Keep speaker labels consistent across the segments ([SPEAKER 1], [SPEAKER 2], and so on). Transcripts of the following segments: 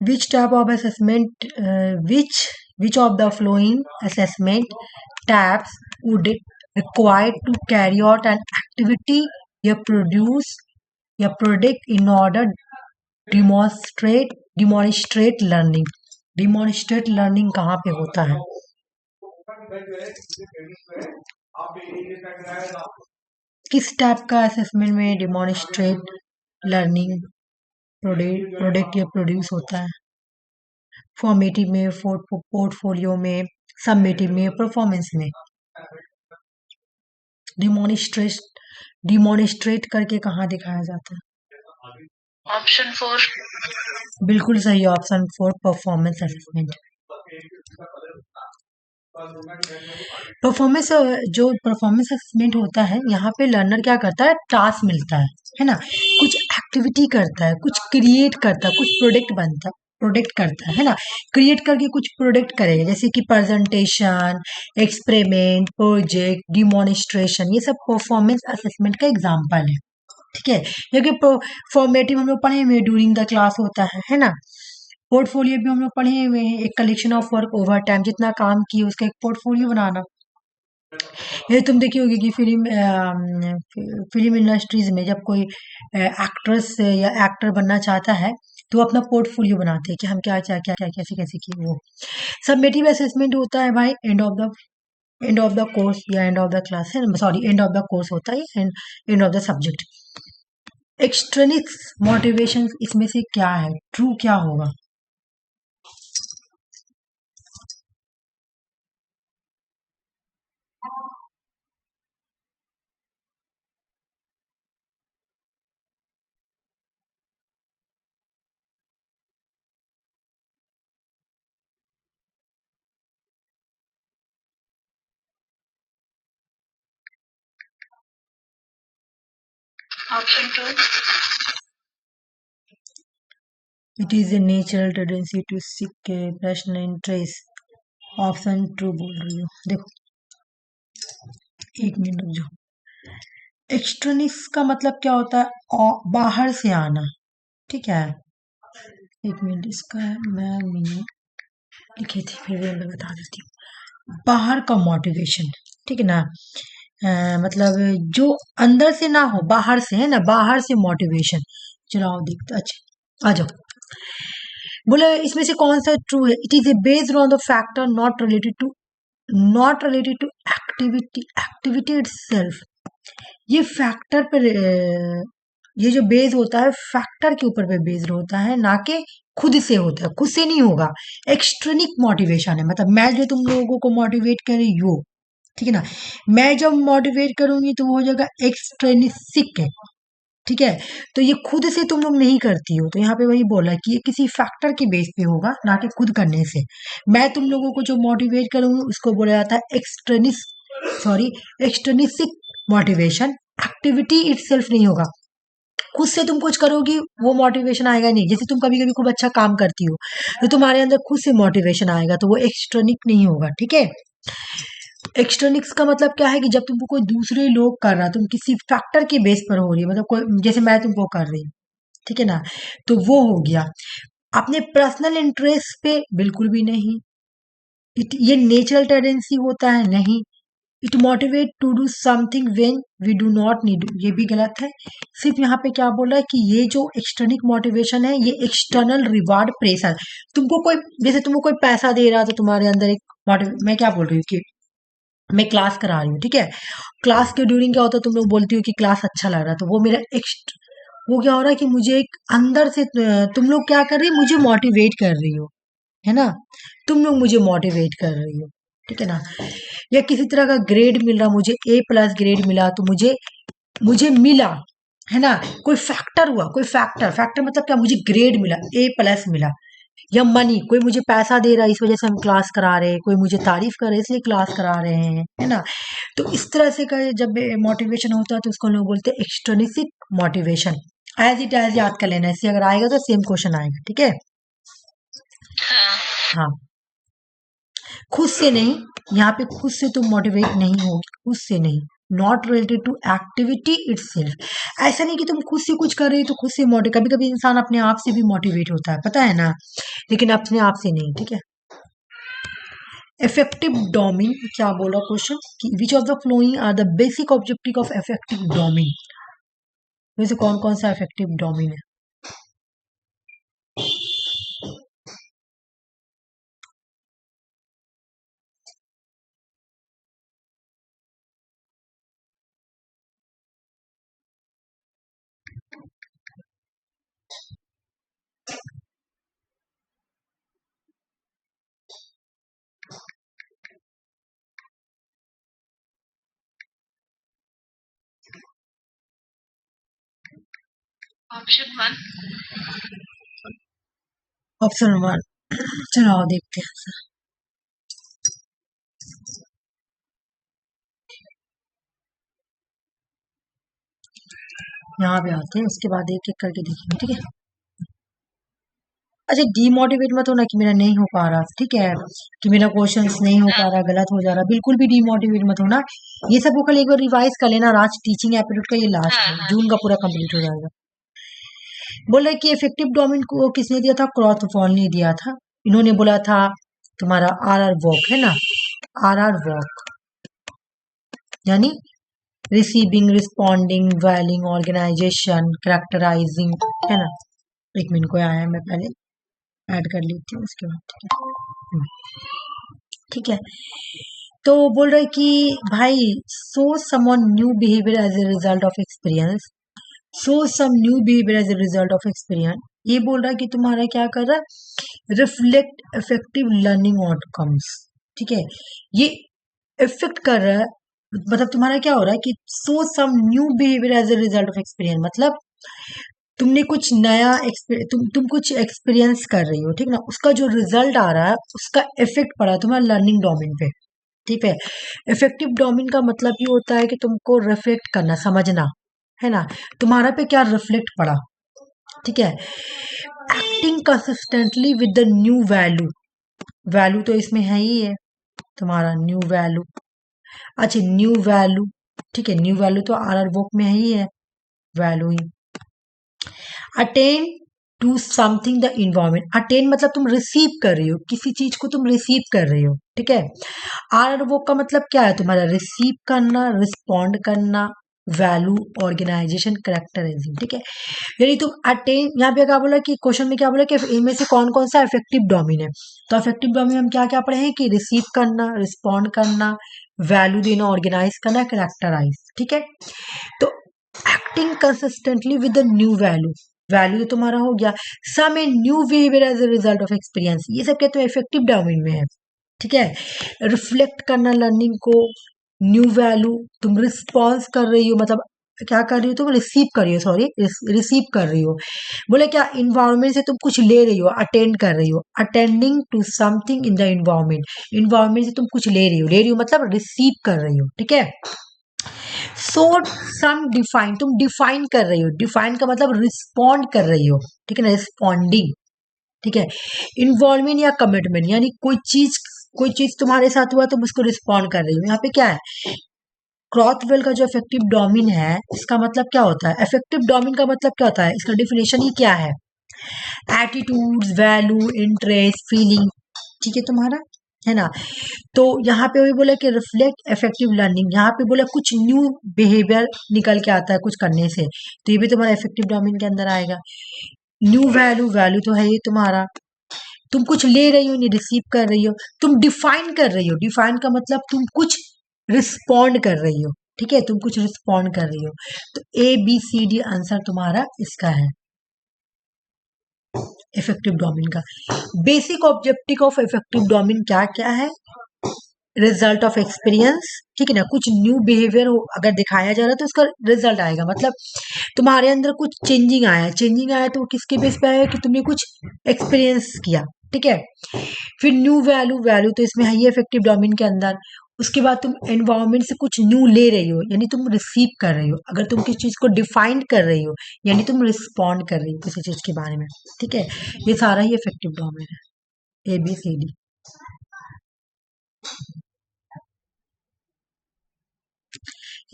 [SPEAKER 1] Which type of assessment, which of the following assessment types would require to carry out an activity या produce या predict in order demonstrate learning? Demonstrate learning कहाँ पे होता है? किस type का assessment में डिमॉन्स्ट्रेट लर्निंग प्रोडक्ट या प्रोड्यूस होता है? फॉर्मेटिव में, पोर्टफोलियो में, सबमेटिव में, परफॉर्मेंस में? डिमॉन्स्ट्रेट करके कहाँ दिखाया जाता है?
[SPEAKER 2] ऑप्शन 4।
[SPEAKER 1] बिल्कुल सही, ऑप्शन 4 परफॉर्मेंस असेसमेंट। परफॉर्मेंस जो परफॉर्मेंस असेसमेंट होता है, यहाँ पे लर्नर क्या करता है, टास्क मिलता है ना, कुछ एक्टिविटी करता है, कुछ क्रिएट करता है, कुछ प्रोडक्ट करता है ना, क्रिएट करके कुछ प्रोडक्ट करेगा, जैसे कि प्रेजेंटेशन, एक्सपेरिमेंट, प्रोजेक्ट, डिमॉन्स्ट्रेशन, ये सब परफॉर्मेंस असेसमेंट का एग्जाम्पल है। ठीक है, क्योंकि फॉर्मेटिव हम लोग पढ़े हुए ड्यूरिंग द क्लास होता है ना। पोर्टफोलियो भी हम लोग पढ़े हुए हैं, एक collection of work over time, जितना काम किए उसका एक पोर्टफोलियो बनाना। ये तुम देखी होगी कि फिल्म इंडस्ट्रीज में जब कोई एक्ट्रेस या एक्टर बनना चाहता है तो अपना पोर्टफोलियो बनाते हैं कि हम क्या क्या क्या क्या कैसे कैसे किए। वो सबमेटिव असेसमेंट होता है भाई एंड ऑफ द कोर्स या एंड ऑफ द क्लास है, sorry end of the course होता है, end of the subject. Extrinsic motivation इसमें से क्या है, ट्रू क्या होगा?
[SPEAKER 2] Option 2।
[SPEAKER 1] It is a natural tendency to seek personal interest. Option true बोल रही हो। देखो एक मिनट रुक जाओ। एक्सट्रिनिक्स का मतलब क्या होता है, बाहर से आना। ठीक है, एक मिनट, इसका मैंने लिखी थी, फिर भी मैं बता देती हूँ। बाहर का मोटिवेशन, ठीक है ना, मतलब जो अंदर से ना हो, बाहर से है ना, बाहर से मोटिवेशन। चलो आओ देखते, अच्छा आ जाओ। बोले इसमें से कौन सा ट्रू है? It is a based on the factor not related to activity itself. ये फैक्टर पर ये जो बेस होता है फैक्टर के ऊपर पे बेस्ड होता है, ना कि खुद से होता है, खुद से नहीं होगा। एक्सट्रिनिक मोटिवेशन है, मतलब मैं जो तुम लोगों को मोटिवेट कर रही हूँ, ठीक है ना, मैं जब मोटिवेट करूंगी तो वो हो जाएगा एक्सट्रिनिक है। ठीक है, तो ये खुद से तुम लोग नहीं करती हो, तो यहाँ पे वही बोला कि ये किसी फैक्टर के बेस पे होगा, ना कि खुद करने से। मैं तुम लोगों को जो मोटिवेट करूंगी उसको बोला जाता है एक्सट्रिनिक मोटिवेशन। एक्टिविटी इटसेल्फ नहीं होगा, खुद से तुम कुछ करोगी वो मोटिवेशन आएगा नहीं। जैसे तुम कभी कभी खूब अच्छा काम करती हो तो तुम्हारे अंदर खुद से मोटिवेशन आएगा, तो वो एक्सट्रिनिक नहीं होगा। ठीक है, एक्सट्रिनिक्स का मतलब क्या है कि जब तुमको कोई दूसरे लोग कर रहा, तुम किसी फैक्टर के बेस पर हो रही है, मतलब कोई जैसे मैं तुमको कर रही हूँ, ठीक है ना, तो वो हो गया। अपने पर्सनल इंटरेस्ट पे बिल्कुल भी नहीं। ये नेचुरल टेंडेंसी होता है, नहीं। It motivate to do something when we do not need, ये भी गलत है। सिर्फ यहाँ पे क्या बोल रहा है कि ये जो एक्सटर्निक मोटिवेशन है ये एक्सटर्नल रिवार्ड प्रेशर, तुमको कोई, जैसे तुमको कोई पैसा दे रहा तो तुम्हारे अंदर एक मैं क्या बोल रही हूँ कि मैं क्लास करा रही हूँ, ठीक है, क्लास के ड्यूरिंग क्या होता है, तुम लोग बोलती हो कि क्लास अच्छा लग रहा है, तो वो मेरा वो क्या हो रहा है कि मुझे एक अंदर से तुम लोग क्या कर रही हो, मुझे मोटिवेट कर रही हो, है ना, तुम लोग मुझे मोटिवेट कर रही हो, ठीक है ना। या किसी तरह का ग्रेड मिल रहा, मुझे A+ ग्रेड मिला तो मुझे मुझे मिला, है ना, कोई फैक्टर हुआ, कोई फैक्टर मतलब क्या, मुझे ग्रेड मिला, A+ मिला। या मनी, कोई मुझे पैसा दे रहा है इस वजह से हम क्लास करा रहे हैं, कोई मुझे तारीफ कर रहे हैं इसलिए क्लास करा रहे हैं, है ना। तो इस तरह से का जब मोटिवेशन होता है तो उसको लोग बोलते हैं एक्सट्रिनिक मोटिवेशन। एज इट एज याद कर लेना, इससे अगर आएगा तो सेम क्वेश्चन आएगा, ठीक है। हाँ, खुद से नहीं, यहाँ पे खुद से तुम मोटिवेट नहीं होगी, खुद से नहीं। Not related to activity itself. ऐसा नहीं कि तुम खुद से कुछ कर रही हो तो खुद से मोटिवेट, कभी कभी इंसान अपने आप से भी मोटिवेट होता है, पता है ना, लेकिन अपने आप से नहीं, ठीक है। इफेक्टिव डोमिन क्या बोला क्वेश्चन कि which of the following are the basic objective of effective domain, वैसे कौन कौन सा इफेक्टिव डोमिन है।
[SPEAKER 2] ऑप्शन 1
[SPEAKER 1] ऑप्शन 1, चलो आओ देखते हैं आंसर। यहाँ पे आते हैं, उसके बाद एक एक करके देखेंगे, ठीक है। अच्छा, डीमोटिवेट मत होना कि मेरा नहीं हो पा रहा, ठीक है, कि मेरा क्वेश्चंस नहीं हो पा रहा, गलत हो जा रहा, बिल्कुल भी डीमोटिवेट मत होना। ये सब को कल एक बार रिवाइज कर लेना, आज टीचिंग एप्टीट्यूड का ये लास्ट है, जून का पूरा कंप्लीट हो जाएगा। बोल रहे कि इफेक्टिव डोमेन को किसने दिया था, क्रॉथवॉल ने दिया था। इन्होंने बोला था तुम्हारा आर वॉक है ना, आर वॉक यानी रिसीविंग, रिस्पॉन्डिंग, वैलिंग, ऑर्गेनाइजेशन, करेक्टराइजिंग, है ना। एक मिनट को आया है, मैं पहले ऐड कर लेती हूँ उसके बाद, ठीक है। ठीक है, तो बोल रहे कि भाई so someone new behaviour as a result of experience, so some new behaviour as a result of experience. ये बोल रहा है कि तुम्हारा क्या कर रहा है, रिफ्लेक्ट इफेक्टिव लर्निंग आउटकम्स, ठीक है। ये इफेक्ट कर रहा है, मतलब तुम्हारा क्या हो रहा है कि so some new behaviour as a result of experience, मतलब तुमने कुछ नया तुम कुछ एक्सपीरियंस कर रही हो, ठीक ना, उसका जो रिजल्ट आ रहा है उसका इफेक्ट पड़ा है तुम्हारा लर्निंग डोमेन पे, ठीक है। इफेक्टिव डोमेन का मतलब ये होता है कि तुमको रिफ्लेक्ट करना, समझना, है ना, तुम्हारा पे क्या रिफ्लेक्ट पड़ा, ठीक है। Acting consistently with the new value, value तो इसमें है ही है तुम्हारा न्यू वैल्यू। अच्छा, न्यू वैल्यू, ठीक है, न्यू वैल्यू तो आर बुक में ही है, वैल्यू ही। Attend to something the environment, attend मतलब तुम रिसीव कर रही हो, किसी चीज को तुम रिसीव कर रही हो, ठीक है। आर वो का मतलब क्या है तुम्हारा, रिसीव करना, रिस्पॉन्ड करना, वैल्यू, ऑर्गेनाइजेशन, करेक्टराइजिंग, ठीक है। यानी तुम अटेन, यहाँ पे क्या बोला कि क्वेश्चन में क्या बोला कि इनमें से कौन कौन सा इफेक्टिव डोमेन है, तो इफेक्टिव डोमेन हम क्या क्या पढ़े हैं कि रिसीव करना, रिस्पॉन्ड करना, वैल्यू देना, ऑर्गेनाइज करना, करेक्टराइज, ठीक है। तो acting consistently with the new value, value तो तुम्हारा हो गया, some a new behaviour as a result of experience, ये सब कहते हैं इफेक्टिव डोमेन में है, ठीक है। रिफ्लेक्ट करना लर्निंग को, न्यू वैल्यू, तुम रिस्पॉन्स कर रही हो, मतलब क्या कर रही हो तुम, रिसीव कर रही हो, सॉरी रिसीव कर रही हो। बोले क्या, इन्वायरमेंट से तुम कुछ ले रही हो, अटेंड कर रही हो, attending to something in the environment, environment से तुम कुछ ले रही हो मतलब रिसीव कर रही हो, ठीक है। सो सम डिफाइन, तुम डिफाइन कर रही हो, डिफाइन का मतलब रिस्पॉन्ड कर रही हो, ठीक है ना, रिस्पॉन्डिंग, ठीक है। इन्वॉल्वमेंट या कमिटमेंट, यानी कोई चीज तुम्हारे साथ हुआ तुम उसको रिस्पॉन्ड कर रही हो। यहाँ पे क्या है, क्रॉथवेल का जो इफेक्टिव डोमेन है, इसका मतलब क्या होता है, इफेक्टिव डोमेन का मतलब क्या होता है, इसका डिफिनेशन ही क्या है, एटीट्यूड्स, वैल्यू, इंटरेस्ट, फीलिंग, ठीक है तुम्हारा, है ना। तो यहाँ पे भी बोला कि रिफ्लेक्ट इफेक्टिव लर्निंग, यहाँ पे बोला कुछ न्यू बिहेवियर निकल के आता है कुछ करने से, तो ये भी तुम्हारा इफेक्टिव डोमेन के अंदर आएगा। न्यू वैल्यू, वैल्यू तो है ये तुम्हारा, तुम कुछ ले रही हो नहीं रिसीव कर रही हो, तुम डिफाइन कर रही हो, डिफाइन का मतलब तुम कुछ रिस्पॉन्ड कर रही हो, ठीक है, तुम कुछ रिस्पॉन्ड कर रही हो। तो ABCD आंसर तुम्हारा इसका है इफेक्टिव डोमेन का। Basic objective of affective domain क्या क्या है, रिजल्ट ऑफ एक्सपीरियंस, ठीक है ना, कुछ न्यू बिहेवियर अगर दिखाया जा रहा है तो उसका रिजल्ट आएगा, मतलब तुम्हारे अंदर कुछ चेंजिंग आया, चेंजिंग आया तो किसके बेस पे आया कि तुमने कुछ एक्सपीरियंस किया, ठीक है। फिर न्यू वैल्यू, वैल्यू तो इसमें है ही इफेक्टिव डोमेन के अंदर। उसके बाद तुम एनवायरमेंट से कुछ न्यू ले रही हो, यानी तुम रिसीव कर रही हो, अगर तुम किसी चीज को डिफाइन कर रही हो यानी तुम रिस्पॉन्ड कर रही हो किसी चीज के बारे में, ठीक है। ये सारा ही इफेक्टिव डोमेन है, ABCD।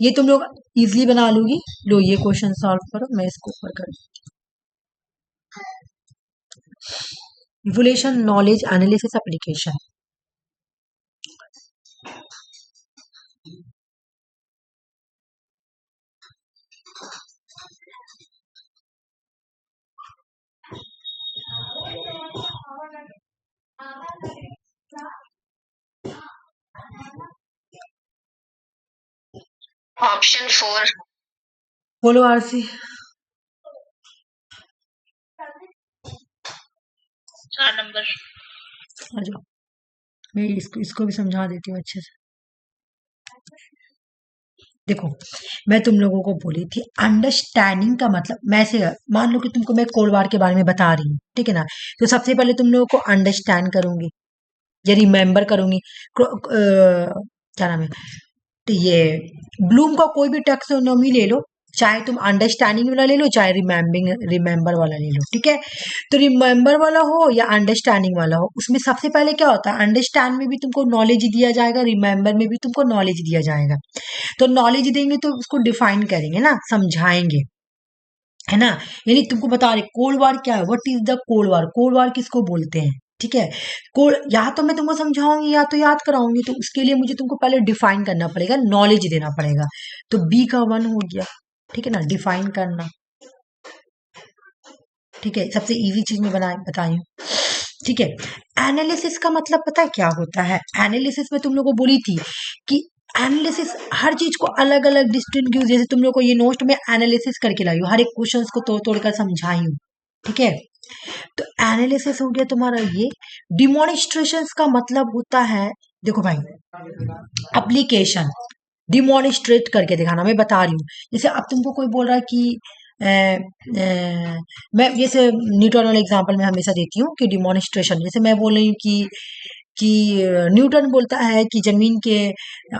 [SPEAKER 1] ये तुम लोग इजिली बना लोगी। लो ये क्वेश्चन सॉल्व करो, मैं इसको ऊपर कर। Evolution knowledge analysis application.
[SPEAKER 2] Option 4।
[SPEAKER 1] बोलो आरसी।
[SPEAKER 2] नंबर।
[SPEAKER 1] आ जाओ, मैं इसको भी समझा देती हूँ अच्छे से। देखो, मैं तुम लोगों को बोली थी अंडरस्टैंडिंग का मतलब, मैं से मान लो कि तुमको मैं कोल्ड वार के बारे में बता रही हूँ, ठीक है ना। तो सबसे पहले तुम लोगों को अंडरस्टैंड करूंगी या रिमेम्बर करूंगी। क्या नाम है, तो ये ब्लूम का कोई भी टैक्सोनॉमी ले लो, चाहे तुम अंडरस्टैंडिंग वाला ले लो, चाहे रिमेम्बर वाला ले लो, ठीक है। तो रिमेम्बर वाला हो या अंडरस्टैंडिंग वाला हो, उसमें सबसे पहले क्या होता है, अंडरस्टैंड में भी तुमको नॉलेज दिया जाएगा, रिमेम्बर में भी तुमको नॉलेज दिया जाएगा। तो नॉलेज देंगे तो उसको डिफाइन करेंगे ना, समझाएंगे, है ना। यानी तुमको बता रहे कोल्ड वार क्या है, what is the cold war, cold war किसको बोलते हैं, ठीक है। कोल्ड या तो मैं तुमको समझाऊंगी या तो याद कराऊंगी, तो उसके लिए मुझे तुमको पहले डिफाइन करना पड़ेगा, नॉलेज देना पड़ेगा। तो बी का 1 हो गया, ठीक है ना, डिफाइन करना, ठीक है। सबसे इजी चीज में बताई हूँ, ठीक है। एनालिसिस का मतलब पता है क्या होता है, एनालिसिस में तुम लोग को बोली थी कि एनालिसिस हर चीज को अलग अलग डिस्टिंक्ट यूज, जैसे तुम लोग को ये नोट में एनालिसिस करके लाई हूँ, हर एक क्वेश्चंस को तोड़ तोड़ कर समझाई हूँ, ठीक है। तो एनालिसिस हो गया तुम्हारा ये। डिमोनिस्ट्रेशन का मतलब होता है, देखो भाई, एप्लीकेशन, डिमोनिस्ट्रेट करके दिखाना। मैं बता रही हूँ, जैसे अब तुमको कोई बोल रहा है कि मैं जैसे न्यूटन वाला एग्जांपल मैं हमेशा देती हूँ कि डिमोनिस्ट्रेशन, जैसे मैं बोल रही हूँ कि न्यूटन बोलता है कि जमीन के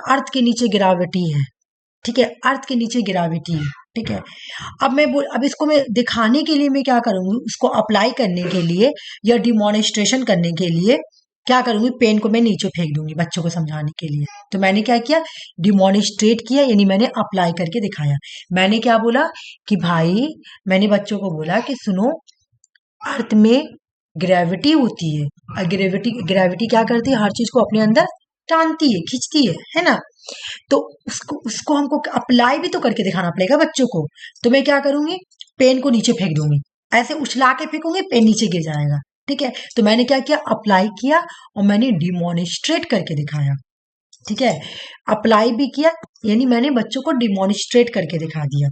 [SPEAKER 1] अर्थ के नीचे ग्रेविटी है, ठीक है, अर्थ के नीचे ग्रेविटी है, ठीक है। अब इसको मैं दिखाने के लिए मैं क्या करूंगी, उसको अप्लाई करने के लिए या डिमोनिस्ट्रेशन करने के लिए क्या करूंगी, पेन को मैं नीचे फेंक दूंगी बच्चों को समझाने के लिए। तो मैंने क्या किया, डिमोनिस्ट्रेट किया, यानी मैंने अप्लाई करके दिखाया। मैंने क्या बोला कि भाई, मैंने बच्चों को बोला कि सुनो, अर्थ में ग्रेविटी होती है, और ग्रेविटी क्या करती है, हर चीज को अपने अंदर टानती है, खींचती है ना। तो उसको उसको हमको अप्लाई भी तो करके दिखाना पड़ेगा बच्चों को। तो मैं क्या करूंगी, पेन को नीचे फेंक दूंगी, ऐसे उछला के फेंकूंगी, पेन नीचे गिर जाएगा, ठीक है। तो मैंने क्या किया, अप्लाई किया और मैंने डिमोनिस्ट्रेट करके दिखाया, ठीक है। अप्लाई भी किया, यानी मैंने बच्चों को डिमोनिस्ट्रेट करके दिखा दिया,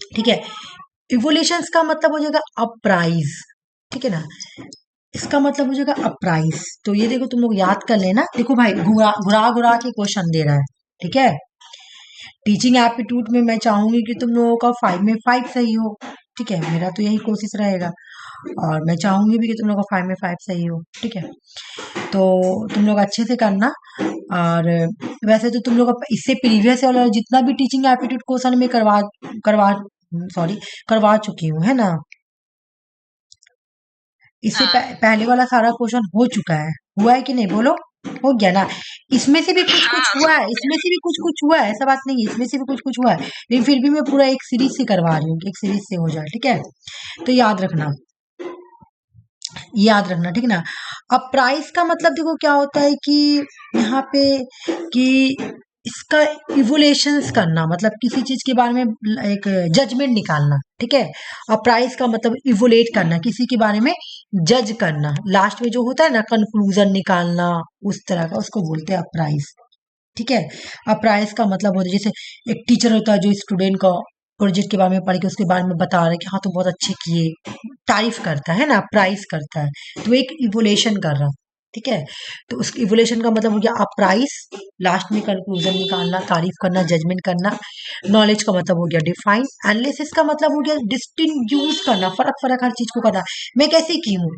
[SPEAKER 1] ठीक है। इवोल्यूशंस का मतलब हो जाएगा अपराइज, ठीक है ना। इसका मतलब हो जाएगा अपराइज। तो ये देखो, तुम लोग याद कर लेना। देखो भाई, घुरा घुरा घुरा के क्वेश्चन दे रहा है, ठीक है। टीचिंग एप्टीट्यूड में मैं चाहूंगी कि तुम लोगों का 5 में 5 सही हो, ठीक है, मेरा तो यही कोशिश रहेगा, और मैं चाहूंगी भी कि तुम लोग का 5 में 5 सही हो, ठीक है। तो तुम लोग अच्छे से करना। और वैसे तो तुम लोग इससे प्रीवियस वाला जितना भी टीचिंग एप्टीट्यूड क्वेश्चन में करवा सॉरी करवा चुकी हूँ, है ना। इससे
[SPEAKER 2] हाँ
[SPEAKER 1] पहले वाला सारा क्वेश्चन हो चुका है, हुआ है कि नहीं, बोलो। हो गया ना। इसमें से भी कुछ कुछ
[SPEAKER 2] हाँ।
[SPEAKER 1] हुआ है, इसमें से भी कुछ कुछ हुआ है, ऐसा बात नहीं है, इसमें से भी कुछ कुछ हुआ है, लेकिन फिर भी मैं पूरा एक सीरीज से करवा रही हूँ, एक सीरीज से हो जाए, ठीक है। तो याद रखना, याद रखना, ठीक है ना। अब प्राइस का मतलब देखो क्या होता है कि यहाँ पे कि इसका इवोल्यूशंस करना, मतलब किसी चीज के बारे में एक जजमेंट निकालना, ठीक है। और प्राइस का मतलब इवोलेट करना, किसी के बारे में जज करना, लास्ट में जो होता है ना कंक्लूजन निकालना, उस तरह का उसको बोलते हैं प्राइस, ठीक है। अप्राइज का मतलब होता है, जैसे एक टीचर होता है जो स्टूडेंट का प्रोजेक्ट के बारे में पढ़ के उसके बारे में बता रहा है कि हाँ तुम बहुत अच्छे किए, तारीफ करता है ना, प्राइज करता है, तो एक इवोल्यूशन कर रहा, ठीक है। तो उस इवोल्यूशन का मतलब हो गया अप्राइज, लास्ट में कंक्लूजन निकालना, तारीफ करना, जजमेंट करना। नॉलेज का मतलब हो गया डिफाइन। एनालिसिस का मतलब हो गया डिस्टिंग्यूश करना, फर्क फर्क हर चीज को करना। मैं कैसे की हूँ,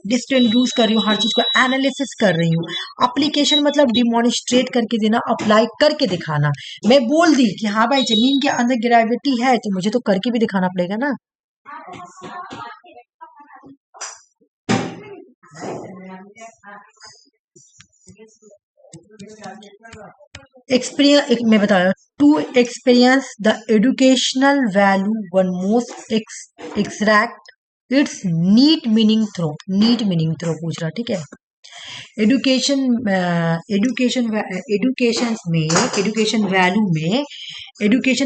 [SPEAKER 1] डिस्टिंग्यूश कर रही हूँ, हर चीज को एनालिसिस कर रही हूँ। एप्लीकेशन मतलब डिमोनिस्ट्रेट करके देना, अप्लाई करके दिखाना। मैं बोल दी कि हाँ भाई जमीन के अंदर ग्रेविटी है, तो मुझे तो करके भी दिखाना पड़ेगा ना। एक्सपीरियंस, मैं बता रहा हूँ, to experience the educational value one most extract its neat meaning through पूछ रहा, ठीक है। एडुकेशन एडुकेशन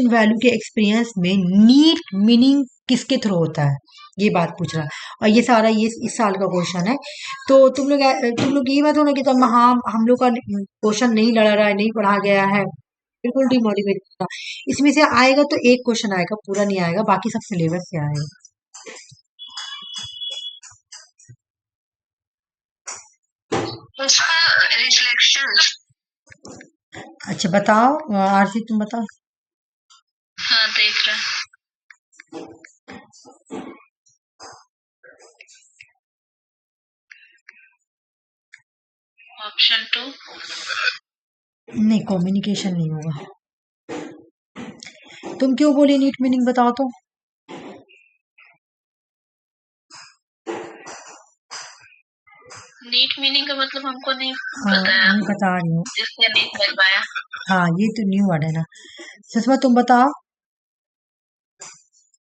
[SPEAKER 1] वैल्यू के एक्सपीरियंस में नीट मीनिंग किसके थ्रू होता है, ये बात पूछ रहा है। और ये सारा ये इस साल का क्वेश्चन है। तो तुम लोग ये मत होना कि तुम हाँ हम लोग का क्वेश्चन नहीं लड़ा रहा है, नहीं पढ़ा गया है, बिल्कुल डिमोटिवेट होगा। इसमें से आएगा तो एक क्वेश्चन आएगा, पूरा नहीं आएगा, बाकी सब सिलेबस से आएगा।
[SPEAKER 2] रिफ्लेक्शन।
[SPEAKER 1] अच्छा बताओ आरसी, तुम बताओ।
[SPEAKER 2] हाँ देख रहा। ऑप्शन 2।
[SPEAKER 1] नहीं, कम्युनिकेशन नहीं होगा। तुम क्यों बोली नीट मीनिंग, बताओ तो।
[SPEAKER 2] नीट मीनिंग का मतलब हमको नहीं बताया।
[SPEAKER 1] मैं बता रही हूँ,
[SPEAKER 2] इसलिए नहीं कर पाया।
[SPEAKER 1] हाँ ये तो न्यू वर्ड है ना। सुषमा तुम बताओ।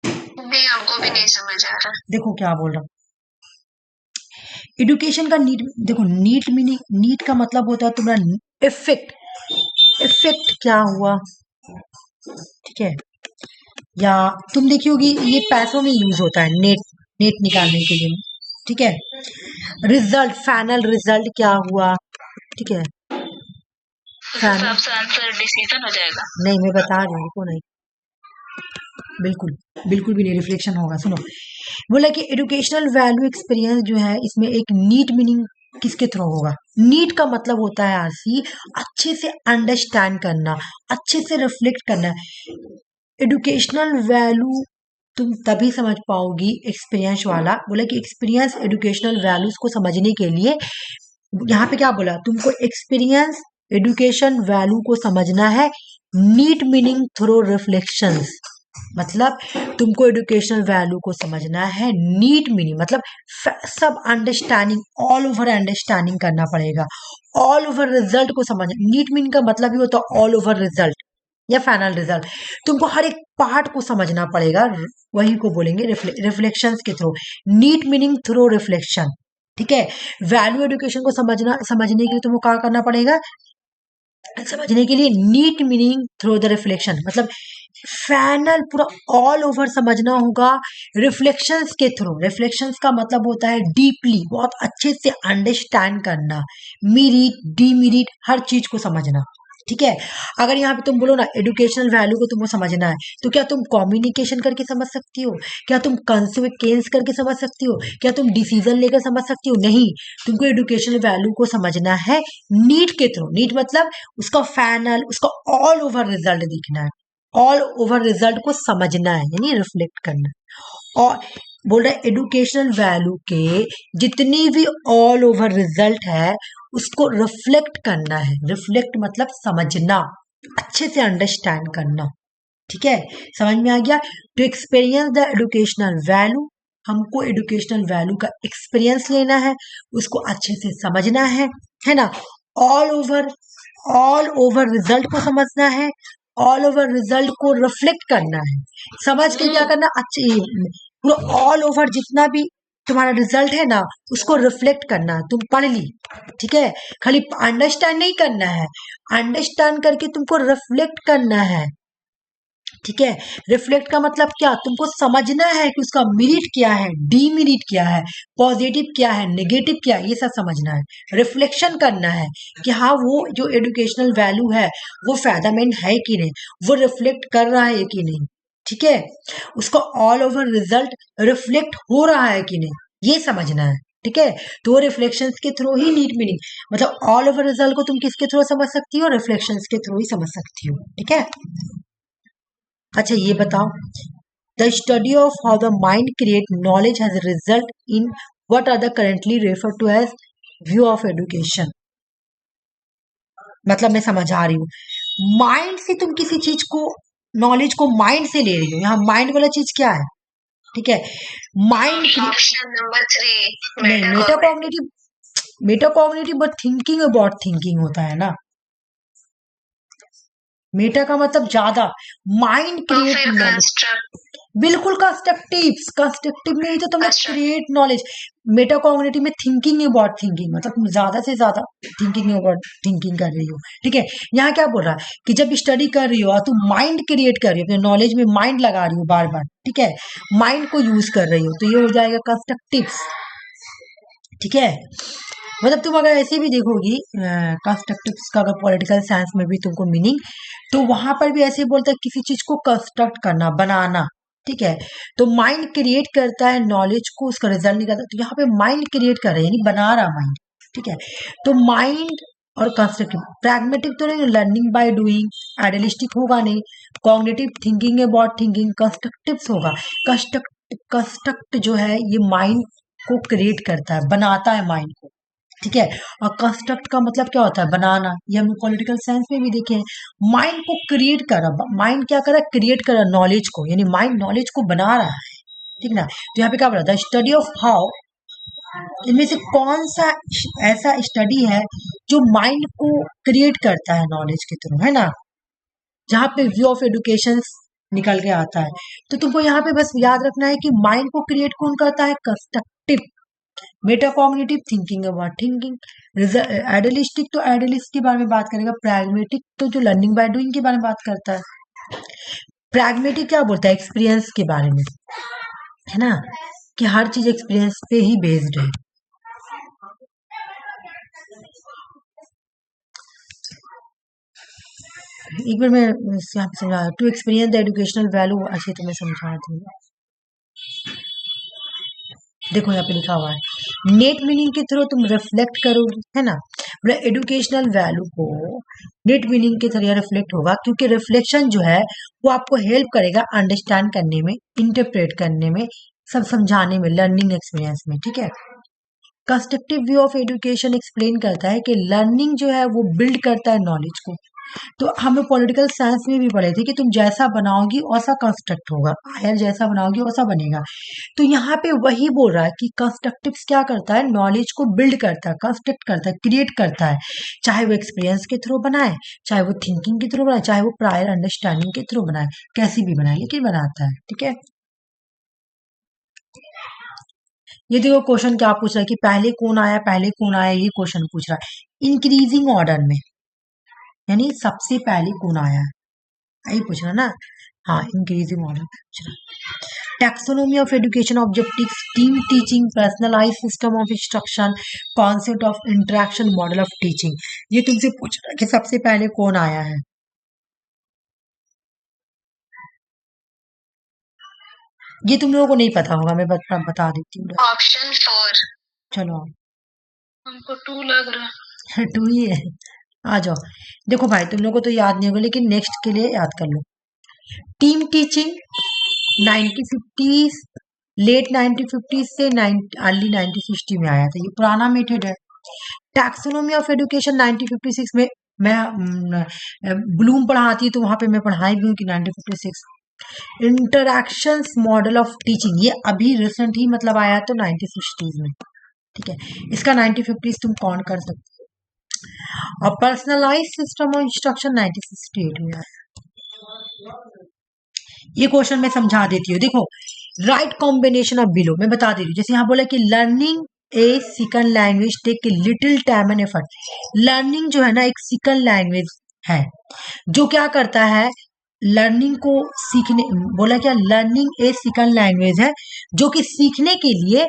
[SPEAKER 2] नहीं हमको भी नहीं समझ आ रहा।
[SPEAKER 1] देखो क्या बोल रहा हूँ, एडुकेशन का नीट, देखो नीट मीनिंग, नीट का मतलब होता है तुम्हारा इफेक्ट। इफेक्ट क्या हुआ, ठीक है। या तुम देखी होगी ये पैसों में यूज होता है, नेट निकालने के लिए, ठीक है। रिजल्ट, फाइनल रिजल्ट क्या हुआ, ठीक है।
[SPEAKER 2] उस हिसाब से आंसर डिसीजन हो जाएगा।
[SPEAKER 1] नहीं मैं बता रही हूँ, को नहीं, बिल्कुल बिल्कुल भी नहीं रिफ्लेक्शन होगा। सुनो, बोला कि एजुकेशनल वैल्यू एक्सपीरियंस जो है इसमें एक नीट मीनिंग किसके थ्रू होगा। नीट का मतलब होता है आरसी अच्छे से अंडरस्टैंड करना, अच्छे से रिफ्लेक्ट करना। एजुकेशनल वैल्यू तुम तभी समझ पाओगी एक्सपीरियंस वाला। बोला कि एक्सपीरियंस एजुकेशनल वैल्यूज को समझने के लिए, यहाँ पे क्या बोला, तुमको एक्सपीरियंस एजुकेशन वैल्यू को समझना है नीट मीनिंग थ्रू रिफ्लेक्शंस। मतलब तुमको एजुकेशनल वैल्यू को समझना है नीट मीनिंग, मतलब सब अंडरस्टैंडिंग, ऑल ओवर अंडरस्टैंडिंग करना पड़ेगा। ऑल ओवर रिजल्ट को समझ, नीट मीनिंग का मतलब ही होता है ऑल ओवर रिजल्ट या फाइनल रिजल्ट। तुमको हर एक पार्ट को समझना पड़ेगा, वही को बोलेंगे रिफ्लेक्शंस के through, neat meaning through reflection, ठीक है। वैल्यू एजुकेशन को समझने के लिए तुमको क्या करना पड़ेगा, समझने के लिए neat meaning through the reflection, मतलब फाइनल पूरा ऑल ओवर समझना होगा रिफ्लेक्शंस के थ्रू। रिफ्लेक्शंस का मतलब होता है डीपली, बहुत अच्छे से अंडरस्टैंड करना, मेरिट डीमेरिट हर चीज को समझना, ठीक है। अगर यहाँ पे तुम बोलो ना एजुकेशनल वैल्यू को तुमको समझना है, तो क्या तुम कम्युनिकेशन करके समझ सकती हो, क्या तुम कंसिक्वेंस करके समझ सकती हो, क्या तुम डिसीजन लेकर समझ सकती हो, नहीं। तुमको एजुकेशनल वैल्यू को समझना है नीट के थ्रू। नीट मतलब उसका फाइनल, उसका ऑल ओवर रिजल्ट दिखना है, ऑल ओवर रिजल्ट को समझना है, यानी रिफ्लेक्ट करना है। और बोल रहा है एजुकेशनल वैल्यू के जितनी भी ऑल ओवर रिजल्ट है उसको रिफ्लेक्ट करना है। रिफ्लेक्ट मतलब समझना, अच्छे से अंडरस्टैंड करना, ठीक है। समझ में आ गया। To experience the educational value, हमको एजुकेशनल वैल्यू का एक्सपीरियंस लेना है, उसको अच्छे से समझना है ना। ऑल ओवर रिजल्ट को समझना है, ऑल ओवर रिजल्ट को रिफ्लेक्ट करना है। समझ के क्या करना, अच्छे पूरा ऑल ओवर जितना भी तुम्हारा रिजल्ट है ना उसको रिफ्लेक्ट करना है। तुम पढ़ ली, ठीक है, खाली अंडरस्टैंड नहीं करना है, अंडरस्टैंड करके तुमको रिफ्लेक्ट करना है, ठीक है। रिफ्लेक्ट का मतलब क्या, तुमको समझना है कि उसका मेरिट क्या है, डीमेरिट क्या है, पॉजिटिव क्या है, नेगेटिव क्या है, ये सब समझना है। रिफ्लेक्शन करना है कि हाँ वो जो एजुकेशनल वैल्यू है वो फायदामंद है कि नहीं, वो रिफ्लेक्ट कर रहा है कि नहीं, ठीक है। उसका ऑल ओवर रिजल्ट रिफ्लेक्ट हो रहा है कि नहीं, ये समझना है, ठीक है। तो वो रिफ्लेक्शन के थ्रू ही नीट मीनिंग, मतलब ऑल ओवर रिजल्ट को तुम किसके थ्रू समझ सकती हो, रिफ्लेक्शन के थ्रू ही समझ सकती हो, ठीक है। अच्छा ये बताओ, the study of how the mind create knowledge has result in what are the currently refer to as view of education. मतलब मैं समझा रही हूँ, माइंड से तुम किसी चीज को, नॉलेज को माइंड से ले रही हो, यहाँ माइंड वाला चीज क्या है, ठीक है। माइंड,
[SPEAKER 2] ऑप्शन नंबर 3
[SPEAKER 1] नहीं metacognitive, metacognitive but thinking about thinking होता है ना। मेटा का मतलब ज्यादा, माइंड
[SPEAKER 2] तो
[SPEAKER 1] क्रिएट
[SPEAKER 2] फिर
[SPEAKER 1] नॉलेज,
[SPEAKER 2] कंस्ट्रक्ट
[SPEAKER 1] बिल्कुल कंस्ट्रक्टिव में ही तो तुम
[SPEAKER 2] construct
[SPEAKER 1] create knowledge. Meta cognitive में थिंकिंग अबाउट थिंकिंग, मतलब तुम ज्यादा से ज्यादा थिंकिंग अबाउट थिंकिंग कर रही हो, ठीक है। यहाँ क्या बोल रहा है कि जब स्टडी कर रही हो और तुम माइंड क्रिएट कर रही हो, अपने नॉलेज में माइंड लगा रही हो बार बार, ठीक है, माइंड को यूज कर रही हो, तो ये हो जाएगा कंस्ट्रक्टिव, ठीक है। मतलब तुम अगर ऐसे भी देखोगी कंस्ट्रक्टिव का, अगर पॉलिटिकल साइंस में भी तुमको मीनिंग, तो वहां पर भी ऐसे बोलता है किसी चीज को कंस्ट्रक्ट करना, बनाना, ठीक है। तो माइंड क्रिएट करता है नॉलेज को, उसका रिजल्ट निकलता है, तो यहाँ पे माइंड क्रिएट कर रहे हैं, यानी बना रहा माइंड, ठीक है। तो माइंड और कंस्ट्रक्टिव, प्रैग्मेटिक तो नहीं, लर्निंग बाय डूइंग, आइडियलिस्टिक होगा नहीं, cognitive thinking about thinking, constructive होगा। कंस्ट्रक्ट जो है ये माइंड को क्रिएट करता है, बनाता है माइंड को, ठीक है। और कंस्ट्रक्ट का मतलब क्या होता है, बनाना, ये हम पॉलिटिकल साइंस में भी देखे हैं। माइंड को क्रिएट कर रहा, माइंड क्या कर रहा है, क्रिएट कर रहा नॉलेज को, यानी माइंड नॉलेज को बना रहा है, ठीक ना। तो यहाँ पे क्या बोला था, स्टडी ऑफ हाउ, इनमें से कौन सा ऐसा स्टडी है जो माइंड को क्रिएट करता है नॉलेज के थ्रू, है ना, जहाँ पे व्यू ऑफ एडुकेशन निकल के आता है। तो तुमको यहाँ पे बस याद रखना है कि माइंड को क्रिएट कौन करता है, constructive, metacognitive thinking about thinking, idealistic तो आइडियलिस्ट के बारे में बात करेगा, प्रैग्मेटिक तो जो लर्निंग बाय डूइंग के बारे में बात करता है। प्रैग्मेटिक क्या बोलता है, एक्सपीरियंस के बारे में, है ना, कि हर चीज एक्सपीरियंस पे ही बेस्ड है। एक बार मैं यहाँ पे समझा, to experience the educational value, अच्छे तो मैं समझा दी। देखो यहाँ पे लिखा हुआ है, नेट मीनिंग के थ्रू तुम रिफ्लेक्ट करोगे, है ना, एजुकेशनल वैल्यू को नेट मीनिंग के थ्रू रिफ्लेक्ट होगा, क्योंकि रिफ्लेक्शन जो है वो आपको हेल्प करेगा अंडरस्टैंड करने में, इंटरप्रेट करने में, सब समझाने में, लर्निंग एक्सपीरियंस में, ठीक है। Constructive view of education explain करता है कि लर्निंग जो है वो बिल्ड करता है नॉलेज को। तो हमें पॉलिटिकल साइंस में भी पढ़े थे कि तुम जैसा बनाओगी वैसा कंस्ट्रक्ट होगा, आयर जैसा बनाओगी वैसा बनेगा। तो यहाँ पे वही बोल रहा है कि कंस्ट्रक्टिव क्या करता है, नॉलेज को बिल्ड करता है, कंस्ट्रक्ट करता है, क्रिएट करता है, चाहे वो एक्सपीरियंस के थ्रू बनाए, चाहे वो थिंकिंग के थ्रू बनाए, चाहे वो प्रायर अंडरस्टैंडिंग के थ्रू बनाए, कैसी भी बनाए, लेकिन बनाता है, ठीक है। ये देखो क्वेश्चन क्या पूछ रहा है कि पहले कौन आया, पहले कौन आया, ये क्वेश्चन पूछ रहा है इंक्रीजिंग ऑर्डर में, यानी सबसे पहले कौन आया है, यही पूछ रहा है ना। हाँ, इंक्रीजिंग ऑर्डर में पूछ रहा है। Taxonomy of education objectives, team teaching, personalise system of instruction, concept of interaction, model of teaching, ये तुमसे पूछ रहा है कि सबसे पहले कौन आया है। ये तुम लोगों को नहीं पता होगा, मैं बता देती हूँ।
[SPEAKER 2] ऑप्शन 4,
[SPEAKER 1] चलो
[SPEAKER 2] हमको 2 लग रहा है।
[SPEAKER 1] 2 ही है, आ जाओ। देखो भाई तुम लोगों को तो याद नहीं होगा, लेकिन नेक्स्ट के लिए याद कर लो। टीम टीचिंग 1950, लेट 1950 से अर्ली 1960 में आया था, ये पुराना मेथड है। टैक्सोनॉमी ऑफ एजुकेशन 1956 में, मैं ब्लूम पढ़ाती है तो वहां पे मैं पढ़ाई भी हूँ कि 1956। इंटरैक्शंस मॉडल ऑफ टीचिंग, ये अभी रिसेंट ही मतलब आया तो 1960s में, ठीक है। इसका 1950s तुम काउंट कर सकते हो। और पर्सनलाइज सिस्टम ऑफ इंस्ट्रक्शन 1968 में आया। ये क्वेश्चन मैं समझा देती हूँ, देखो राइट कॉम्बिनेशन ऑफ बिलो, मैं बता दे रही हूँ। जैसे यहाँ बोला कि learning a second language take little time and effort. Learning जो है ना एक सेकंड लैंग्वेज है, जो क्या करता है, लर्निंग को सीखने, बोला क्या, लर्निंग ए सेकंड लैंग्वेज है जो कि सीखने के लिए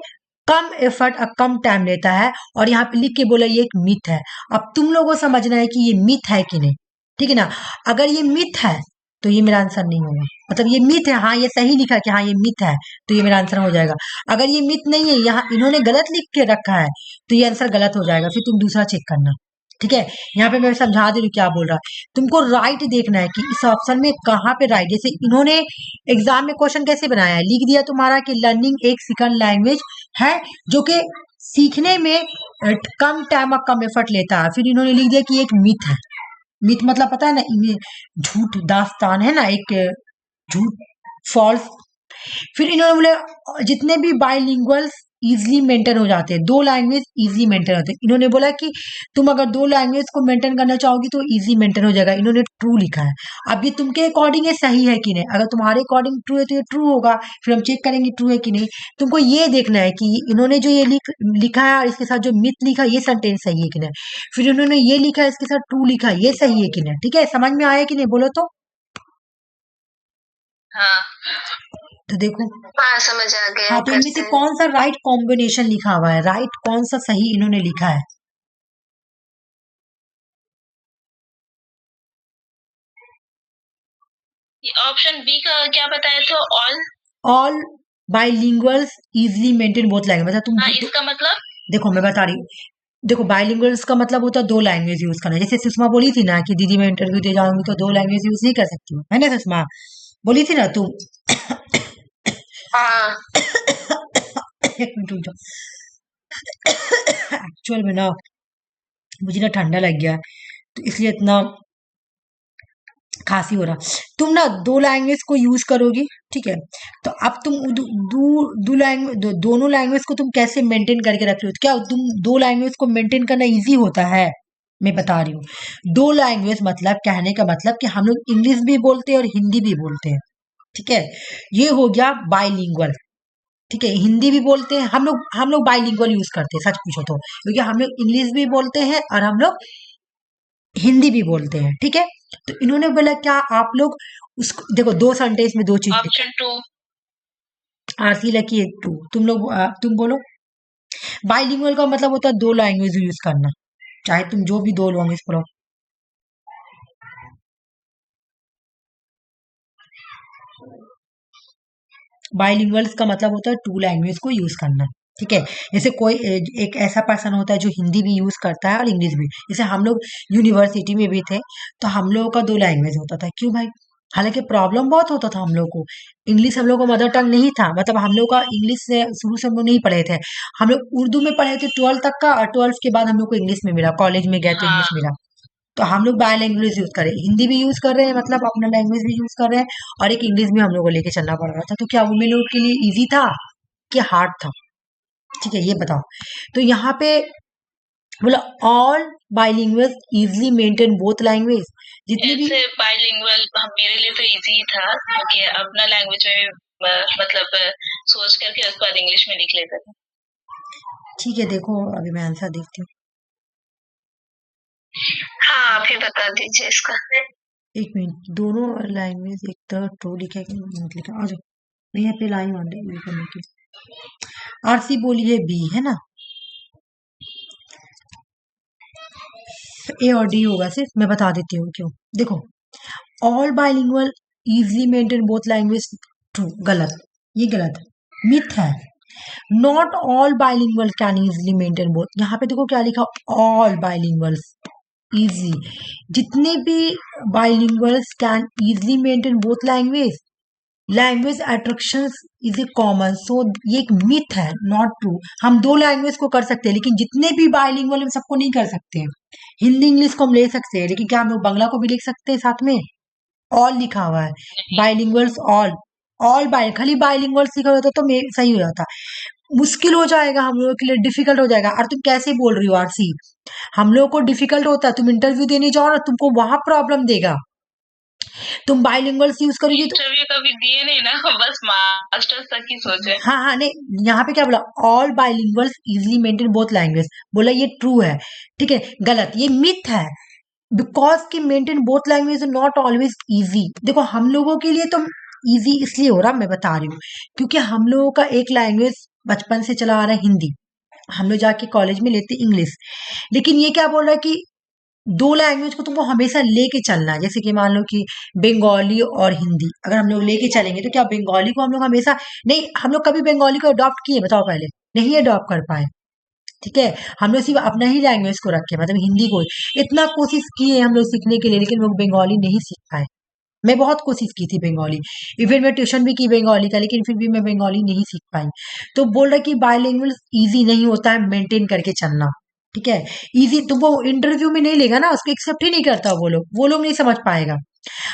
[SPEAKER 1] कम एफर्ट और कम टाइम लेता है। और यहाँ पे लिख के बोला ये एक मिथ है। अब तुम लोगों को समझना है कि ये मिथ है कि नहीं, ठीक है ना। अगर ये मिथ है तो ये मेरा आंसर नहीं होगा, मतलब ये मिथ है, हाँ ये सही लिखा कि हाँ ये मिथ है, तो ये मेरा आंसर हो जाएगा। अगर ये मिथ नहीं है, यहाँ इन्होंने गलत लिख के रखा है, तो ये आंसर गलत हो जाएगा, फिर तुम दूसरा चेक करना, ठीक है। यहाँ पे मैं समझा दे रही हूँ क्या बोल रहा है। तुमको राइट देखना है कि इस ऑप्शन में कहाँ पे राइट, जैसे इन्होंने एग्जाम में क्वेश्चन कैसे बनाया है, लिख दिया तुम्हारा कि लर्निंग एक सेकंड लैंग्वेज है जो कि सीखने में कम टाइम और कम एफर्ट लेता है, फिर इन्होंने लिख दिया कि एक मिथ है। मिथ मतलब पता है ना, झूठ, दास्तान है ना, एक झूठ, फॉल्स। फिर इन्होंने बोले जितने भी बाइलिंगुअल्स इजिली मेंटेन हो जाते हैं, दो लैंग्वेज इजिली मेंटेन होते हैं। इन्होंने बोला कि तुम अगर दो लैंग्वेज को मेंटेन करना चाहोगी तो इजी मेंटेन हो जाएगा, इन्होंने ट्रू लिखा है। अब ये तुमके अकॉर्डिंग ये सही है कि नहीं, अगर तुम्हारे अकॉर्डिंग ट्रू है तो ये ट्रू होगा, फिर हम चेक करेंगे ट्रू है कि नहीं। तुमको ये देखना है कि इन्होंने जो ये लिखा है और इसके साथ जो मिथ लिखा है ये सेंटेंस सही है कि नहीं, फिर इन्होंने ये लिखा है इसके साथ ट्रू लिखा है ये सही है कि नहीं। ठीक है, समझ में आया कि नहीं, बोलो तो।
[SPEAKER 2] हाँ
[SPEAKER 1] तो देखो,
[SPEAKER 2] हाँ समझ आ गया
[SPEAKER 1] हाँ, तो इनमें से कौन सा राइट कॉम्बिनेशन लिखा हुआ है, राइट कौन सा सही इन्होंने लिखा है।
[SPEAKER 2] ऑप्शन बी का क्या बताया तो all.
[SPEAKER 1] All bilinguals easily maintain both language, मतलब तुम
[SPEAKER 2] हाँ इसका मतलब।
[SPEAKER 1] देखो मैं बता रही हूँ, देखो बाइलिंगुअल्स का मतलब होता है दो लैंग्वेज यूज करना। जैसे सुषमा बोली थी ना कि दीदी मैं इंटरव्यू दे जाऊंगी तो दो लैंग्वेज यूज नहीं कर सकती हूँ, है ना सुषमा, बोली थी ना तुम।
[SPEAKER 2] हाँ
[SPEAKER 1] एक मिनट रुक जाओ, एक्चुअल में ना मुझे ना ठंडा लग गया तो इसलिए इतना खांसी हो रहा। तुम ना दो लैंग्वेज को यूज करोगी, ठीक है, तो अब तुम दोनों लैंग्वेज को तुम कैसे मेंटेन करके रख रहे हो, क्या तुम दो लैंग्वेज को मेंटेन करना इजी होता है। मैं बता रही हूँ, दो लैंग्वेज मतलब कहने का मतलब कि हम लोग इंग्लिश भी बोलते हैं और हिंदी भी बोलते हैं, ठीक है, ये हो गया बाइलिंगुअल। ठीक है, हिंदी भी बोलते हैं हम लोग बाइलिंगुअल यूज करते हैं, सच पूछो तो, क्योंकि हम लोग इंग्लिश भी बोलते हैं और हम लोग हिंदी भी बोलते हैं, ठीक है। तो इन्होंने बोला क्या आप लोग उसको देखो, दो सेंटेंस में दो चीज लिखा,
[SPEAKER 2] ऑप्शन टू।
[SPEAKER 1] आरसी लकी एक टू, तुम लोग तुम बोलो। बाइलिंगुअल का मतलब होता है दो लैंग्वेज यूज करना, चाहे तुम जो भी दो लैंग्वेज पढ़ो। बाइलिंगुअल्स का मतलब होता है टू लैंग्वेज को यूज करना, ठीक है। जैसे कोई एक ऐसा पर्सन होता है जो हिंदी भी यूज करता है और इंग्लिश भी, जैसे हम लोग यूनिवर्सिटी में भी थे तो हम लोगों का दो लैंग्वेज होता था, क्यों भाई, हालांकि प्रॉब्लम बहुत होता था हम लोग को, इंग्लिश हम लोग का मदर टंग नहीं था, मतलब हम लोग का इंग्लिश से शुरू से हम लोग नहीं पढ़े थे, हम लोग उर्दू में पढ़े थे 12 तक का, और 12 के बाद हम लोग को इंग्लिश में मिला, कॉलेज में गए तो
[SPEAKER 2] हाँ
[SPEAKER 1] इंग्लिश मिला। तो हम लोग बाय लैंग्वेज यूज करें, हिंदी भी यूज कर रहे हैं, मतलब अपना लैंग्वेज भी यूज कर रहे हैं, और एक इंग्लिश भी हम लोग को लेके चलना पड़ रहा था। तो क्या वो मेरे लोग के लिए इजी था कि हार्ड था, ठीक है, ये बताओ। तो यहाँ पे बोला all bilingual easily maintain both language, जितनी भी,
[SPEAKER 2] ऐसे बाइलिंगुअल मेरे लिए तो इजी था क्योंकि अपना लैंग्वेज में मतलब सोच करके उसके बाद इंग्लिश में लिख लेते थे।
[SPEAKER 1] ठीक है, देखो अभी मैं आंसर देखती हूँ,
[SPEAKER 2] हाँ आप ही बता दीजिए इसका।
[SPEAKER 1] एक मिनट, दोनों लैंग्वेज एक तरह ट्रू लिखा है कि मत लिखा, आ जाओ, मैं यहाँ पे लाई मान रही करने की। आरसी बोली है बी, है ना, ए और डी होगा सिर्फ, मैं बता देती हूँ क्यों। देखो, all bilingual easily maintain both language, true, गलत, ये गलत है, मिथ है। Not all bilingual can easily maintain both, यहाँ पे देखो क्या लिखा, ऑल बाइलिंगुअल्स इजी, जितने भी bilinguals can easily maintain both language, language attraction is a common, so ये एक मिथ है, नॉट ट्रू। हम दो लैंग्वेज को कर सकते हैं लेकिन जितने भी बाइलिंगुअल हम सबको नहीं कर सकते हैं। हिंदी इंग्लिश को हम ले सकते हैं लेकिन क्या हम लोग बांग्ला को भी लिख सकते हैं साथ में, ऑल लिखा हुआ है, बाइलिंगुअल्स ऑल, ऑल बाय, खाली बाइलिंगुअल्स लिखा होता तो सही हो जाता। मुश्किल हो जाएगा हम लोगों के लिए, डिफिकल्ट हो जाएगा। और तुम कैसे बोल रही हो आरसी, हम लोगों को डिफिकल्ट होता है, तुम इंटरव्यू देने जाओ ना तुमको वहां प्रॉब्लम देगा, तुम बाइलिंगुअल्स यूज करोगी तो।
[SPEAKER 2] इंटरव्यू कभी दिए नहीं ना, बस मास्टर्स तक ही सोचे।
[SPEAKER 1] हाँ हाँ, नहीं यहाँ पे क्या बोला, all bilinguals easily maintain both language, बोला ये ट्रू है, ठीक है, गलत, ये मिथ है, बिकॉज कि maintain both language not always easy. देखो हम लोगों के लिए तो इजी इसलिए हो रहा, मैं बता रही हूँ, क्योंकि हम लोगों का एक लैंग्वेज बचपन से चला आ रहा है हिंदी, हम लोग जाके कॉलेज में लेते इंग्लिश, लेकिन ये क्या बोल रहा है कि दो लैंग्वेज को तुमको हमेशा लेके चलना है। जैसे कि मान लो कि बंगाली और हिंदी अगर हम लोग लेके चलेंगे तो क्या बंगाली को हम लोग हमेशा नहीं, हम लोग कभी बंगाली को अडॉप्ट किए बताओ, पहले नहीं अडॉप्ट कर पाए, ठीक है, हम लोग सिर्फ अपना ही लैंग्वेज को रखे, मतलब हिंदी को इतना कोशिश किए हम लोग सीखने के लिए, लेकिन लोग बंगाली नहीं सीख पाए। मैं बहुत कोशिश की थी बंगाली, इवन मैं ट्यूशन भी की बंगाली का, लेकिन फिर भी मैं बंगाली नहीं सीख पाई। तो बोल रहा कि बायलिंगुअल इजी नहीं होता है मेंटेन करके चलना, ठीक है, इजी तो वो इंटरव्यू में नहीं लेगा ना, उसको एक्सेप्ट ही नहीं करता, वो लोग नहीं समझ पाएगा।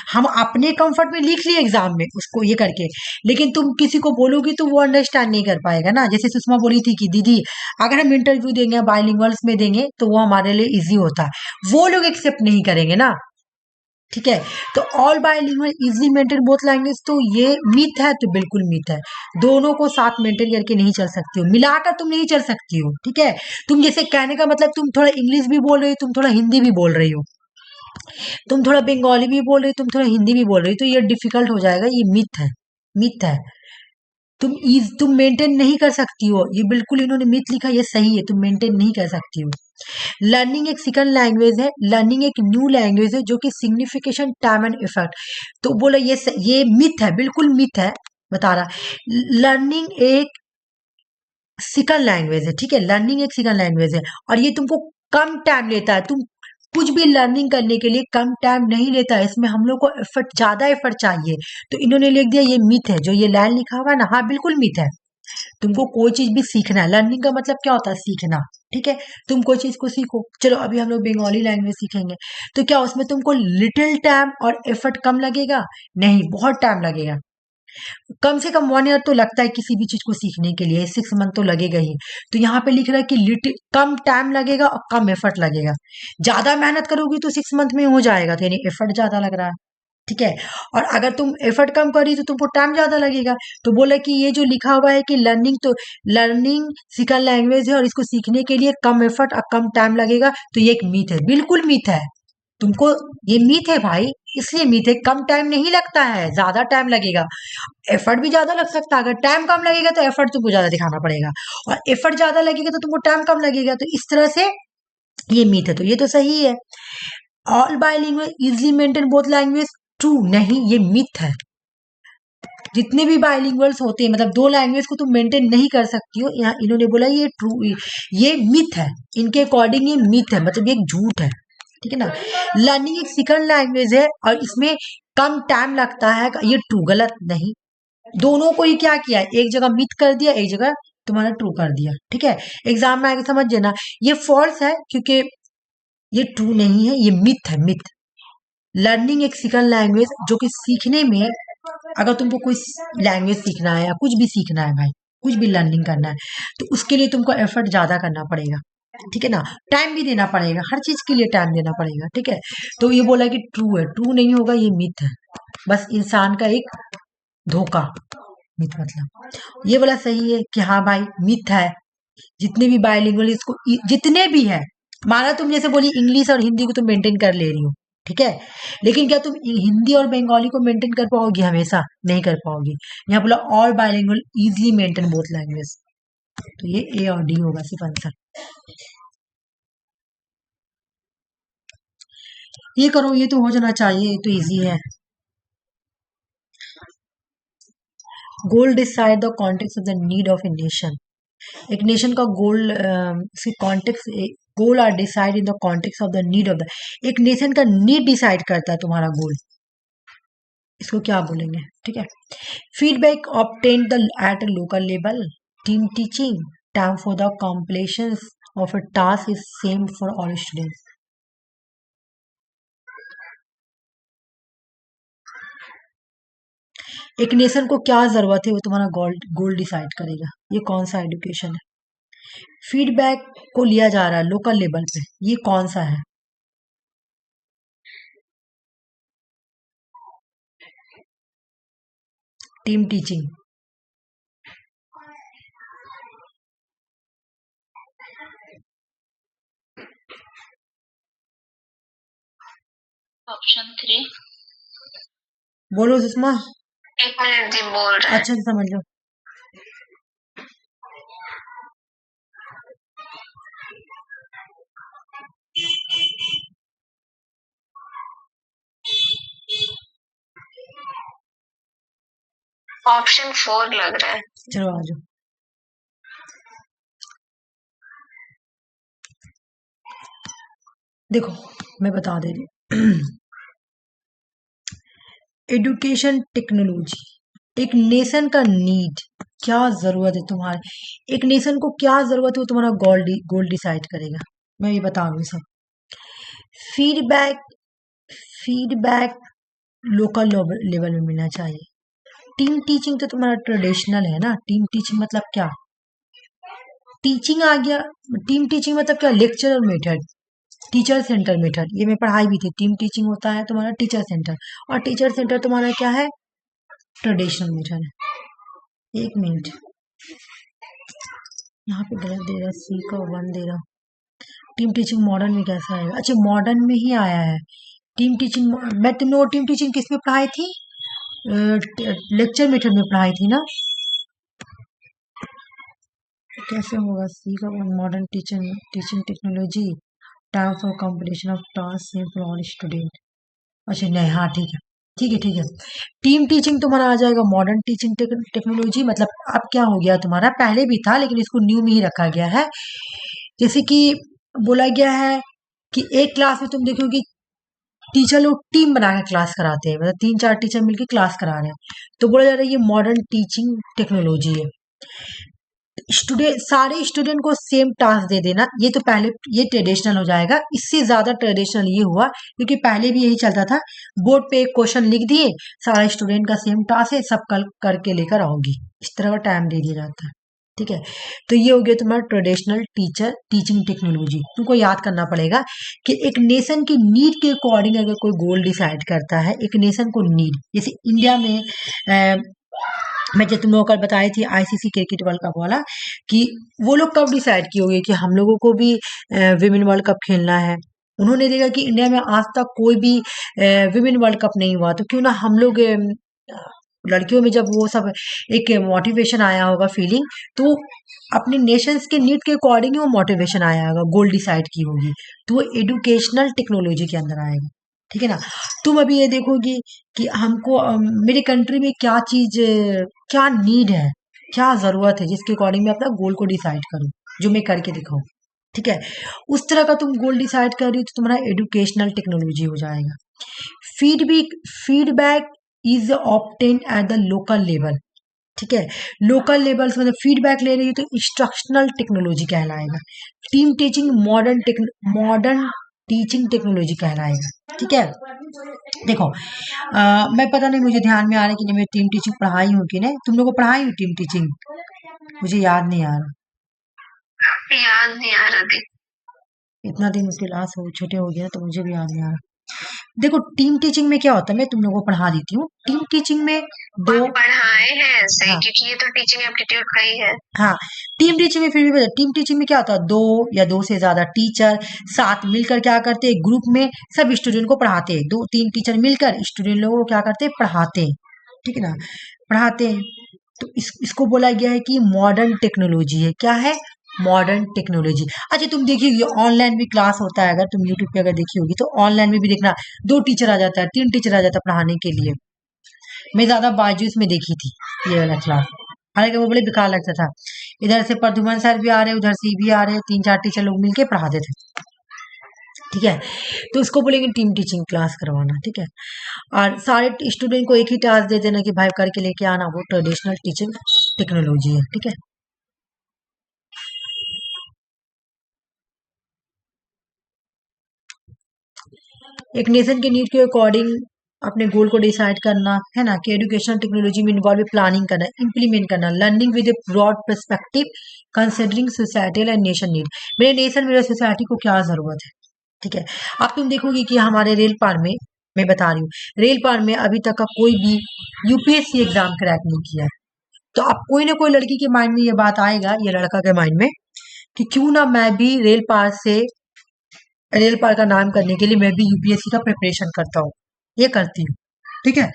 [SPEAKER 1] हम अपने कंफर्ट में लिख लिए एग्जाम में उसको ये करके, लेकिन तुम किसी को बोलोगी तो वो अंडरस्टैंड नहीं कर पाएगा ना। जैसे सुषमा बोली थी कि दीदी अगर हम इंटरव्यू देंगे बाइलिंगुअल्स में देंगे तो वो हमारे लिए इजी होता है, वो लोग एक्सेप्ट नहीं करेंगे ना। ठीक है, तो all bilingual easily maintain both language, तो ये मिथ है, तो बिल्कुल मिथ है। दोनों को साथ मेंटेन करके नहीं चल सकती हो, मिलाकर तुम नहीं चल सकती हो। ठीक है, तुम जैसे कहने का मतलब तुम थोड़ा इंग्लिश भी बोल रही हो, तुम थोड़ा हिंदी भी बोल रही हो, तुम थोड़ा बंगाली भी बोल रही हो, तुम थोड़ा हिंदी भी बोल रही हो, तो ये डिफिकल्ट हो जाएगा। ये मिथ है, मिथ है। तुम मेंटेन नहीं कर सकती हो, ये बिल्कुल इन्होंने मिथ लिखा, ये सही है, तुम मेंटेन नहीं कर सकती हो। लर्निंग एक सेकंड लैंग्वेज है, लर्निंग एक न्यू लैंग्वेज है जो कि सिग्निफिकेशन टाइम एंड इफेक्ट, तो बोला ये मिथ है, बिल्कुल मिथ है, बता रहा। लर्निंग एक सेकंड लैंग्वेज है, ठीक है, लर्निंग एक सेकंड लैंग्वेज है, और ये तुमको कम टाइम लेता है। तुम कुछ भी लर्निंग करने के लिए कम टाइम नहीं लेता है, इसमें हम लोग को एफर्ट, ज्यादा एफर्ट चाहिए। तो इन्होंने लिख दिया ये मिथ है, जो ये लाइन लिखा हुआ है ना, हाँ बिल्कुल मिथ है। तुमको कोई चीज भी सीखना है, लर्निंग का मतलब क्या होता है, सीखना। ठीक है, तुम कोई चीज को सीखो, चलो अभी हम लोग बंगाली लैंग्वेज सीखेंगे, तो क्या उसमें तुमको लिटिल टाइम और एफर्ट कम लगेगा? नहीं, बहुत टाइम लगेगा, कम से कम 1 ईयर तो लगता है किसी भी चीज को सीखने के लिए, 6 मंथ तो लगेगा ही। तो यहाँ पे लिख रहा है कि लिटिल कम टाइम लगेगा और कम एफर्ट लगेगा। ज्यादा मेहनत करोगी तो 6 मंथ में हो जाएगा, तो यानी एफर्ट ज्यादा लग रहा है। ठीक है, और अगर तुम एफर्ट कम करी तो तुमको टाइम ज्यादा लगेगा। तो बोला कि ये जो लिखा हुआ है कि लर्निंग सेकंड लैंग्वेज है और इसको सीखने के लिए कम एफर्ट और कम टाइम लगेगा, तो ये एक मीथ है, बिल्कुल मीथ है। तुमको ये मीथ है भाई, इसलिए मीथ है, कम टाइम नहीं लगता है, ज्यादा टाइम लगेगा। एफर्ट भी ज्यादा लग सकता है, अगर टाइम कम लगेगा तो एफर्ट तुमको ज्यादा दिखाना पड़ेगा, और एफर्ट ज्यादा लगेगा तो तुमको टाइम कम लगेगा, तो इस तरह से ये मीथ है, तो ये तो सही है। All bilingual easily maintain both language, true नहीं, ये मिथ है। जितने भी बाइलिंगुअल्स होते हैं, मतलब दो लैंग्वेज को तुम मेंटेन नहीं कर सकती हो, यहाँ इन्होंने बोला ये ट्रू, ये मिथ है, इनके अकॉर्डिंग ये मिथ है, मतलब ये एक झूठ है। ठीक है ना, लर्निंग एक सेकंड लैंग्वेज है और इसमें कम टाइम लगता है, ये ट्रू, गलत नहीं। दोनों को ही क्या किया, एक जगह मिथ कर दिया, एक जगह तुम्हारा ट्रू कर दिया। ठीक है, एग्जाम में आगे समझ लेना, ये फॉल्स है क्योंकि ये ट्रू नहीं है, ये मिथ है, मिथ। लर्निंग एक सेकंड लैंग्वेज जो कि सीखने में, अगर तुमको कोई लैंग्वेज सीखना है या कुछ भी सीखना है भाई, कुछ भी लर्निंग करना है, तो उसके लिए तुमको एफर्ट ज्यादा करना पड़ेगा। ठीक है ना, टाइम भी देना पड़ेगा, हर चीज के लिए टाइम देना पड़ेगा। ठीक है, तो ये बोला कि ट्रू है, ट्रू नहीं होगा, ये मिथ है, बस इंसान का एक धोखा। मिथ मतलब ये वाला सही है कि हाँ भाई मिथ है। जितने भी बायलिंगुअल इसको जितने भी है, माना तुम जैसे बोली इंग्लिश और हिंदी को तुम मेंटेन कर ले रही हो, ठीक है, लेकिन क्या तुम हिंदी और बंगाली को मेंटेन कर पाओगी? हमेशा नहीं कर पाओगी। यहाँ बोला all bilingual easily maintain both language, तो ये ए और डी होगा सिर्फ आंसर। ये करो, ये तो हो जाना चाहिए, ये तो इजी है। Goal decide the context of the need of a nation. एक नेशन का गोल, उसके context, goal are decide in the context of the need of the, एक नेशन का नीड डिसाइड करता है तुम्हारा गोल, इसको क्या बोलेंगे? ठीक है, feedback obtained at a local level, team teaching, time for the completion of a task is same for all students. एक नेशन को क्या जरूरत है वो तुम्हारा गोल गोल डिसाइड करेगा। ये कौन सा एजुकेशन है? फीडबैक को लिया जा रहा है लोकल लेवल पे, ये कौन सा है? Team teaching.
[SPEAKER 2] ऑप्शन 3।
[SPEAKER 1] बोलो सुषमा।
[SPEAKER 2] एक मिनट जी, बोल रहे हैं।
[SPEAKER 1] अच्छा से समझ लो।
[SPEAKER 2] ऑप्शन 4 लग रहा है।
[SPEAKER 1] चलो आ जाओ। देखो मैं बता दे रही हूँ। एजुकेशन टेक्नोलॉजी, एक नेशन का नीड, क्या जरूरत है तुम्हारे, एक नेशन को क्या जरूरत है वो तुम्हारा गोल डिसाइड करेगा। मैं ये बता रही हूँ सब। फीडबैक, फीडबैक लोकल लेवल में मिलना चाहिए। टीम टीचिंग तो तुम्हारा ट्रेडिशनल है ना। टीम टीचिंग मतलब क्या? टीचिंग आ गया। टीम टीचिंग मतलब क्या? Lecturer method, teacher centre method, ये मैं पढ़ाई भी थी। टीम टीचिंग होता है तुम्हारा टीचर सेंटर, और टीचर सेंटर तुम्हारा क्या है? ट्रेडिशनल मेथड है। एक मिनट, यहाँ पे गलत दे रहा, सी का 1 दे रहा। टीम टीचिंग मॉडर्न में कैसा आएगा? अच्छा, मॉडर्न में ही आया है टीम टीचिंग। मैं तुम लोग टीम टीचिंग किस में पढ़ाई थी? लेक्चर मेथड में पढ़ाई थी ना। तो कैसे होगा? सी का 1 modern teaching teaching technology, time for completion of task for all student. अच्छा नहीं, हाँ ठीक है, ठीक है, ठीक है। टीम टीचिंग तुम्हारा आ जाएगा मॉडर्न टीचिंग टेक्नोलॉजी। मतलब अब क्या हो गया तुम्हारा, पहले भी था लेकिन इसको न्यू में ही रखा गया है। जैसे कि बोला गया है कि एक क्लास में तुम देखोगे टीचर लोग टीम बना के क्लास कराते हैं, मतलब 3-4 टीचर मिलकर क्लास करा रहे हैं, तो बोला जा रहा है ये मॉडर्न टीचिंग टेक्नोलॉजी है। स्टूडेंट, सारे स्टूडेंट को सेम टास्क दे देना, ये तो पहले ये ट्रेडिशनल हो जाएगा। इससे ज्यादा ट्रेडिशनल ये हुआ क्योंकि पहले भी यही चलता था, बोर्ड पे एक क्वेश्चन लिख दिए, सारे स्टूडेंट का सेम टास्क है, सब कल करके लेकर आओगी, इस तरह का टाइम दे दिया जाता है। ठीक है, तो ये हो गया तुम्हारा ट्रेडिशनल टीचर टीचिंग टेक्नोलॉजी। तुमको याद करना पड़ेगा कि एक नेशन की नीड के अकॉर्डिंग अगर कोई गोल डिसाइड करता है, एक नेशन को नीड, जैसे इंडिया में मैं जो तुम लोगों को कल बताई थी आईसीसी क्रिकेट वर्ल्ड कप वाला, कि वो लोग कब डिसाइड किए होंगे कि हम लोगों को भी विमेन वर्ल्ड कप खेलना है। उन्होंने देखा कि इंडिया में आज तक कोई भी विमेन वर्ल्ड कप नहीं हुआ, तो क्यों ना हम लोग लड़कियों में जब वो सब एक मोटिवेशन आया होगा, फीलिंग, तो अपने नेशंस के नीड के अकॉर्डिंग वो मोटिवेशन आया होगा, गोल डिसाइड की होगी, तो वो एजुकेशनल टेक्नोलॉजी के अंदर आएगा। ठीक है ना। तुम अभी ये देखोगी कि हमको मेरे कंट्री में क्या चीज क्या नीड है, क्या जरूरत है, जिसके अकॉर्डिंग मैं अपना गोल को डिसाइड करूं, जो मैं करके दिखाऊं। ठीक है, उस तरह का तुम गोल डिसाइड कर रही हो तो तुम्हारा एजुकेशनल टेक्नोलॉजी हो जाएगा। Feedback feedback is obtain at the local level. ठीक है, लोकल लेवल से मतलब फीडबैक ले रही है तो इंस्ट्रक्शनल टेक्नोलॉजी कहलाएगा। Team teaching modern teaching technology कहलाएगा। ठीक है, देखो मैं पता नहीं, मुझे ध्यान में आ रहा है कि नहीं मैं टीम टीचिंग पढ़ाई हूँ कि नहीं। तुम लोगों को पढ़ाई हूँ टीम टीचिंग? मुझे याद नहीं आ रहा,
[SPEAKER 2] याद नहीं आ रहा थी।
[SPEAKER 1] इतना दिन क्लास हो छोटे हो गया तो मुझे भी याद नहीं आ रहा। देखो टीम टीचिंग में क्या होता है, मैं तुम लोगों को पढ़ा देती हूँ। टीम टीचिंग में दो,
[SPEAKER 2] आप पढ़ाए हैं सही,
[SPEAKER 1] हाँ
[SPEAKER 2] क्योंकि ये तो टीचिंग एप्टीट्यूड का ही है।
[SPEAKER 1] हाँ, टीम टीचिंग में फिर भी बता, टीम टीचिंग में क्या होता है, दो या दो से ज्यादा टीचर साथ मिलकर क्या करते हैं, ग्रुप में सब स्टूडेंट को पढ़ाते हैं। 2-3 टीचर मिलकर स्टूडेंट लोगों को क्या करते हैं, पढ़ाते हैं। ठीक है ना, पढ़ाते हैं। तो इसको बोला गया है कि मॉडर्न टेक्नोलॉजी है। क्या है? Modern technology. अच्छा तुम देखिए ऑनलाइन भी क्लास होता है, अगर तुम यूट्यूब पे अगर देखी होगी तो ऑनलाइन में भी देखना, 2 टीचर आ जाता है, 3 टीचर आ जाता है पढ़ाने के लिए। मैं ज्यादा बायजूस में देखी थी ये वाला क्लास, हालांकि वो बड़े बेकार लगता था। इधर से प्रद्युमन सर भी आ रहे, उधर से भी आ रहे, 3-4 टीचर लोग मिलके पढ़ाते थे। ठीक है, तो उसको बोलेंगे टीम टीचिंग क्लास करवाना। ठीक है, और सारे स्टूडेंट को एक ही टास्क दे देना कि भाई करके लेके आना, वो ट्रेडिशनल टीचिंग टेक्नोलॉजी है। ठीक है, एक नेशन के नीड के अकॉर्डिंग अपने गोल को डिसाइड करना है ना, कि एजुकेशन टेक्नोलॉजी में इन्वॉल्व प्लानिंग करना, इंप्लीमेंट करना, learning with a broad perspective considering societal and nation need. मेरे नेशन मेरे सोसाइटी को क्या जरूरत है। ठीक है, अब तुम देखोगे कि हमारे रेल पार में, मैं बता रही हूँ, रेल पार में अभी तक का कोई भी यूपीएससी एग्जाम क्रैक नहीं किया है। तो अब कोई ना कोई लड़की के माइंड में ये बात आएगा, ये लड़का के माइंड में, कि क्यों ना मैं भी रेल पार का नाम करने के लिए मैं भी यूपीएससी का प्रिपरेशन करता हूँ, ये करती हूँ। ठीक है,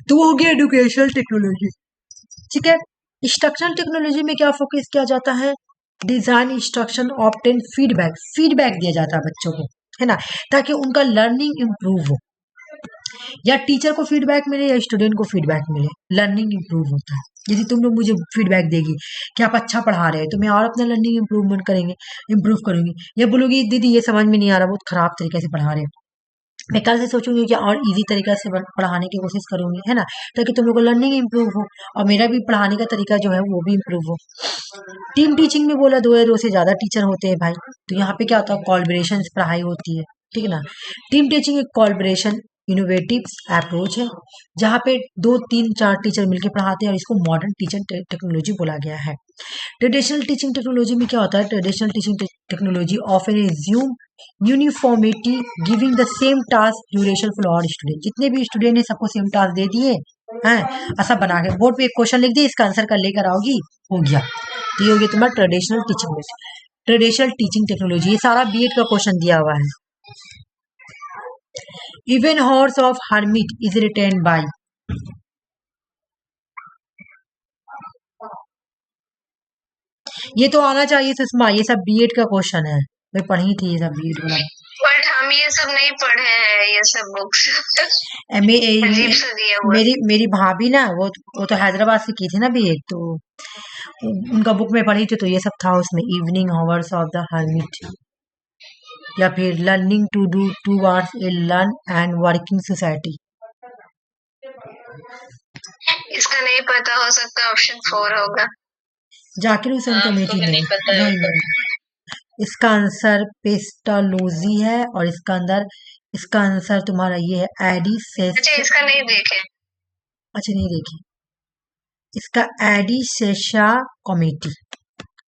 [SPEAKER 1] तो वो हो गया एजुकेशनल टेक्नोलॉजी। ठीक है, इंस्ट्रक्शन टेक्नोलॉजी में क्या फोकस किया जाता है, design instruction obtain feedback, feedback दिया जाता है बच्चों को, है ना, ताकि उनका लर्निंग इंप्रूव हो, या टीचर को फीडबैक मिले या स्टूडेंट को फीडबैक मिले, लर्निंग इंप्रूव होता है। यदि तुम लोग मुझे फीडबैक देगी कि आप अच्छा पढ़ा रहे हैं, तो मैं और अपना लर्निंग इंप्रूव करूंगी। या बोलोगी दीदी ये समझ में नहीं आ रहा, बहुत खराब तरीके से पढ़ा रहे हैं, मैं कल से सोचूंगी कि और इजी तरीका से पढ़ाने की कोशिश करूंगी, है ना, ताकि तुम लोग को लर्निंग इंप्रूव हो और मेरा भी पढ़ाने का तरीका जो है वो भी इंप्रूव हो। टीम टीचिंग में बोला 2 या 2 से ज्यादा टीचर होते हैं भाई, तो यहाँ पे क्या होता है, कॉलबरेशन पढ़ाई होती है। ठीक है ना, टीम टीचिंग एक कॉलबरेशन इनोवेटिव अप्रोच है जहाँ पे 2 3 4 टीचर मिलकर पढ़ाते हैं और इसको मॉडर्न टीचिंग टेक्नोलॉजी बोला गया है। ट्रेडिशनल टीचिंग टेक्नोलॉजी में क्या होता है? Traditional teaching technology often assume uniformity giving the same task duration for all student. जितने भी स्टूडेंट ने सबको सेम टास्क दे दिए हैं, ऐसा बना के बोर्ड पे एक क्वेश्चन लिख दिए, इसका आंसर कर लेकर आओगी, हो गया। तो ये हो गया तुम्हारा ट्रेडिशनल टीचिंग टेक्नोलॉजी। ये सारा बीएड का क्वेश्चन दिया हुआ है। Even horse of hermit is written by, ये तो आना चाहिए सुषमा, ये सब बीएड का क्वेश्चन है, मैं पढ़ी थी ये सब बीएड वाला।
[SPEAKER 2] बट हम ये सब नहीं पढ़े हैं, ये सब बुक्स अजीब सा दिया हुआ।
[SPEAKER 1] मेरी भाभी ना वो तो हैदराबाद से की थी ना बीएड, तो उनका बुक में पढ़ी थी, तो ये सब था उसमें, evening hours of the hermit, या फिर learning to do towards a learn and working society.
[SPEAKER 2] इसका नहीं पता, हो सकता ऑप्शन 4 होगा।
[SPEAKER 1] जाकिर हुसैन कमेटी नहीं, इसका आंसर पेस्टालोजी है, और इसका आंसर तुम्हारा ये है एडिसेस।
[SPEAKER 2] अच्छा, इसका नहीं देखे।
[SPEAKER 1] अच्छा, नहीं देखी, इसका एडिसेशा कमेटी,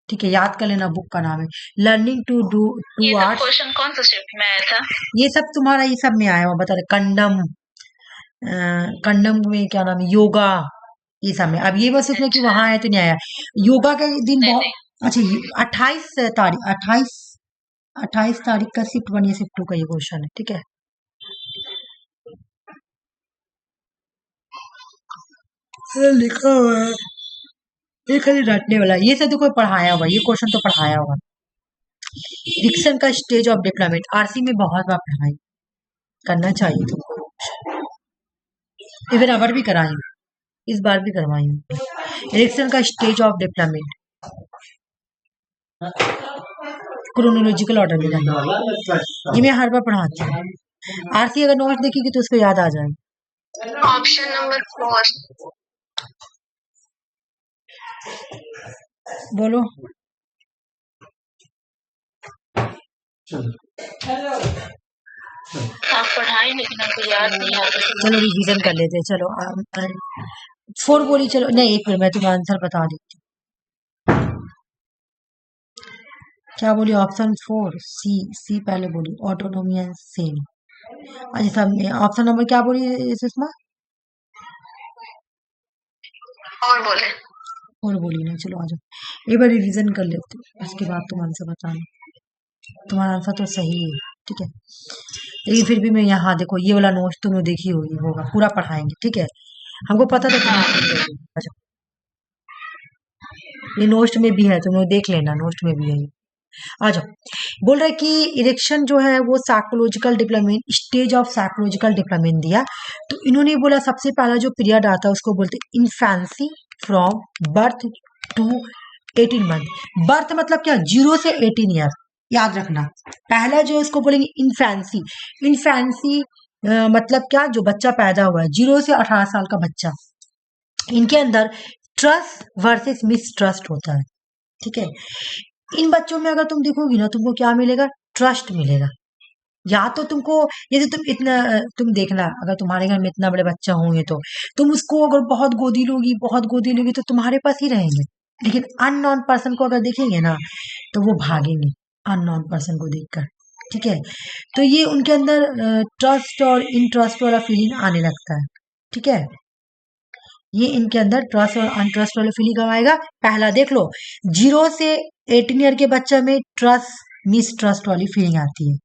[SPEAKER 1] ठीक है, याद कर लेना, बुक का नाम है learning to do to art.
[SPEAKER 2] Question कौन सा शिफ्ट में आया था?
[SPEAKER 1] ये सब तुम्हारा ये सब में आया हुआ, बता रहे कंडम में क्या नाम है, योगा, ये सब में। अब ये बस इसमें कि वहां है तो नहीं आया। योगा का दिन बहुत अच्छा, 28 तारीख का शिफ्ट 1 या शिफ्ट 2 का ये क्वेश्चन है, ठीक है। लिखा हुआ है, ये खाली रटने वाला, ये सब तो कोई पढ़ाया हुआ, ये क्वेश्चन तो पढ़ाया हुआ। डिक्सन का स्टेज ऑफ डेवलपमेंट आरसी में बहुत बार पढ़ाई, करना चाहिए तुमको, इवन अबर भी कराई, इस बार भी करवाई हूँ। डिक्सन का stage of development chronological order में करना, ये मैं हर बार पढ़ाती हूँ। आरसी अगर नोट देखेगी तो उसको याद आ जाए।
[SPEAKER 2] ऑप्शन नंबर 4
[SPEAKER 1] बोलो।
[SPEAKER 2] आप पढ़ाई, लेकिन आपको याद नहीं आता।
[SPEAKER 1] चलो रिवीजन कर लेते हैं, चलो 4 बोली, चलो नहीं, एक मिनट मैं तुम्हें आंसर बता देती हूँ। क्या बोली? ऑप्शन 4 सी पहले बोली, ऑटोनोमी एंड सेम। अच्छा सब में ऑप्शन नंबर क्या बोली सुषमा? और बोली ना, चलो आ जाओ, एक बार रिवीजन कर लेते, उसके बाद तुम आंसर बताना। तुम्हारा आंसर तो सही है, ठीक है, लेकिन फिर भी मैं यहाँ देखो, ये वाला नोट तुमने देखी होगा, पूरा पढ़ाएंगे, ठीक है, हमको पता था। अच्छा, ये नोट में भी है, तुम देख लेना, नोट में भी है। आ जाओ। बोल रहे कि इरेक्शन जो है वो psychological development, stage of psychological development दिया, तो इन्होंने बोला सबसे पहला जो पीरियड आता है उसको बोलते हैं infancy, from birth to 18 month. Birth मतलब क्या? 0 से 18 ईयर, याद रखना। पहला जो इसको बोलेंगे इन्फेंसी। इन्फेंसी मतलब क्या? जो बच्चा पैदा हुआ है 0 से 18 साल का बच्चा, इनके अंदर ट्रस्ट वर्सेस मिसट्रस्ट होता है, ठीक है। इन बच्चों में अगर तुम देखोगी ना, तुमको क्या मिलेगा? ट्रस्ट मिलेगा। या तो तुमको, जैसे तुम देखना, अगर तुम्हारे घर में इतना बड़े बच्चा होंगे तो तुम उसको अगर बहुत गोदी लोगी तो तुम्हारे पास ही रहेंगे, लेकिन अननोन पर्सन को अगर देखेंगे ना तो वो भागेंगे अननोन पर्सन को देखकर, ठीक है। तो ये उनके अंदर ट्रस्ट और इंट्रस्ट वाला फीलिंग आने लगता है, ठीक है। ये इनके अंदर ट्रस्ट और अनट्रस्ट वाला फीलिंग कब आएगा? पहला देख लो, 0 से 18 ईयर के बच्चा में ट्रस्ट मिसट्रस्ट वाली फीलिंग आती है,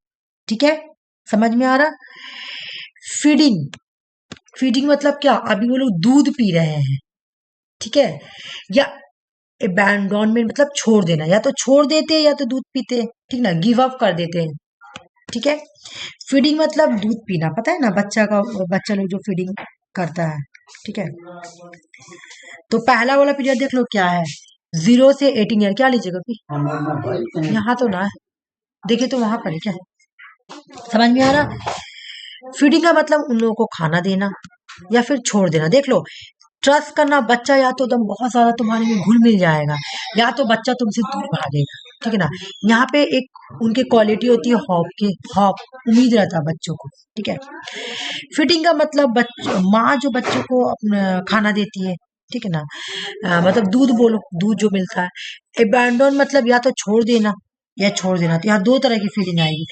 [SPEAKER 1] ठीक है, समझ में आ रहा? फीडिंग मतलब क्या? अभी वो लोग दूध पी रहे हैं, ठीक है, या अबैंडनमेंट मतलब छोड़ देना, या तो छोड़ देते हैं या तो दूध पीते हैं, ठीक ना, गिव अप कर देते हैं, ठीक है। फीडिंग मतलब दूध पीना, पता है ना, बच्चा लोग जो फीडिंग करता है, ठीक है। तो पहला वाला पीरियड देख लो क्या है, 0 से 18 ईयर। क्या लीजिएगा कि यहाँ तो ना है, देखिए तो वहां पर है, क्या है, समझ में आ रहा? फीडिंग का मतलब उन लोगों को खाना देना या फिर छोड़ देना। देख लो, ट्रस्ट करना, बच्चा या तो एकदम बहुत ज्यादा तुम्हारे में घुल मिल जाएगा, या तो बच्चा तुमसे दूर भागेगा। ठीक है ना। यहाँ पे एक उनकी क्वालिटी होती है हॉप, उम्मीद रहता है बच्चों को। ठीक है। फीडिंग का मतलब माँ जो बच्चों को अपना खाना देती है। ठीक है ना। मतलब दूध बोलो, दूध जो मिलता है। एबैंडन मतलब या तो छोड़ देना या छोड़ देना। तो यहाँ दो तरह की फीडिंग आएगी।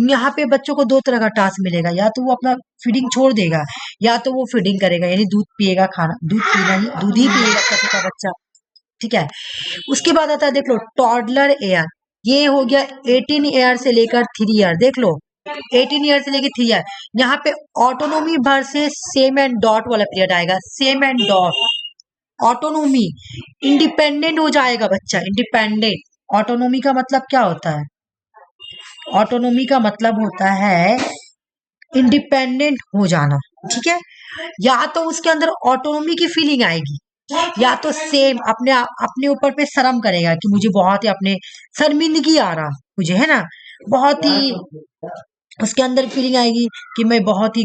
[SPEAKER 1] यहाँ पे बच्चों को दो तरह का टास्क मिलेगा, या तो वो अपना फीडिंग छोड़ देगा, या तो वो फीडिंग करेगा, यानी दूध पिएगा, खाना दूध पीना ही, दूध ही पिएगा छोटा बच्चा। ठीक है। उसके बाद आता है, देख लो, टॉडलर एयर। ये हो गया 18 ईयर से लेकर 3 ईयर। देख लो, 18 ईयर से लेकर 3 ईयर। यहाँ पे autonomy versus same and dot वाला पीरियड आएगा। Same and dot, autonomy, independent हो जाएगा बच्चा, इंडिपेंडेंट। ऑटोनोमी का मतलब क्या होता है? ऑटोनोमी का मतलब होता है इंडिपेंडेंट हो जाना। ठीक है। या तो उसके अंदर ऑटोनोमी की फीलिंग आएगी, या तो सेम अपने ऊपर पे शर्म करेगा कि मुझे बहुत ही अपने शर्मिंदगी आ रहा मुझे, है ना, बहुत ही उसके अंदर फीलिंग आएगी कि मैं बहुत ही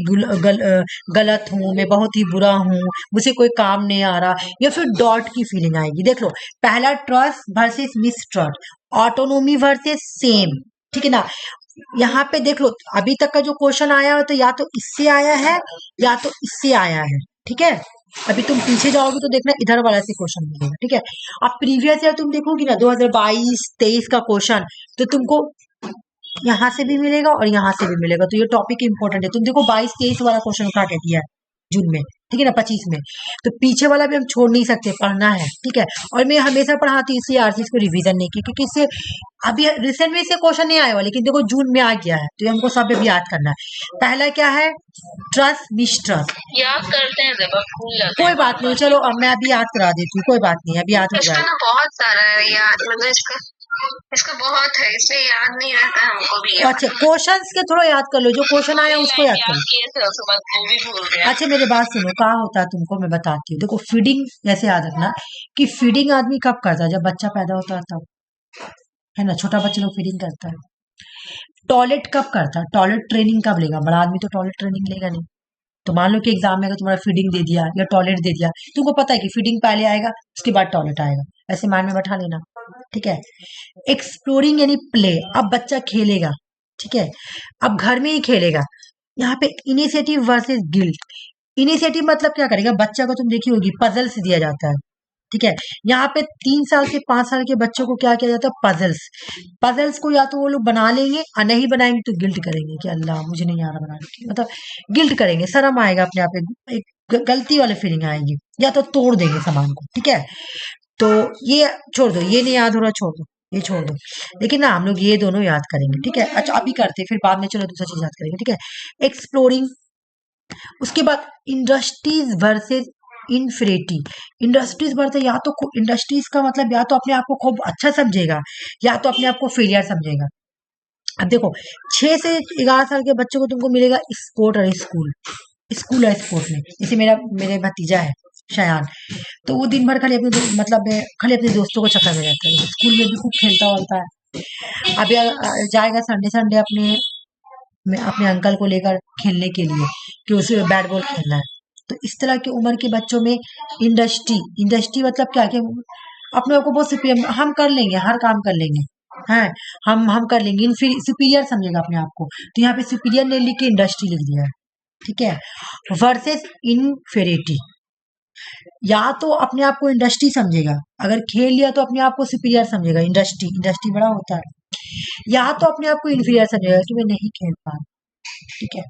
[SPEAKER 1] गलत हूँ, मैं बहुत ही बुरा हूँ, मुझे कोई काम नहीं आ रहा। या फिर डॉट की फीलिंग आएगी। देख लो, पहला trust versus mistrust, autonomy versus same. ठीक है ना। यहाँ पे देख लो, अभी तक का जो क्वेश्चन आया हो तो या तो इससे आया है या तो इससे आया है। ठीक है। अभी तुम पीछे जाओगे तो देखना इधर वाला से क्वेश्चन मिलेगा। ठीक है। अब प्रीवियस ईयर तुम देखोगी ना, 2022-23 का क्वेश्चन, तो तुमको यहाँ से भी मिलेगा और यहाँ से भी मिलेगा। तो ये टॉपिक इंपॉर्टेंट है। तुम देखो 22-23 वाला क्वेश्चन उठा के दिया है जून में। ठीक है ना, 25 में। तो पीछे वाला भी हम छोड़ नहीं सकते, पढ़ना है। ठीक है। और मैं हमेशा पढ़ाती हूँ इसलिए आरसीएस को रिवीजन नहीं की, क्योंकि इससे अभी रिसेंट में से क्वेश्चन नहीं आया हुआ, लेकिन देखो जून में आ गया है, तो ये हमको सब भी याद करना है। पहला क्या है? Trust mistrust.
[SPEAKER 2] याद करते हैं जब आप भूल जाते
[SPEAKER 1] कोई
[SPEAKER 2] हैं
[SPEAKER 1] बात नहीं, चलो अब मैं अभी याद करा देती हूँ, कोई बात नहीं, अभी याद हो
[SPEAKER 2] इसका
[SPEAKER 1] जाएगा।
[SPEAKER 2] ना बहुत सारा है याद, मतलब इसका बहुत है, इसलिए याद नहीं रहता हमको भी।
[SPEAKER 1] अच्छा, क्वेश्चंस के थोड़ा याद कर लो, जो क्वेश्चन आया उसको याद कर लो।
[SPEAKER 2] किए थे उसके बाद वो भी भूल गया।
[SPEAKER 1] अच्छा, मेरी बात सुनो, कहाँ होता है तुमको मैं बताती हूँ। देखो, फीडिंग जैसे याद रखना कि फीडिंग आदमी कब करता है? जब बच्चा पैदा होता है तब, है ना। छोटा बच्चे लोग फीडिंग करता है। टॉयलेट कब करता है? टॉयलेट ट्रेनिंग कब लेगा? बड़ा आदमी तो टॉयलेट ट्रेनिंग लेगा नहीं। तो मान लो कि एग्जाम में अगर तुम्हारा फीडिंग दे दिया या टॉयलेट दे दिया, तुमको पता है कि फीडिंग पहले आएगा, उसके बाद टॉयलेट आएगा, ऐसे माइंड में बैठा लेना। ठीक है। एक्सप्लोरिंग यानी प्ले, अब बच्चा खेलेगा। ठीक है। अब घर में ही खेलेगा। यहाँ पे इनिशिएटिव वर्सेस गिल्ट। इनिशिएटिव मतलब क्या करेगा? बच्चा को तुम देखी होगी, पजल्स दिया जाता है। ठीक है। यहाँ पे 3 साल से 5 साल के बच्चों को क्या किया जाता है? पजल्स। पजल्स को या तो वो लोग बना लेंगे, और नहीं बनाएंगे तो गिल्ट करेंगे कि अल्लाह मुझे नहीं आ रहा बनाने की, मतलब गिल्ट करेंगे, शर्म आएगा अपने आप, एक गलती वाली फीलिंग आएगी, या तो तोड़ देंगे सामान को। ठीक है। तो ये छोड़ दो, ये नहीं याद हो रहा, छोड़ दो, ये छोड़ दो। लेकिन ना हम लोग ये दोनों याद करेंगे। ठीक है। अच्छा, अभी करते हैं, फिर बाद में चलो दूसरा चीज याद करेंगे। ठीक है। एक्सप्लोरिंग। उसके बाद industries versus infinity. Industries versus, या तो इंडस्ट्रीज का मतलब या तो अपने आप को खूब अच्छा समझेगा, या तो अपने आप को फेलियर समझेगा। अब देखो, 6 से 11 साल के बच्चों को तुमको मिलेगा स्पोर्ट और स्कूल है स्पोर्ट में। जैसे मेरे भतीजा है शयान, तो वो दिन भर खाली मतलब खाली अपने दोस्तों को चक्कर में रहता है, स्कूल में भी खूब खेलता वलता है। अब जाएगा संडे संडे अपने अंकल को लेकर खेलने के लिए, कि उसे बैट बॉल खेलना है। तो इस तरह की उम्र के बच्चों में इंडस्ट्री मतलब क्या, कि अपने आप को बहुत सुपीरियर, हम कर लेंगे, हर काम कर लेंगे, हैं, हम कर लेंगे, सुपीरियर समझेगा अपने आप को। तो यहाँ पे सुपीरियर ने लिख के इंडस्ट्री लिख दिया है। ठीक है। वर्सेस इनफेरिटी, या तो अपने आप को इंडस्ट्री समझेगा, अगर खेल लिया तो अपने आप को सुपीरियर समझेगा, इंडस्ट्री बड़ा होता है। या तो अपने आप को इन्फीरियर समझेगा कि मैं नहीं खेल पा रहा। ठीक है।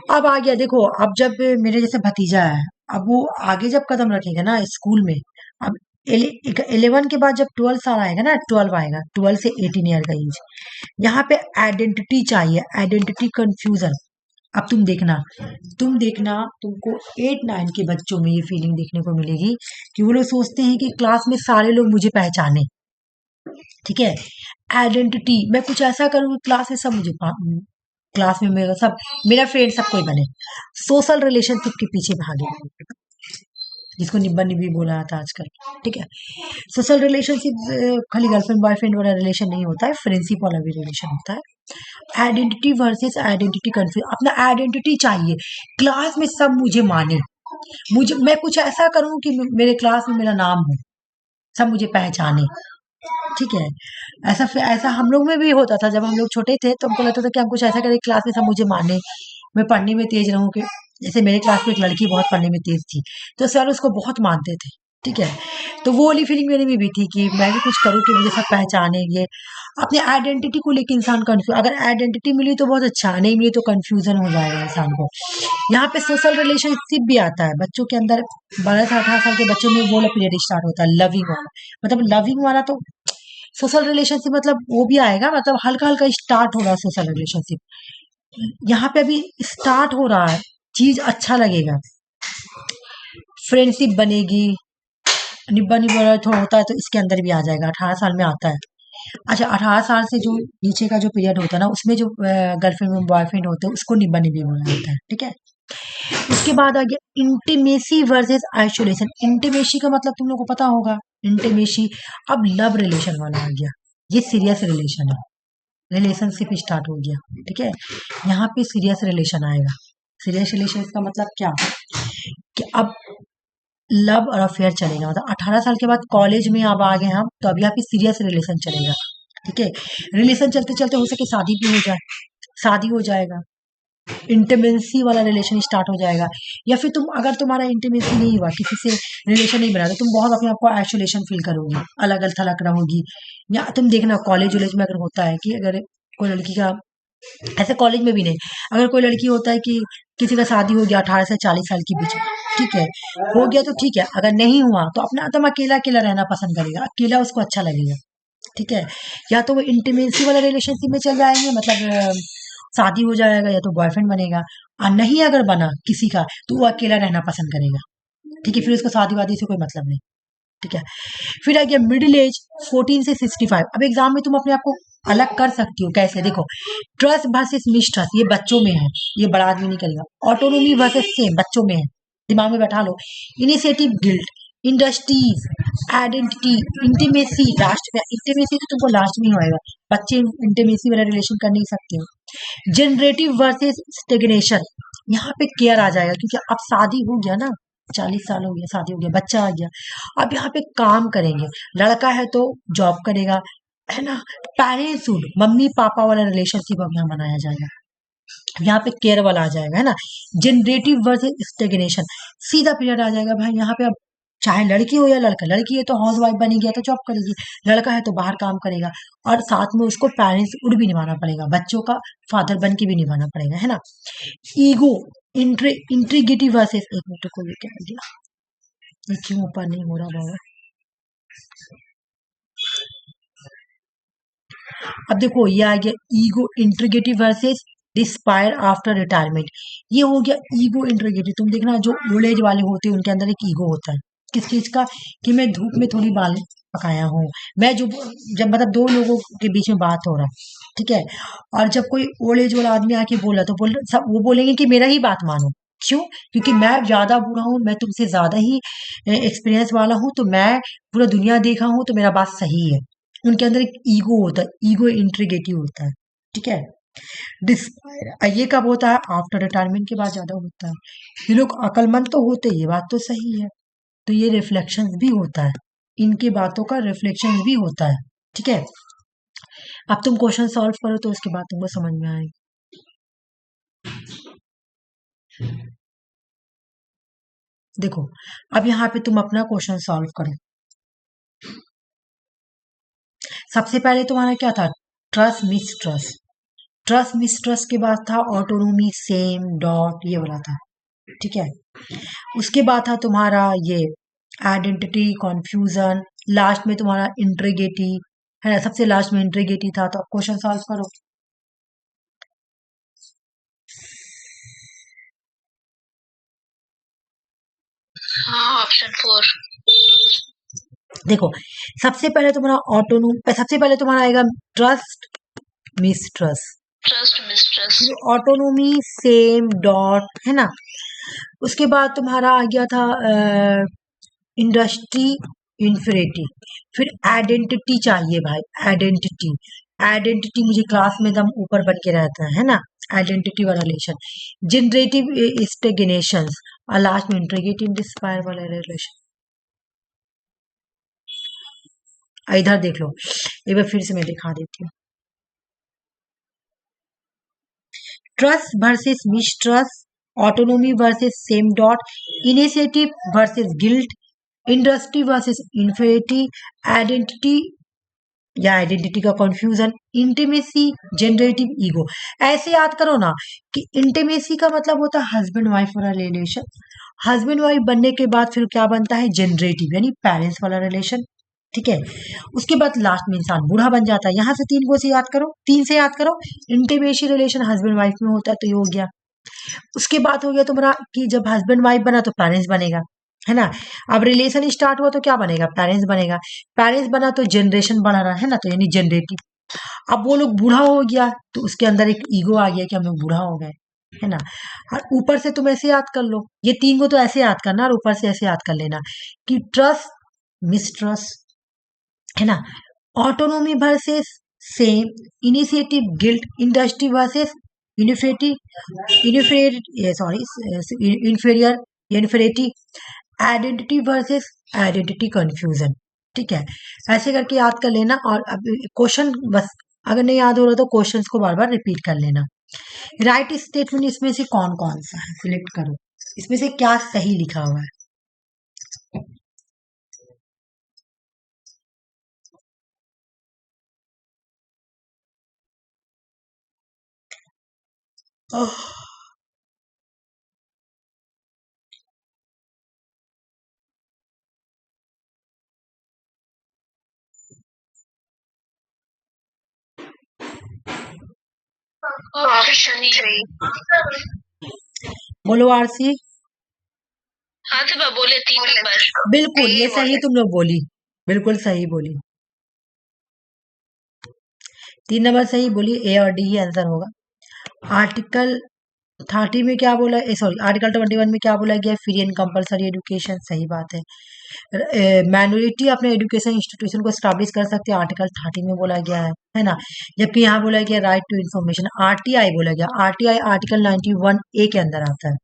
[SPEAKER 1] अब आ गया, देखो, अब जब मेरे जैसे भतीजा है, अब वो आगे जब कदम रखेगा ना स्कूल में, अब 11 के बाद जब 12 साल आएगा ना, 12 आएगा, 12 से 18 ईयर का एज, यहाँ पे आइडेंटिटी चाहिए, आइडेंटिटी कंफ्यूजन। अब तुम देखना तुमको 8-9 के बच्चों में ये फीलिंग देखने को मिलेगी कि वो लोग सोचते हैं कि क्लास में सारे लोग मुझे पहचाने। ठीक है। आइडेंटिटी, मैं कुछ ऐसा करूँ क्लास में सब मुझे क्लास में मेरा फ्रेंड सब कोई बने। सोशल रिलेशनशिप के पीछे भागे, जिसको निब्बा निब्बी बोला जाता है आजकल। ठीक है। सोशल रिलेशनशिप खाली गर्लफ्रेंड बॉयफ्रेंड वाला रिलेशन नहीं होता है, फ्रेंडशिप वाला भी रिलेशन होता है। आइडेंटिटी वर्सेस आइडेंटिटी कंफ्यूज, अपना आइडेंटिटी चाहिए, क्लास में सब मुझे माने। मैं कुछ ऐसा करूं कि मेरे क्लास में मेरा नाम हो, सब मुझे पहचाने। ठीक है, ऐसा हम लोग में भी होता था जब हम लोग छोटे थे, तो हमको लगता था कि हम कुछ ऐसा करें क्लास में सब मुझे माने, मैं पढ़ने में तेज रहूं। कि जैसे मेरे क्लास में एक लड़की बहुत पढ़ने में तेज थी, तो सर उसको बहुत मानते थे। ठीक है, तो वो वाली फीलिंग मेरे में भी थी कि मैं भी कुछ करूं कि मुझे सब पहचाने। ये अपने आइडेंटिटी को लेकर इंसान कंफ्यूज, अगर आइडेंटिटी मिली तो बहुत अच्छा, नहीं मिली तो कंफ्यूजन हो जाएगा इंसान को। यहाँ पे सोशल रिलेशनशिप भी आता है बच्चों के अंदर। 12 से 18 साल के बच्चों में वो पीरियड स्टार्ट होता है, लविंग वाला। मतलब लविंग वाला तो सोशल रिलेशनशिप, मतलब वो भी आएगा, मतलब हल्का हल्का स्टार्ट हो रहा है सोशल रिलेशनशिप। यहाँ पे अभी स्टार्ट हो रहा है, चीज अच्छा लगेगा, फ्रेंडशिप बनेगी, निब्बा निब्बा थोड़ा होता है, तो इसके अंदर भी आ जाएगा, 18 साल में आता है। अच्छा, 18 साल से जो नीचे का जो पीरियड होता है ना, उसमें जो गर्लफ्रेंड बॉयफ्रेंड होते हैं उसको निब्बा निब्बी बोला जाता है। ठीक है, उसके बाद आ गया इंटीमेसी वर्सेस आइसोलेशन। इंटीमेसी का मतलब तुम लोग को पता होगा, इंटीमेसी। अब लव रिलेशन वाला आ गया, ये सीरियस रिलेशन है, रिलेशनशिप स्टार्ट हो गया। ठीक है, यहाँ पे सीरियस रिलेशन आएगा। सीरियस रिलेशन का मतलब क्या, कि अब लव और अफेयर चलेगा। मतलब 18 साल के बाद कॉलेज में अब आ गए हम, तो अब यहाँ पे सीरियस रिलेशन चलेगा। ठीक है, रिलेशन चलते चलते हो सके शादी भी हो जाए, शादी हो जाएगा, इंटीमेसी वाला रिलेशन स्टार्ट हो जाएगा। या फिर तुम, अगर तुम्हारा इंटीमेसी नहीं हुआ, किसी से रिलेशन नहीं बना, तो तुम बहुत अपने आप को आइसोलेशन फील करोगी, अलग अलग थलग रहोगी। या तुम देखना कॉलेज वॉलेज में अगर होता है कि अगर कोई लड़की का, ऐसे कॉलेज में भी नहीं, अगर कोई लड़की होता है कि किसी का शादी हो गया 18 से 40 साल के बीच में, ठीक है, हो गया तो ठीक है, अगर नहीं हुआ तो अपना एकदम अकेला अकेला रहना पसंद करेगा, अकेला उसको अच्छा लगेगा। ठीक है, या तो वो इंटीमेसी वाला रिलेशनशिप में चल जाएंगे, मतलब शादी हो जाएगा, या तो बॉयफ्रेंड बनेगा। और नहीं अगर बना किसी का, तो वो अकेला रहना पसंद करेगा। ठीक है, फिर उसको शादी वादी से कोई मतलब नहीं। ठीक है, फिर आ गया मिडिल एज, 14 से 65। अब एग्जाम में तुम अपने आप को अलग कर सकती हो, कैसे देखो, ट्रस्ट वर्सेस मिसट्रस्ट, ये बच्चों में है, ये बड़ा आदमी नहीं करेगा। ऑटोनोमी वर्सेस सेम, बच्चों में है, दिमाग में बैठा लो। Initiative guilt, industries, identity, intimacy, last में इंटीमेसी तो तुमको लास्ट में ही होएगा, बच्चे इंटीमेसी वाला रिलेशन कर नहीं सकते हो। जनरेटिव वर्सेस स्टेग्नेशन, यहाँ पे केयर आ जाएगा, क्योंकि अब शादी हो गया ना, 40 साल हो गया, शादी हो गया, बच्चा आ गया, अब यहाँ पे काम करेंगे। लड़का है तो जॉब करेगा, है ना। पेरेंट्सहुड, मम्मी पापा वाला रिलेशनशिप अब यहाँ बनाया जाएगा, यहाँ पे केयर वाला आ जाएगा, है ना। जनरेटिव वर्सेस स्टेग्नेशन, सीधा पीरियड आ जाएगा भाई यहाँ पे। अब चाहे लड़की हो या लड़का, लड़की है तो हाउस वाइफ बनेगी या तो जॉब करेगी, लड़का है तो बाहर काम करेगा, और साथ में उसको पेरेंट्स उड भी निभाना पड़ेगा, बच्चों का फादर बन के भी निभाना पड़ेगा, है ना। ईगो, इंट्रीगेटिव वर्सेस, एक मिनट को ये क्या दिया, ये क्यों ऊपर नहीं हो रहा बाबा। अब देखो ये आ गया ईगो इंट्रीगेटिव वर्सेस डिस्पायर आफ्टर रिटायरमेंट। ये हो गया ईगो इंट्रीगेटिव। तुम देखना जो ओल्ड एज वाले होते हैं उनके अंदर एक ईगो होता है, किस चीज का, कि मैं धूप में थोड़ी बाल पकाया हूँ, मैं जो, जब मतलब दो लोगों के बीच में बात हो रहा है, ठीक है, और जब कोई ओल्ड एज वाला आदमी आके बोला, तो बोल सब वो बोलेंगे कि मेरा ही बात मानो। क्यों? क्योंकि मैं ज्यादा बुरा हूँ, मैं तुमसे ज्यादा ही एक्सपीरियंस वाला हूँ, तो मैं पूरा दुनिया देखा हूँ, तो मेरा बात सही है। उनके अंदर एक ईगो होता है, ईगो इंट्रीगेटिव होता है। ठीक है, डिस्पायर ये कब होता है, आफ्टर रिटायरमेंट के बाद ज्यादा होता है। ये लोग अकलमंद तो होते ही, ये बात तो सही है, तो ये रिफ्लेक्शन भी होता है, इनकी बातों का रिफ्लेक्शन भी होता है। ठीक है, अब तुम क्वेश्चन सॉल्व करो तो उसके बाद तुमको समझ में आएगी। देखो, अब यहाँ पे तुम अपना क्वेश्चन सॉल्व करो। सबसे पहले तुम्हारा क्या था, ट्रस्ट मिसट्रस्ट, ट्रस्ट मिसट्रस्ट के बाद था ऑटोनोमी, सेम, डॉट, ये वाला था। ठीक है, उसके बाद था तुम्हारा ये आइडेंटिटी, कॉन्फ्यूजन, लास्ट में तुम्हारा इंट्रीगेटी, है ना, सबसे लास्ट में इंट्रीगेटी था। तो अब क्वेश्चन सॉल्व करो।
[SPEAKER 2] हाँ, ऑप्शन 4।
[SPEAKER 1] देखो, सबसे पहले तुम्हारा ऑटोनोम, सबसे पहले तुम्हारा आएगा trust mistrust,
[SPEAKER 2] trust mistrust.
[SPEAKER 1] Autonomy, same, dot, है ना। उसके बाद तुम्हारा आ गया था इंडस्ट्री, इन्फिनिटी, फिर आइडेंटिटी चाहिए भाई, आइडेंटिटी, आइडेंटिटी मुझे क्लास में एकदम ऊपर बन के रहता है ना, आइडेंटिटी वाला रिलेशन, जनरेटिव स्टेग्नेशन, और लास्ट में इंट्रीगेटिव इंस्पायर वाला रिलेशन। इधर देख लो, एक बार फिर से मैं दिखा देती हूँ। Trust versus mistrust, autonomy versus same dot, initiative versus guilt, industry versus infinity, identity या आइडेंटिटी का कंफ्यूजन, इंटीमेसी, जनरेटिव ईगो। ऐसे याद करो ना कि इंटीमेसी का मतलब होता है हस्बैंड वाइफ वाला रिलेशन, हस्बैंड वाइफ बनने के बाद फिर क्या बनता है, जनरेटिव यानी पेरेंट्स वाला रिलेशन। ठीक है, उसके बाद लास्ट में इंसान बूढ़ा बन जाता है। यहाँ से तीन को से याद करो, तीन से याद करो। इंटीमेसी रिलेशन हस्बैंड वाइफ में होता है तो ये हो गया। उसके बाद हो गया तुम्हारा कि जब हस्बैंड वाइफ बना तो पेरेंट्स बनेगा, है ना। अब रिलेशन स्टार्ट हुआ तो क्या बनेगा, पेरेंट्स बनेगा। पेरेंट्स बना तो जनरेशन बढ़ा रहा है ना, तो यानी जनरेटिव। अब वो लोग बूढ़ा हो गया तो उसके अंदर एक ईगो आ गया कि हम लोग बूढ़ा हो गए, है ना। और ऊपर से तुम ऐसे याद कर लो, ये तीन को तो ऐसे याद करना और ऊपर से ऐसे याद कर लेना कि ट्रस्ट मिसट्रस्ट, है ना। Autonomy versus shame, initiative guilt, industry versus यूनिफेटिव inferior sorry inferior inferiority, identity versus identity confusion. ठीक है, ऐसे करके याद कर लेना। और अब क्वेश्चन बस अगर नहीं याद हो रहा तो क्वेश्चंस को बार बार रिपीट कर लेना। राइट स्टेटमेंट इसमें से कौन कौन सा है, सिलेक्ट करो, इसमें से क्या सही लिखा हुआ है। ओह,
[SPEAKER 2] ऑप्शन थ्री।
[SPEAKER 1] बोलो आरसी।
[SPEAKER 2] हाँ तो मैं बोले 3 नंबर।
[SPEAKER 1] बिल्कुल ये सही तुम लोग बोली, बिल्कुल सही बोली, 3 नंबर सही बोली, ए और डी ही आंसर होगा। आर्टिकल 30 में क्या बोला, सॉरी आर्टिकल 21 में क्या बोला गया, फ्री एंड कंपलसरी एजुकेशन, सही बात है। माइनॉरिटी अपने एजुकेशन इंस्टीट्यूशन को स्टैब्लिश कर सकते हैं, आर्टिकल 30 में बोला गया है ना। जबकि यहाँ बोला गया राइट टू इन्फॉर्मेशन, आरटीआई बोला गया, आरटीआई आर्टिकल 91A के अंदर आता है।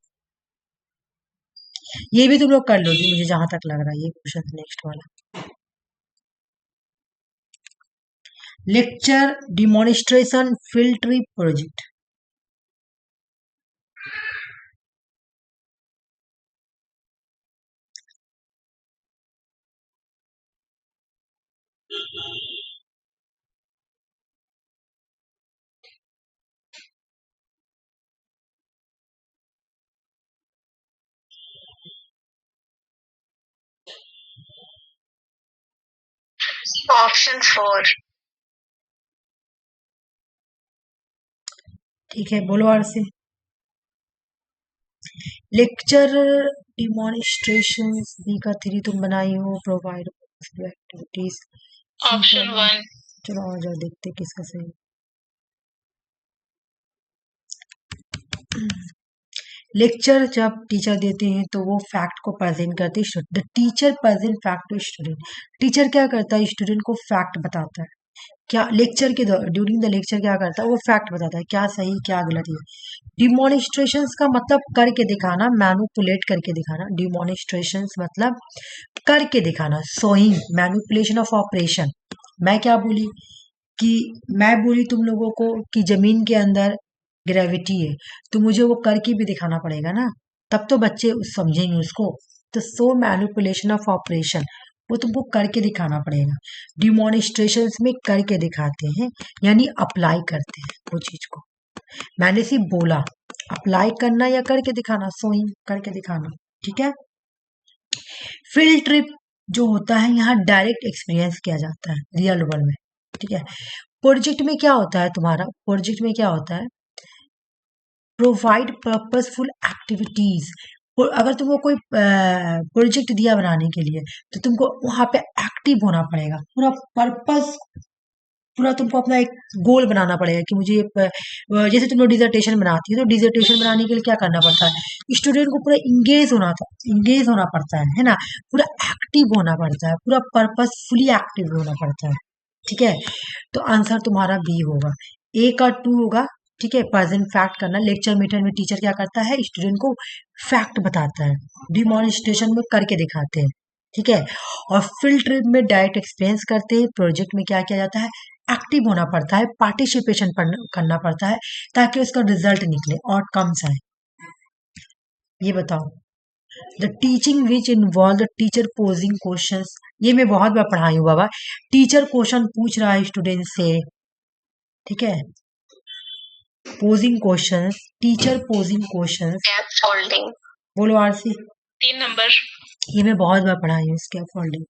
[SPEAKER 1] ये भी तुम लोग कर लो जी, मुझे जहां तक लग रहा है ये क्वेश्चन नेक्स्ट वाला। Lecture, demonstration, field trip, project.
[SPEAKER 2] Option 4।
[SPEAKER 1] ठीक है, बोलो आर से। लेक्चर, डिमॉन्स्ट्रेशन, बी का 3 तुम बनाई हो, प्रोवाइड एक्टिविटीज,
[SPEAKER 2] ऑप्शन 1।
[SPEAKER 1] चलो आ जाओ देखते किसका सही। लेक्चर जब टीचर देते हैं तो वो फैक्ट को प्रेजेंट करते हैं, the teacher present fact to student. Teacher क्या करता है, स्टूडेंट को फैक्ट बताता है। क्या लेक्चर के ड्यूरिंग द लेक्चर क्या करता है, वो फैक्ट बताता है क्या सही क्या गलत है। डिमॉन्स्ट्रेशंस का मतलब करके दिखाना, मैनुपुलेट करके दिखाना। डिमॉन्स्ट्रेशंस मतलब करके दिखाना, सोइंग, मैनुपुलेशन ऑफ ऑपरेशन। मैं क्या बोली कि मैं बोली तुम लोगों को कि जमीन के अंदर ग्रेविटी है, तो मुझे वो करके भी दिखाना पड़ेगा ना, तब तो बच्चे समझेंगे उसको। तो सो मैनिपुलेशन ऑफ ऑपरेशन, वो तुमको करके दिखाना पड़ेगा। डिमॉन्स्ट्रेशंस में करके दिखाते हैं, यानी अप्लाई करते हैं वो चीज को। मैंने सिर्फ बोला, अप्लाई करना या करके दिखाना, सोइंग करके दिखाना। ठीक है। फील्ड ट्रिप जो होता है, यहाँ डायरेक्ट एक्सपीरियंस किया जाता है रियल वर्ल्ड में। ठीक है। प्रोजेक्ट में क्या होता है तुम्हारा, प्रोजेक्ट में क्या होता है, प्रोवाइड पर्पसफुल एक्टिविटीज। अगर तुमको कोई प्रोजेक्ट दिया बनाने के लिए तो तुमको वहां पे एक्टिव होना पड़ेगा, पूरा पर्पस, पूरा तुमको अपना एक गोल बनाना पड़ेगा कि मुझे जैसे तुम लोग डिजर्टेशन बनाती हो तो डिजर्टेशन बनाने के लिए क्या करना पड़ता है, स्टूडेंट को पूरा इंगेज होना पड़ता है ना, पूरा एक्टिव होना पड़ता है, पूरा पर्पसफुली एक्टिव होना पड़ता है। ठीक है, तो आंसर तुम्हारा बी होगा, ए का 2 होगा, ठीक है, प्रेजेंट फैक्ट करना। लेक्चर मेथड में टीचर क्या करता है, स्टूडेंट को फैक्ट बताता है, डिमॉन्स्ट्रेशन में करके दिखाते हैं, ठीक है। और फील्ड ट्रिप में डायरेक्ट एक्सपीरियंस करते हैं। प्रोजेक्ट में क्या किया जाता है, एक्टिव होना पड़ता है, पार्टिसिपेशन करना पड़ता है, ताकि उसका रिजल्ट निकले, आउटकम्स आए। ये बताओ, the teaching which involve the teacher posing questions, ये मैं बहुत बार पढ़ाई हूँ बाबा। टीचर क्वेश्चन पूछ रहा है स्टूडेंट से, ठीक है, posing questions, teacher posing questions.
[SPEAKER 2] Folding,
[SPEAKER 1] बोलो आरसी।
[SPEAKER 2] 3 नंबर।
[SPEAKER 1] ये मैं बहुत बार पढ़ाई हूँ, scaffolding.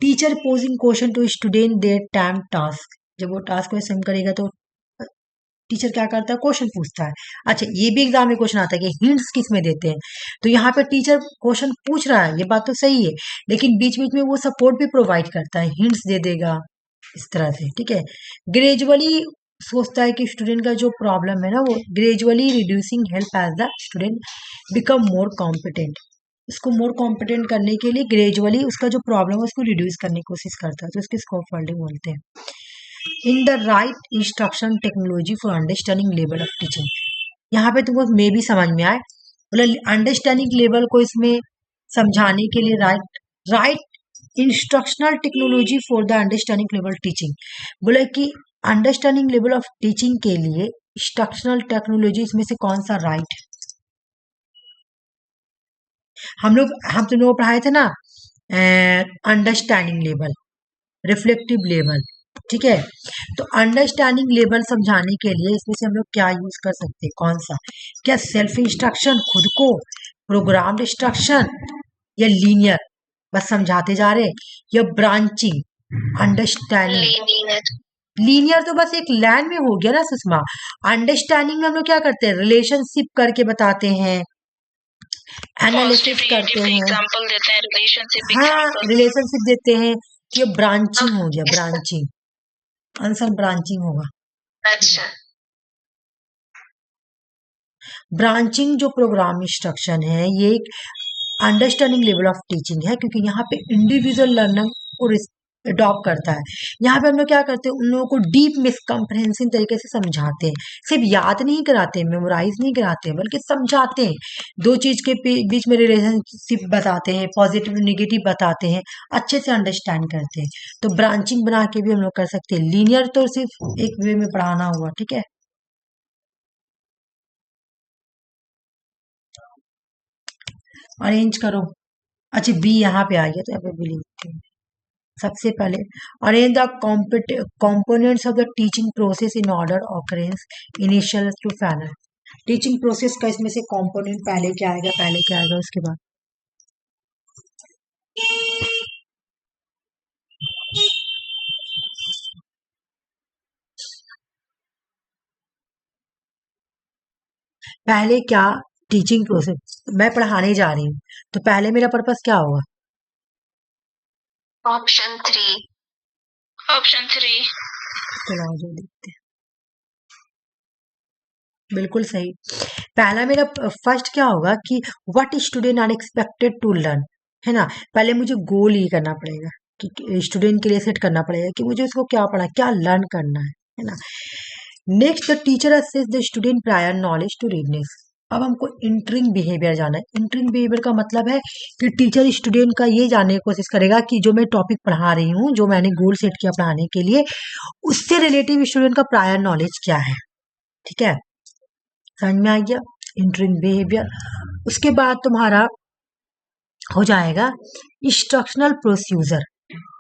[SPEAKER 1] Teacher posing question to student their time task, जब वो टास्क को सम करेगा तो टीचर क्या करता है, क्वेश्चन पूछता है। अच्छा, ये भी एग्जाम में क्वेश्चन आता है कि हिंट्स किस में देते हैं, तो यहाँ पे टीचर क्वेश्चन पूछ रहा है, ये बात तो सही है, लेकिन बीच बीच में वो सपोर्ट भी प्रोवाइड करता है, हिंट्स दे देगा, इस तरह से, ठीक है। ग्रेजुअली सोचता है कि स्टूडेंट का जो प्रॉब्लम है ना, वो gradually reducing help as the student become more competent, उसको मोर कॉम्पिटेंट करने के लिए ग्रेजुअली उसका जो प्रॉब्लम है उसको रिड्यूस करने की कोशिश करता है, तो उसके स्कोप फोल्डिंग बोलते हैं। In the right instruction technology for understanding level of teaching, यहाँ पे तुमको मे भी समझ में आए, मतलब अंडरस्टैंडिंग लेवल को इसमें समझाने के लिए right instructional technology for the understanding level teaching, बोले कि अंडरस्टैंडिंग लेवल ऑफ टीचिंग के लिए इंस्ट्रक्शनल टेक्नोलॉजी इसमें से कौन सा राइट है। हम तुम लोग पढ़ाए थे ना, अंडरस्टैंडिंग लेवल, रिफ्लेक्टिव लेवल, ठीक है। तो अंडरस्टैंडिंग लेवल समझाने के लिए इसमें से हम लोग क्या यूज कर सकते हैं, कौन सा, क्या सेल्फ इंस्ट्रक्शन, खुद को, प्रोग्राम्ड इंस्ट्रक्शन, या लीनियर, बस समझाते जा रहे, या ब्रांचिंग, अंडरस्टैंडिंग। लीनियर तो बस एक लाइन में हो गया ना सुषमा। अंडरस्टैंडिंग में हम लोग क्या करते हैं, रिलेशनशिप करके बताते हैं, एनालिसिस करते हैं,
[SPEAKER 2] एग्जांपल देते हैं, रिलेशनशिप
[SPEAKER 1] हाँ
[SPEAKER 2] एग्जांपल।
[SPEAKER 1] रिलेशनशिप देते हैं। ये ब्रांचिंग हो गया, ब्रांचिंग, आंसर ब्रांचिंग होगा।
[SPEAKER 2] अच्छा,
[SPEAKER 1] ब्रांचिंग जो प्रोग्राम इंस्ट्रक्शन है, ये एक अंडरस्टैंडिंग लेवल ऑफ टीचिंग है, क्योंकि यहाँ पे इंडिविजुअल लर्नर को अडॉप्ट करता है। यहाँ पे हम लोग क्या करते हैं, उन लोगों को डीप मिसकम्प्रहेंसिव तरीके से समझाते हैं, सिर्फ याद नहीं कराते, मेमोराइज नहीं कराते हैं, बल्कि समझाते हैं, दो चीज के बीच में रिलेशनशिप बताते हैं, पॉजिटिव निगेटिव बताते हैं, अच्छे से अंडरस्टैंड करते हैं। तो ब्रांचिंग बना के भी हम लोग कर सकते हैं। लीनियर तो सिर्फ एक वे में पढ़ाना हुआ, ठीक है। अरेंज करो। अच्छा, बी यहाँ पे आ गया, तो यहाँ पे बी लिखते हैं। सबसे पहले arrange the components of the teaching process in order occurrence initial to final. Teaching process का इसमें से कंपोनेंट पहले क्या आएगा, पहले क्या आएगा, उसके बाद पहले क्या, टीचिंग प्रोसेस, मैं पढ़ाने जा रही हूँ, तो पहले मेरा पर्पस क्या होगा,
[SPEAKER 2] ऑप्शन 3, ऑप्शन 3।
[SPEAKER 1] चलो आ जाओ देखते हैं। बिल्कुल सही। पहला मेरा फर्स्ट क्या होगा कि what student are expected to learn, है ना। पहले मुझे गोल ये करना पड़ेगा कि स्टूडेंट के लिए सेट करना पड़ेगा कि मुझे उसको क्या पढ़ा, क्या लर्न करना है ना। Next, the teacher assess the student prior knowledge to readiness. अब हमको इंटरिंग बिहेवियर जाना है। इंटरिंग बिहेवियर का मतलब है कि टीचर स्टूडेंट का ये जानने की कोशिश करेगा कि जो मैं टॉपिक पढ़ा रही हूँ, जो मैंने गोल सेट किया पढ़ाने के लिए, उससे रिलेटिव स्टूडेंट का प्रायर नॉलेज क्या है, ठीक है। समझ में आ गया, इंटरिंग बिहेवियर। उसके बाद तुम्हारा हो जाएगा इंस्ट्रक्शनल प्रोसीजर।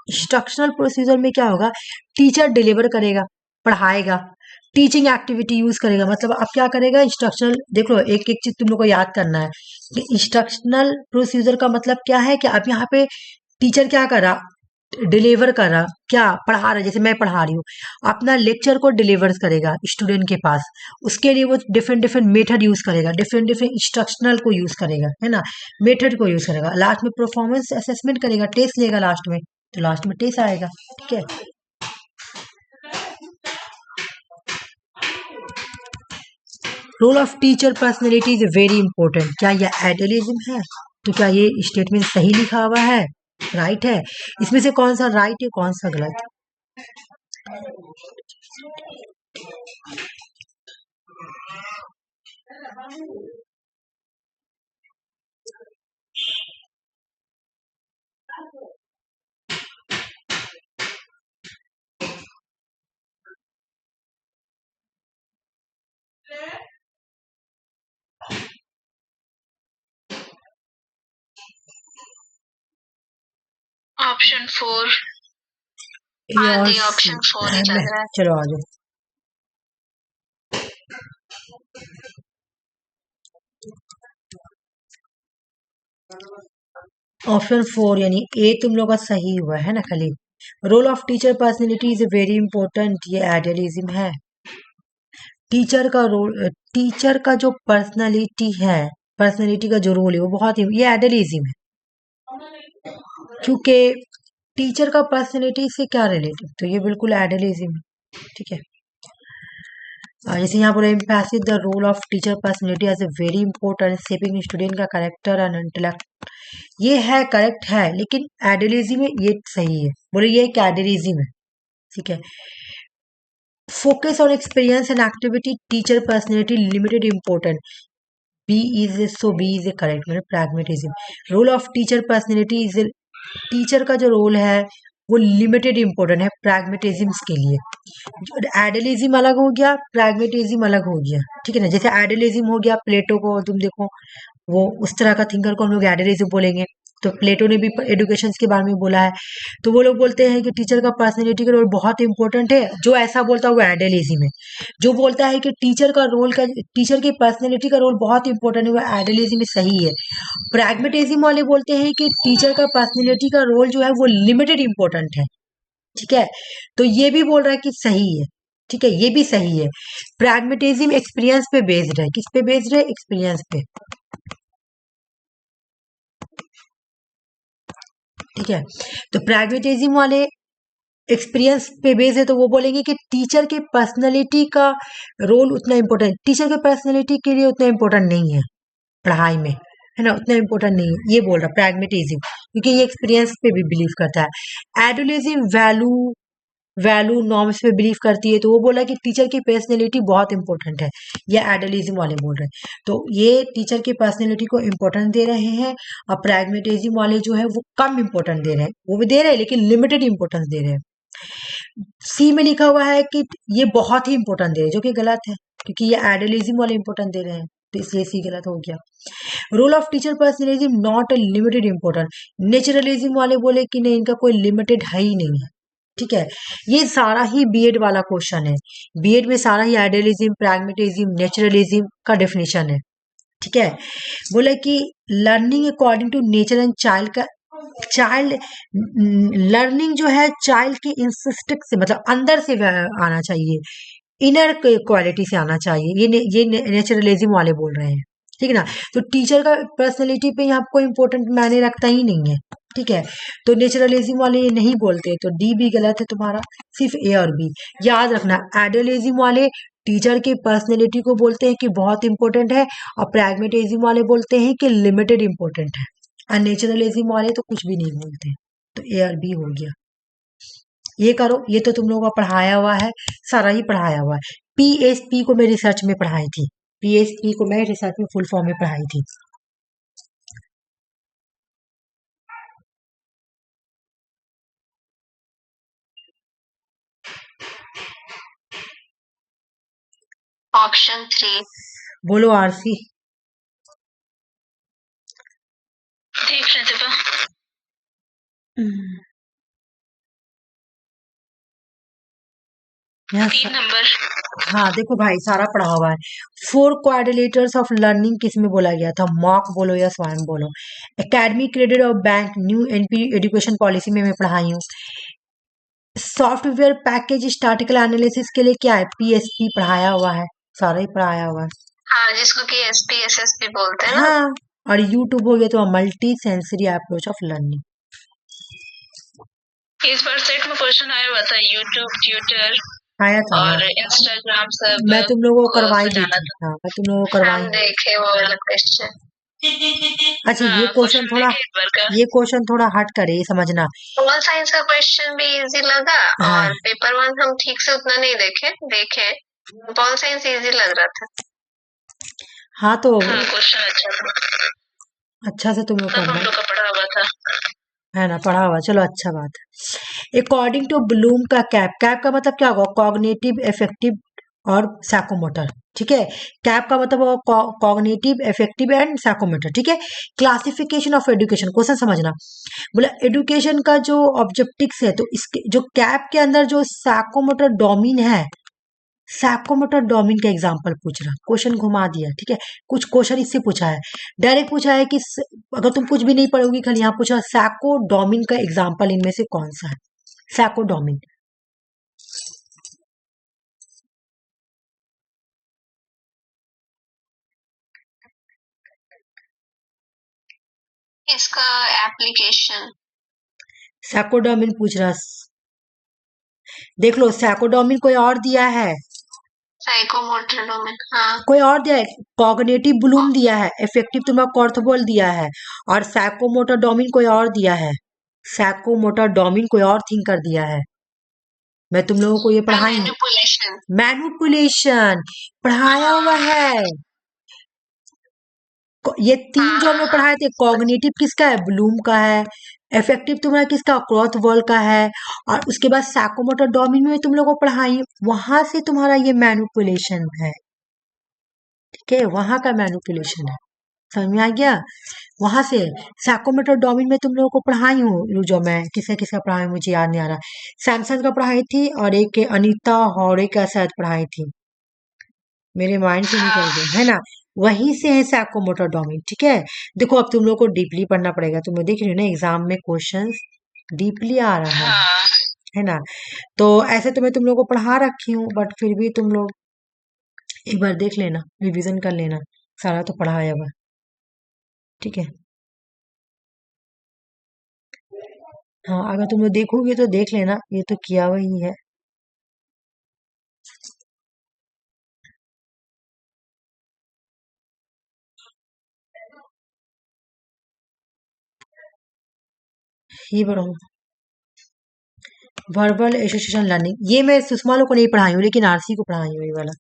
[SPEAKER 1] इंस्ट्रक्शनल प्रोसीजर में क्या होगा, टीचर डिलीवर करेगा, पढ़ाएगा, टीचिंग एक्टिविटी यूज करेगा। मतलब अब क्या करेगा, इंस्ट्रक्शनल, देख लो एक एक चीज तुम लोग को याद करना है कि इंस्ट्रक्शनल प्रोसीजर का मतलब क्या है कि अब यहाँ पे टीचर क्या कर रहा, डिलीवर कर रहा, क्या पढ़ा रहा है, जैसे मैं पढ़ा रही हूँ, अपना लेक्चर को डिलीवर करेगा स्टूडेंट के पास। उसके लिए वो डिफरेंट डिफरेंट मेथड यूज करेगा, डिफरेंट डिफरेंट इंस्ट्रक्शनल को यूज करेगा, है ना, मेथड को यूज करेगा। लास्ट में परफॉर्मेंस असेसमेंट करेगा, टेस्ट लेगा लास्ट में, तो लास्ट में टेस्ट आएगा, ठीक है। Role of teacher personality is very important. क्या यह आइडियलिज्म है, तो क्या ये स्टेटमेंट सही लिखा हुआ है, राइट है। इसमें से कौन सा राइट है, कौन सा गलत,
[SPEAKER 2] ऑप्शन 4।
[SPEAKER 1] ए
[SPEAKER 2] हाँ
[SPEAKER 1] और
[SPEAKER 2] दी
[SPEAKER 1] सी
[SPEAKER 2] ऑप्शन 4 ही लग रहा है।
[SPEAKER 1] चलो आ जाओ। ऑप्शन 4 यानी ए तुम लोग का सही हुआ है ना खाली। Role of teacher personality is very important, ये आइडियलिज्म है। टीचर का रोल, टीचर का जो पर्सनालिटी है, पर्सनालिटी का जो रोल है वो बहुत, ये आइडियलिज्म है। क्योंकि टीचर का पर्सनालिटी से क्या रिलेटिव, तो ये बिल्कुल आइडियलिज्म है। ठीक है, जैसे यहाँ पर emphasis the role of teacher personality as a very important shaping student का कैरेक्टर एंड इंटेलेक्ट, ये है करेक्ट है, लेकिन आइडियलिज्म में ये सही है, बोले ये एक आइडियलिज्म है। ठीक है, focus on experience and activity teacher personality limited important, B is so B is a correct, मतलब pragmatism. Role of teacher personality is, टीचर का जो रोल है वो लिमिटेड इंपॉर्टेंट है प्रैग्मेटिज्म के लिए। आइडियलिज्म अलग हो गया, प्रैग्मेटिज्म अलग हो गया। ठीक है ना, जैसे आइडियलिज्म हो गया प्लेटो को तुम देखो, वो उस तरह का थिंकर को हम लोग आइडियलिज्म बोलेंगे। तो प्लेटो ने भी एडुकेशन के बारे में बोला है, तो वो लोग बोलते हैं कि टीचर का पर्सनैलिटी का रोल बहुत इंपॉर्टेंट है, जो ऐसा बोलता है वो आइडियलिज्म है। जो बोलता है कि टीचर का रोल का, टीचर की पर्सनैलिटी का रोल बहुत इंपॉर्टेंट है, वो आइडियलिज्म में सही है। प्रैग्मेटिज्म वाले बोलते हैं कि टीचर का पर्सनैलिटी का रोल जो है वो लिमिटेड इंपॉर्टेंट है। ठीक है, तो ये भी बोल रहा है कि सही है। ठीक है, ये भी सही है। प्रैग्मेटिज्म एक्सपीरियंस पे बेस्ड है, किस पे बेस्ड है, एक्सपीरियंस पे। ठीक है, तो प्रैग्मेटिज्म वाले एक्सपीरियंस पे बेस है, तो वो बोलेंगे कि टीचर के पर्सनैलिटी का रोल उतना इंपॉर्टेंट, टीचर के पर्सनैलिटी के लिए उतना इंपॉर्टेंट नहीं है पढ़ाई में, है ना, उतना इंपॉर्टेंट नहीं है, ये बोल रहा प्रैग्मेटिज्म, क्योंकि ये एक्सपीरियंस पे भी बिलीव करता है। आइडियलिज्म वैल्यू, वैल्यू नॉर्म्स पे बिलीव करती है, तो वो बोला कि टीचर की पर्सनैलिटी बहुत इंपॉर्टेंट है, ये आइडियलिज्म वाले बोल रहे हैं। तो ये टीचर की पर्सनैलिटी को इंपॉर्टेंस दे रहे हैं, और प्रैग्मेटिज्म वाले जो है वो कम इंपॉर्टेंट दे रहे हैं, वो भी दे रहे हैं लेकिन लिमिटेड इंपॉर्टेंस दे रहे हैं। सी में लिखा हुआ है कि ये बहुत ही इंपॉर्टेंट दे रहे हैं, जो कि गलत है, क्योंकि ये आइडियलिज्म वाले इंपॉर्टेंट दे रहे हैं, तो इसलिए सी गलत हो गया। Role of teacher personalism not a limited important, naturalism वाले बोले कि नहीं, इनका कोई लिमिटेड है ही नहीं है। ठीक है, ये सारा ही बीएड वाला क्वेश्चन है, बीएड में सारा ही आइडियलिज्म, प्रैग्मेटिज्म, नेचुरलिज्म का डेफिनेशन है। ठीक है, बोले कि learning according to nature and child का, चाइल्ड लर्निंग जो है चाइल्ड के इंसिस्टिक से, मतलब अंदर से आना चाहिए, इनर क्वालिटी से आना चाहिए, ये नेचुरलिज्म वाले बोल रहे हैं। ठीक है ना, तो टीचर का पर्सनैलिटी पे यहाँ कोई इंपॉर्टेंट मायने रखता ही नहीं है। ठीक है, तो नेचुरलिज्म वाले ये नहीं बोलते, तो डी भी गलत है तुम्हारा, सिर्फ ए और बी। याद रखना, आइडियलिज्म वाले टीचर की पर्सनैलिटी को बोलते हैं कि बहुत इंपॉर्टेंट है, और प्रैग्मेटिज्म वाले बोलते हैं कि लिमिटेड इंपॉर्टेंट है, और नेचुरलिज्म वाले तो कुछ भी नहीं बोलते। तो ए और बी हो गया। ये करो, ये तो तुम लोगों का पढ़ाया हुआ है, सारा ही पढ़ाया हुआ है। पीएसपी को मैं रिसर्च में पढ़ाई थी, पीएसपी को मैं रिसर्च में फुल फॉर्म में पढ़ाई थी।
[SPEAKER 2] ऑप्शन 3।
[SPEAKER 1] बोलो आरसी।
[SPEAKER 2] ठीक प्रतिभा।
[SPEAKER 1] यहाँ
[SPEAKER 2] 3 नंबर।
[SPEAKER 1] हाँ देखो भाई, सारा पढ़ा हुआ है। 4 क्वाड्रिलेटर्स ऑफ लर्निंग किस में बोला गया था, मॉक बोलो या स्वयं बोलो। एकेडमिक क्रेडिट और bank new NP education policy में मैं पढ़ाई हूँ। सॉफ्टवेयर पैकेज स्टैटिकल एनालिसिस के लिए क्या है, पीएसपी पढ़ाया हुआ है, सारा ही पढ़ाया हुआ है।
[SPEAKER 2] हाँ, जिसको कि एसपीएसएस भी बोलते हैं ना।
[SPEAKER 1] हाँ, और यूट्यूब हो गया तो multi sensory approach of learning.
[SPEAKER 2] इस बार सेट में क्वेश्चन आया हुआ था, यूट्यूब, ट्विटर
[SPEAKER 1] आया था
[SPEAKER 2] और
[SPEAKER 1] ना,
[SPEAKER 2] इंस्टाग्राम सब
[SPEAKER 1] मैं तुम लोगों को
[SPEAKER 2] को
[SPEAKER 1] करवाई दी
[SPEAKER 2] सटाना
[SPEAKER 1] थी।
[SPEAKER 2] था।
[SPEAKER 1] हाँ, मैं तुम लोगों को करवाई।
[SPEAKER 2] हम देखे वो वाला क्वेश्चन।
[SPEAKER 1] अच्छा, ये
[SPEAKER 2] हाँ,
[SPEAKER 1] क्वेश्चन थोड़ा,
[SPEAKER 2] देखे इस बार का।
[SPEAKER 1] ये क्वेश्चन थोड़ा हट करे, ये समझना।
[SPEAKER 2] सोशल साइंस का क्वेश्चन भी इजी लगा,
[SPEAKER 1] हाँ,
[SPEAKER 2] और पेपर 1 हम ठीक से उतना नहीं देखे, पॉल साइंस इजी लग रहा था।
[SPEAKER 1] हाँ तो
[SPEAKER 2] हाँ क्वेश्चन अच्छा था,
[SPEAKER 1] अच्छा से तुम लोग
[SPEAKER 2] सब हम
[SPEAKER 1] पढ़ना
[SPEAKER 2] लोग का पढ़ा हुआ था।
[SPEAKER 1] है ना, पढ़ा हुआ, चलो अच्छा बात है। अकॉर्डिंग टू ब्लूम का कैप, कैप का मतलब क्या होगा, कॉग्निटिव, इफेक्टिव और साइकोमोटर, ठीक है। कैप का मतलब होगा कॉग्निटिव, इफेक्टिव एंड साइकोमोटर, ठीक है। क्लासिफिकेशन ऑफ एजुकेशन, क्वेश्चन समझना, बोला एजुकेशन का जो ऑब्जेक्टिव्स है, तो इसके जो कैप के अंदर जो साइकोमोटर डोमेन है, साइकोमोटर डोमेन का एग्जांपल पूछ रहा, क्वेश्चन घुमा दिया, ठीक है। कुछ क्वेश्चन इससे पूछा है, डायरेक्ट पूछा है कि अगर तुम कुछ भी नहीं पढ़ोगी, खाली यहाँ पूछा साइको डोमेन का एग्जांपल इनमें से कौन सा है, साइको डोमेन।
[SPEAKER 2] इसका एप्लीकेशन
[SPEAKER 1] साइको डोमेन पूछ रहा, देख लो साइको डोमेन कोई और दिया है,
[SPEAKER 2] साइकोमोटर डोमेन, हाँ
[SPEAKER 1] कोई और दिया है, कॉग्निटिव ब्लूम दिया है, इफेक्टिव तुम्हारा कॉर्थबोल दिया है, और साइकोमोटर डोमेन कोई और दिया है, साइकोमोटर डोमेन कोई और थिंक कर दिया है। मैं तुम लोगों को ये पढ़ाई हूँ,
[SPEAKER 2] मैनिपुलेशन।
[SPEAKER 1] मैनिपुलेशन पढ़ाया हुआ है। ये तीन जो हमने पढ़ाए थे, कॉग्निटिव किसका है, ब्लूम का है, इफेक्टिव तुम्हारा किसका, क्रॉथवॉल का है, और उसके बाद साइकोमोटर डोमेन में तुम लोगों को पढ़ाई, वहां से तुम्हारा ये मैनिपुलेशन है, ठीक है, वहां का मैनिपुलेशन है, समझ में आ गया। वहां से साइकोमोटर डोमेन में तुम लोगों को पढ़ाई हूँ, जो मैं किसे किसे पढ़ाई हूँ, मुझे याद नहीं आ रहा, सैमसंग का पढ़ाई थी, और एक अनीता हौरे का शायद पढ़ाई थी, मेरे माइंड से निकल गया है ना। वहीं से है साइकोमोटर डोमेन, ठीक है। देखो अब तुम लोग को डीपली पढ़ना पड़ेगा, तुम लोग देख रहे हो ना एग्जाम में क्वेश्चंस डीपली आ रहा है ना। तो ऐसे तो मैं तुम लोग को पढ़ा रखी हूँ, बट फिर भी तुम लोग एक बार देख लेना, रिवीजन कर लेना, सारा तो पढ़ाया हुआ, ठीक है। हाँ अगर तुम लोग देखोगे तो देख लेना, ये तो किया हुआ ही है। ये बढ़ाओ, वर्बल एसोसिएशन लर्निंग, ये मैं सुषमा लोग को नहीं पढ़ाई हूँ, लेकिन आरसी को पढ़ाई हूँ ये वाला।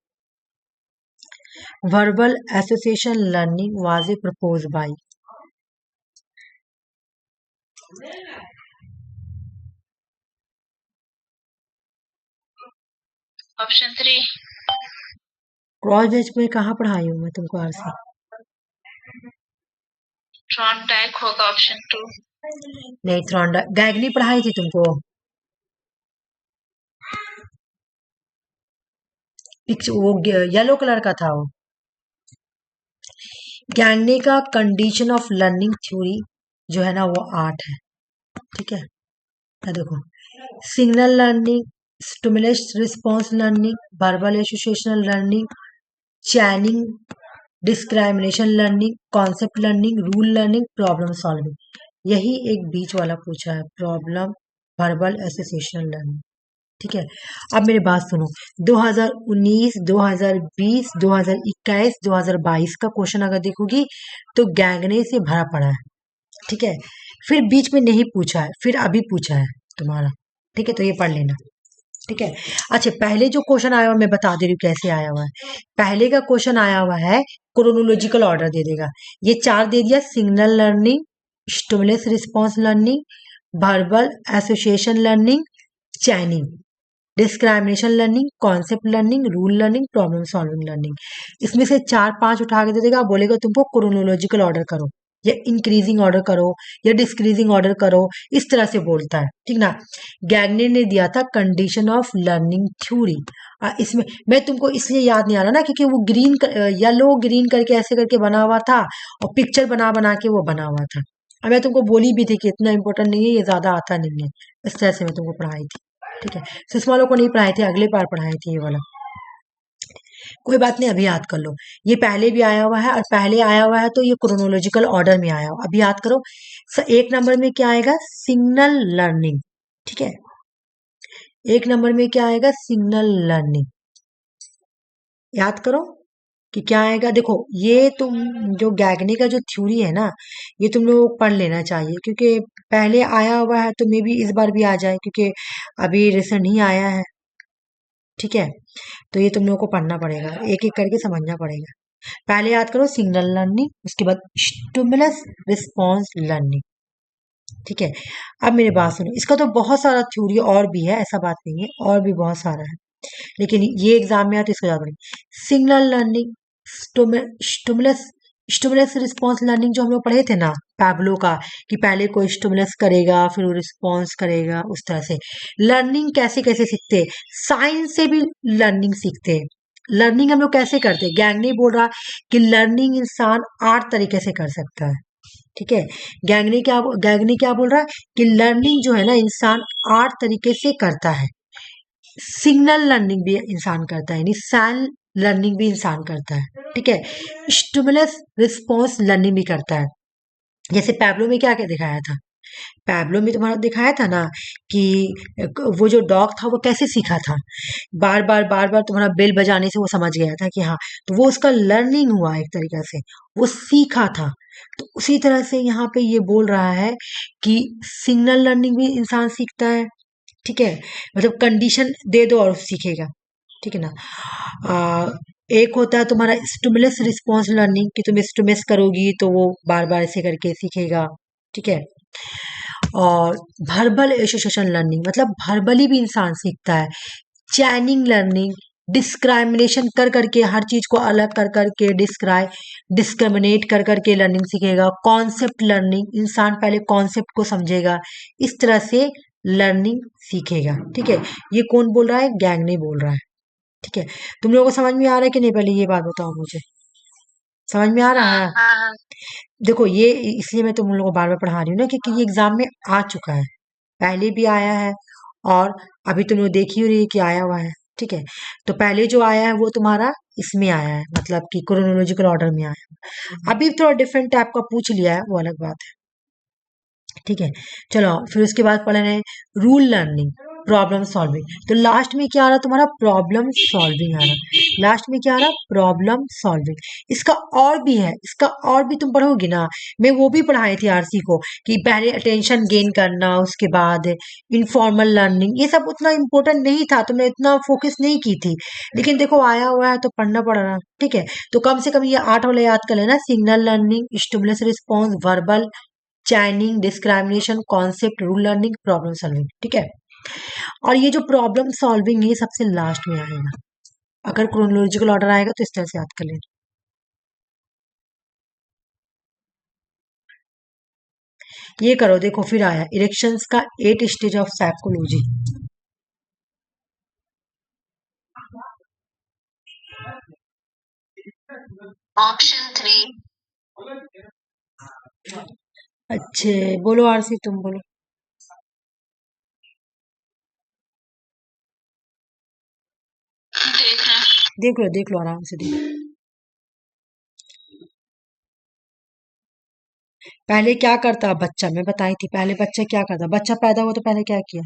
[SPEAKER 1] verbal association learning was proposed by,
[SPEAKER 2] option 3
[SPEAKER 1] cross bench में कहाँ पढ़ाई हूँ मैं तुमको आरसी,
[SPEAKER 2] ट्रॉन्टाइक होगा ऑप्शन 2।
[SPEAKER 1] नहीं थ्रॉन्डा गैगनी पढ़ाई थी तुमको, वो येलो कलर का था वो, गैगनी का कंडीशन ऑफ लर्निंग थ्योरी जो है ना वो 8 है, ठीक है। ये देखो, signal learning, stimulus response learning, verbal associational learning, चैनिंग, discrimination learning, concept learning, rule learning, problem solving, यही एक बीच वाला पूछा है, प्रॉब्लम वर्बल एसोसिएशनल लर्निंग, ठीक है। अब मेरी बात सुनो, 2019, 2020, 2021, 2022 का क्वेश्चन अगर देखोगी तो गैंगने से भरा पड़ा है, ठीक है। फिर बीच में नहीं पूछा है, फिर अभी पूछा है तुम्हारा, ठीक है, तो ये पढ़ लेना, ठीक है। अच्छा पहले जो क्वेश्चन आया हुआ मैं बता दे रही हूँ कैसे आया हुआ है। पहले का क्वेश्चन आया हुआ है, क्रोनोलॉजिकल ऑर्डर दे देगा, ये 4 दे दिया, signal learning, stimulus response learning, verbal association learning, चैनिंग, discrimination learning, concept learning, rule learning, problem solving learning, इसमें से 4-5 उठा के दे देगा, बोलेगा तुमको क्रोनोलॉजिकल ऑर्डर करो, या इंक्रीजिंग ऑर्डर करो, या डिस्क्रीजिंग ऑर्डर करो, इस तरह से बोलता है, ठीक ना। गैगने ने दिया था कंडीशन ऑफ लर्निंग थ्योरी, इसमें मैं तुमको इसलिए याद नहीं आ रहा ना, क्योंकि वो ग्रीन येलो ग्रीन करके ऐसे करके बना हुआ था, और पिक्चर बना बना के वो बना हुआ था। अब मैं तुमको बोली भी थी कि इतना इंपॉर्टेंट नहीं है, ये ज्यादा आता नहीं है, इस तरह से मैं तुमको पढ़ाई थी, ठीक है। सुषमा लोग को नहीं पढ़ाए थे, अगले बार पढ़ाए थे ये वाला, कोई बात नहीं, अभी याद कर लो। ये पहले भी आया हुआ है, और पहले आया हुआ है तो ये क्रोनोलॉजिकल ऑर्डर में आया हुआ, अभी याद करो। 1 नंबर में क्या आएगा, सिग्नल लर्निंग, ठीक है। 1 नंबर में क्या आएगा, सिग्नल लर्निंग, याद करो कि क्या आएगा। देखो ये तुम जो गैगने का जो थ्योरी है ना, ये तुम लोग पढ़ लेना चाहिए, क्योंकि पहले आया हुआ है तो मे बी इस बार भी आ जाए, क्योंकि अभी रिसेंट ही आया है, ठीक है, तो ये तुम लोगों को पढ़ना पड़ेगा, एक एक करके समझना पड़ेगा। पहले याद करो सिग्नल लर्निंग, उसके बाद स्टिमुलस रिस्पॉन्स लर्निंग। ठीक है, अब मेरी बात सुनो, इसका तो बहुत सारा थ्योरी और भी है, ऐसा बात नहीं है, और भी बहुत सारा है, लेकिन ये एग्जाम में आया तो इसको याद रखिए। Signal learning, stimulus stimulus response learning जो हम लोग पढ़े थे ना पैब्लो का, कि पहले कोई स्टिमुलस करेगा फिर वो रिस्पॉन्स करेगा, उस तरह से लर्निंग कैसे कैसे सीखते हैं। साइंस से भी लर्निंग सीखते हैं। लर्निंग हम लोग कैसे करते हैं, गैंगनी बोल रहा कि लर्निंग इंसान 8 तरीके से कर सकता है। ठीक है, गैंगनी क्या बोल रहा है कि लर्निंग जो है ना इंसान 8 तरीके से करता है। सिग्नल लर्निंग भी इंसान करता है, यानी सैल लर्निंग भी इंसान करता है। ठीक है, स्टिमुलस रिस्पॉन्स लर्निंग भी करता है। जैसे पैब्लो में क्या क्या दिखाया था, पैब्लो में तुम्हारा दिखाया था ना कि वो जो डॉग था वो कैसे सीखा था, बार बार तुम्हारा बेल बजाने से वो समझ गया था कि हाँ, तो वो उसका लर्निंग हुआ एक तरीका से, वो सीखा था। तो उसी तरह से यहाँ पे ये बोल रहा है कि सिग्नल लर्निंग भी इंसान सीखता है। ठीक है, मतलब कंडीशन दे दो और सीखेगा। ठीक है ना। आ, एक होता है तुम्हारा स्टिमुलस रिस्पॉन्स लर्निंग, कि तुम स्टिमुलस करोगी तो वो बार बार ऐसे करके सीखेगा। ठीक है, और वर्बल एसोसिएशन लर्निंग, मतलब वर्बली भी इंसान सीखता है। चैनिंग लर्निंग, डिस्क्राइमिनेशन कर करके, हर चीज को अलग कर करके डिस्क्रिमिनेट कर करके लर्निंग सीखेगा। कॉन्सेप्ट लर्निंग, इंसान पहले कॉन्सेप्ट को समझेगा, इस तरह से लर्निंग सीखेगा। ठीक है, ये कौन बोल रहा है, गैंग नहीं बोल रहा है। ठीक है, तुम लोगों को समझ में आ रहा है कि नहीं, पहले ये बात बताओ मुझे, समझ में आ रहा है।
[SPEAKER 2] हाँ।
[SPEAKER 1] देखो ये इसलिए मैं तुम लोगों को बार बार पढ़ा रही हूँ ना, क्योंकि ये एग्जाम में आ चुका है, पहले भी आया है, और अभी तुम लोग देख ही रही है कि आया हुआ है। ठीक है, तो पहले जो आया है वो तुम्हारा इसमें आया है, मतलब कि क्रोनोलॉजिकल ऑर्डर में आया है। अभी थोड़ा डिफरेंट टाइप का पूछ लिया है, वो अलग बात है। ठीक है, चलो फिर उसके बाद पढ़ रहे हैं रूल लर्निंग, प्रॉब्लम सॉल्विंग। तो लास्ट में क्या आ रहा तुम्हारा, प्रॉब्लम सॉल्विंग आ रहा, लास्ट में क्या आ रहा, प्रॉब्लम सॉल्विंग। इसका और भी है, इसका और भी तुम पढ़ोगी ना, मैं वो भी पढ़ाई थी आरसी को, कि पहले अटेंशन गेन करना, उसके बाद इनफॉर्मल लर्निंग, ये सब उतना इम्पोर्टेंट नहीं था, तुमने इतना फोकस नहीं की थी, लेकिन देखो आया हुआ है तो पढ़ना पड़ रहा। ठीक है, तो कम से कम ये 8 वाले याद कर लेना, signal learning, stimulus response, verbal, chaining, discrimination, concept, rule learning, problem solving. ठीक है, और ये जो प्रॉब्लम सॉल्विंग है ये सबसे लास्ट में आएगा, अगर क्रोनोलॉजिकल ऑर्डर आएगा तो इस तरह से याद कर लेना। ये करो, देखो फिर आया इरेक्शंस का 8 स्टेज ऑफ साइकोलॉजी।
[SPEAKER 2] ऑप्शन 3।
[SPEAKER 1] अच्छे, बोलो आरसी, तुम बोलो। देख लो आराम से देख लो। पहले क्या करता बच्चा, मैं बताई थी, पहले बच्चा क्या करता, बच्चा पैदा हुआ तो पहले क्या किया,